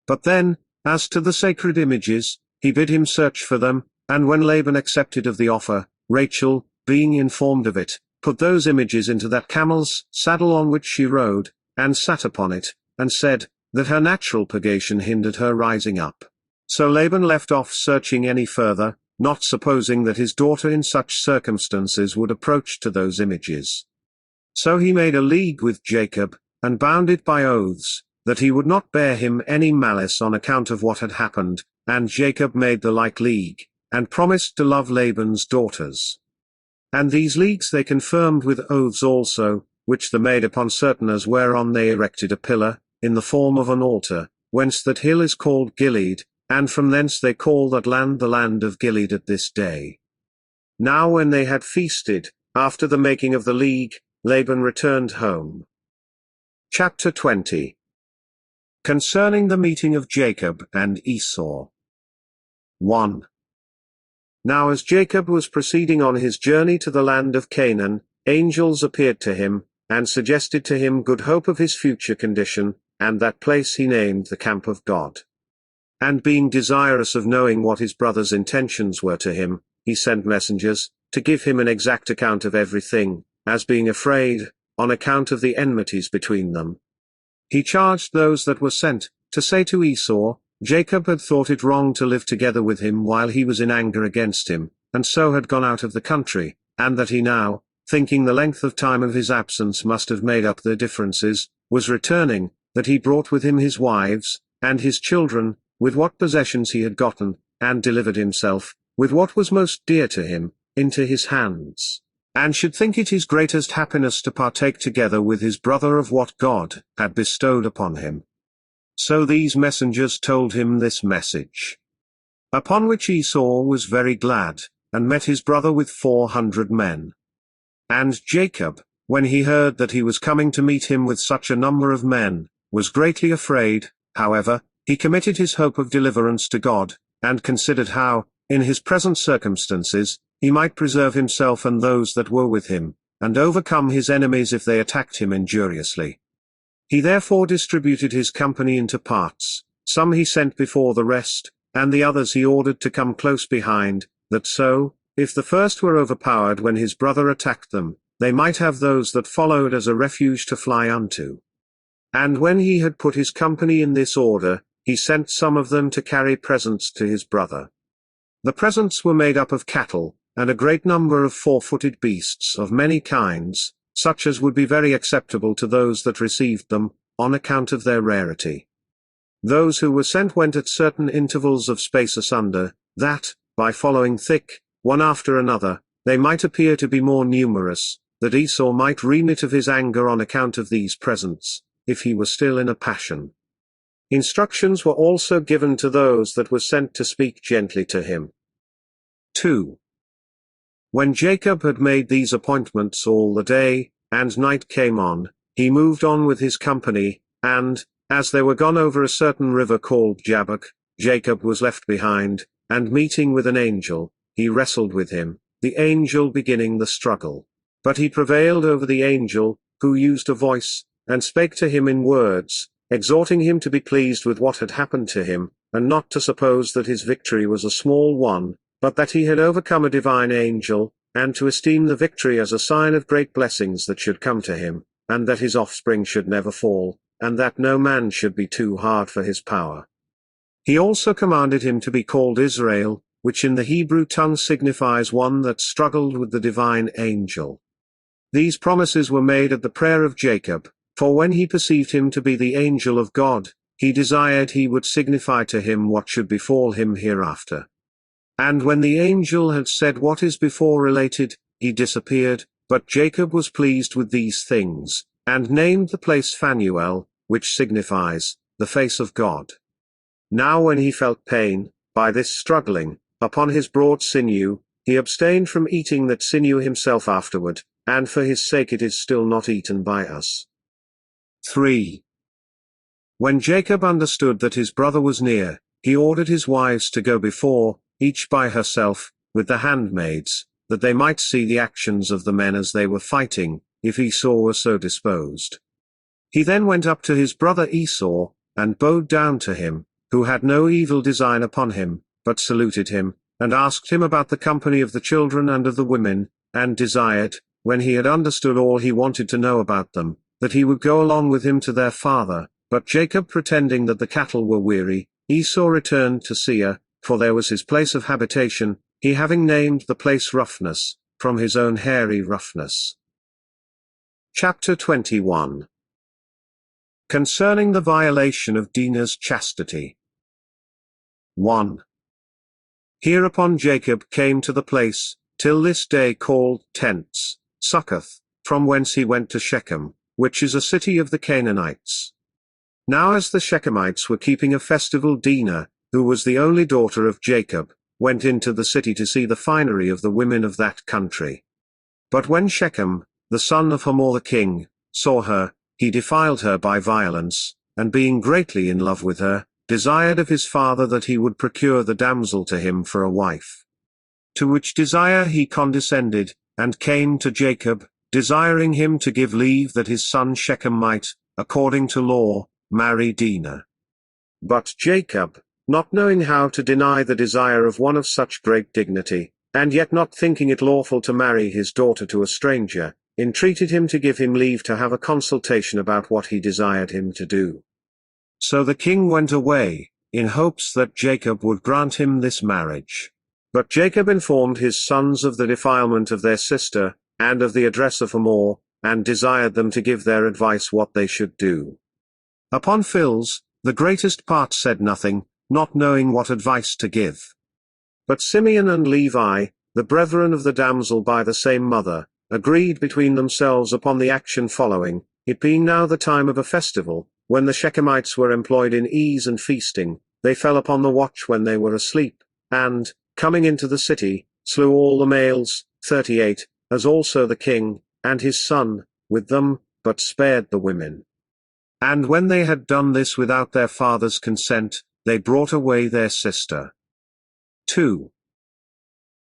But then, as to the sacred images, he bid him search for them, and when Laban accepted of the offer, Rachel, being informed of it, put those images into that camel's saddle on which she rode, and sat upon it, and said, that her natural purgation hindered her rising up. So Laban left off searching any further, not supposing that his daughter in such circumstances would approach to those images. So he made a league with Jacob, and bound it by oaths, that he would not bear him any malice on account of what had happened, and Jacob made the like league, and promised to love Laban's daughters. And these leagues they confirmed with oaths also, which they made upon certain as whereon they erected a pillar, in the form of an altar, whence that hill is called Gilead, and from thence they call that land the land of Gilead at this day. Now when they had feasted, after the making of the league, Laban returned home. Chapter 20. Concerning the meeting of Jacob and Esau. 1. Now as Jacob was proceeding on his journey to the land of Canaan, angels appeared to him, and suggested to him good hope of his future condition, and that place he named the camp of God. And being desirous of knowing what his brother's intentions were to him, he sent messengers, to give him an exact account of everything, as being afraid, on account of the enmities between them. He charged those that were sent, to say to Esau, Jacob had thought it wrong to live together with him while he was in anger against him, and so had gone out of the country, and that he now, thinking the length of time of his absence must have made up their differences, was returning, that he brought with him his wives, and his children, with what possessions he had gotten, and delivered himself, with what was most dear to him, into his hands, and should think it his greatest happiness to partake together with his brother of what God had bestowed upon him. So these messengers told him this message. Upon which Esau was very glad, and met his brother with 400 men. And Jacob, when he heard that he was coming to meet him with such a number of men, was greatly afraid. However, he committed his hope of deliverance to God, and considered how, in his present circumstances, he might preserve himself and those that were with him, and overcome his enemies if they attacked him injuriously. He therefore distributed his company into parts, some he sent before the rest, and the others he ordered to come close behind, that so, if the first were overpowered when his brother attacked them, they might have those that followed as a refuge to fly unto. And when he had put his company in this order, he sent some of them to carry presents to his brother. The presents were made up of cattle, and a great number of 4-footed beasts of many kinds, such as would be very acceptable to those that received them, on account of their rarity. Those who were sent went at certain intervals of space asunder, that, by following thick, one after another, they might appear to be more numerous, that Esau might remit of his anger on account of these presents, if he were still in a passion. Instructions were also given to those that were sent to speak gently to him. 2. When Jacob had made these appointments all the day, and night came on, he moved on with his company, and, as they were gone over a certain river called Jabbok, Jacob was left behind, and meeting with an angel, he wrestled with him, the angel beginning the struggle. But he prevailed over the angel, who used a voice, and spake to him in words, exhorting him to be pleased with what had happened to him, and not to suppose that his victory was a small one, but that he had overcome a divine angel, and to esteem the victory as a sign of great blessings that should come to him, and that his offspring should never fall, and that no man should be too hard for his power. He also commanded him to be called Israel, which in the Hebrew tongue signifies one that struggled with the divine angel. These promises were made at the prayer of Jacob, for when he perceived him to be the angel of God, he desired he would signify to him what should befall him hereafter. And when the angel had said what is before related, he disappeared, but Jacob was pleased with these things, and named the place Phanuel, which signifies, the face of God. Now when he felt pain, by this struggling, upon his broad sinew, he abstained from eating that sinew himself afterward, and for his sake it is still not eaten by us. 3. When Jacob understood that his brother was near, he ordered his wives to go before, each by herself, with the handmaids, that they might see the actions of the men as they were fighting, if Esau were so disposed. He then went up to his brother Esau, and bowed down to him, who had no evil design upon him, but saluted him, and asked him about the company of the children and of the women, and desired, when he had understood all he wanted to know about them, that he would go along with him to their father, But Jacob pretending that the cattle were weary, Esau returned to Seir, for there was his place of habitation, he having named the place Roughness, from his own hairy roughness. Chapter 21. Concerning the violation of Dinah's chastity. 1. Hereupon Jacob came to the place, till this day called THENCE, Succoth, from whence he went to Shechem, which is a city of the Canaanites. Now as the Shechemites were keeping a festival, Dinah, who was the only daughter of Jacob, went into the city to see the finery of the women of that country. But when Shechem, the son of Hamor the king, saw her, he defiled her by violence, and being greatly in love with her, desired of his father that he would procure the damsel to him for a wife. To which desire he condescended, and came to Jacob, desiring him to give leave that his son Shechem might, according to law, marry Dinah. But Jacob, not knowing how to deny the desire of one of such great dignity, and yet not thinking it lawful to marry his daughter to a stranger, entreated him to give him leave to have a consultation about what he desired him to do. So the king went away, in hopes that Jacob would grant him this marriage. But Jacob informed his sons of the defilement of their sister, and of the address of Hamor, and desired them to give their advice what they should do. Upon Phils, the greatest part said nothing, not knowing what advice to give. But Simeon and Levi, the brethren of the damsel by the same mother, agreed between themselves upon the action following, it being now the time of a festival, when the Shechemites were employed in ease and feasting, they fell upon the watch when they were asleep, and, coming into the city, slew all the males, 38, as also the king, and his son, with them, but spared the women. And when they had done this without their father's consent, they brought away their sister. 2.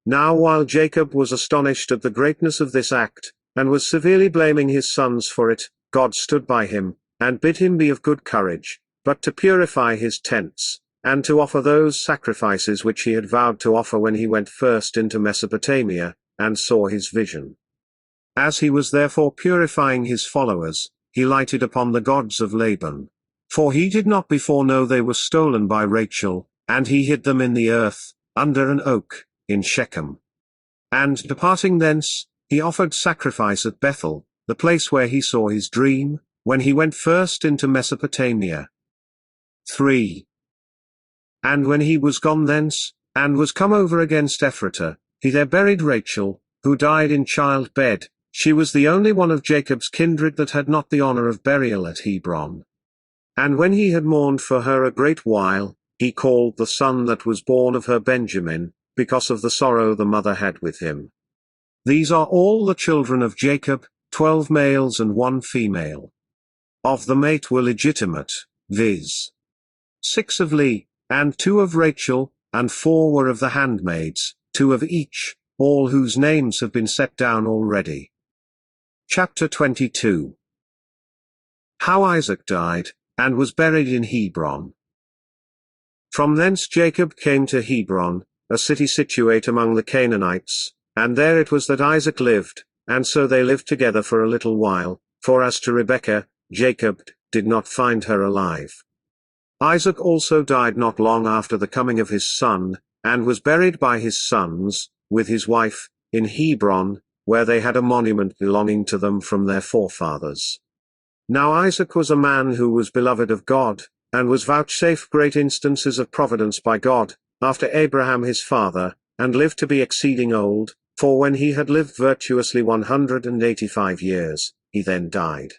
Now while Jacob was astonished at the greatness of this act, and was severely blaming his sons for it, God stood by him, and bid him be of good courage, but to purify his tents, and to offer those sacrifices which he had vowed to offer when he went first into Mesopotamia, and saw his vision. As he was therefore purifying his followers, he lighted upon the gods of Laban. For he did not before know they were stolen by Rachel, and he hid them in the earth, under an oak, in Shechem. And departing thence, he offered sacrifice at Bethel, the place where he saw his dream, when he went first into Mesopotamia. 3. And when he was gone thence, and was come over against Ephratah, he there buried Rachel, who died in childbed. She was the only one of Jacob's kindred that had not the honor of burial at Hebron. And when he had mourned for her a great while, he called the son that was born of her Benjamin, because of the sorrow the mother had with him. These are all the children of Jacob, 12 males and 1 female. Of them 8 were legitimate, viz. 6 of Leah, and 2 of Rachel, and 4 were of the handmaids, 2 of each, all whose names have been set down already. Chapter 22. How Isaac died, and was buried in Hebron. From thence Jacob came to Hebron, a city situate among the Canaanites, and there it was that Isaac lived, and so they lived together for a little while, for as to Rebekah, Jacob did not find her alive. Isaac also died not long after the coming of his son, and was buried by his sons, with his wife, in Hebron, where they had a monument belonging to them from their forefathers. Now Isaac was a man who was beloved of God, and was vouchsafed great instances of providence by God, after Abraham his father, and lived to be exceeding old, for when he had lived virtuously 185 years, he then died.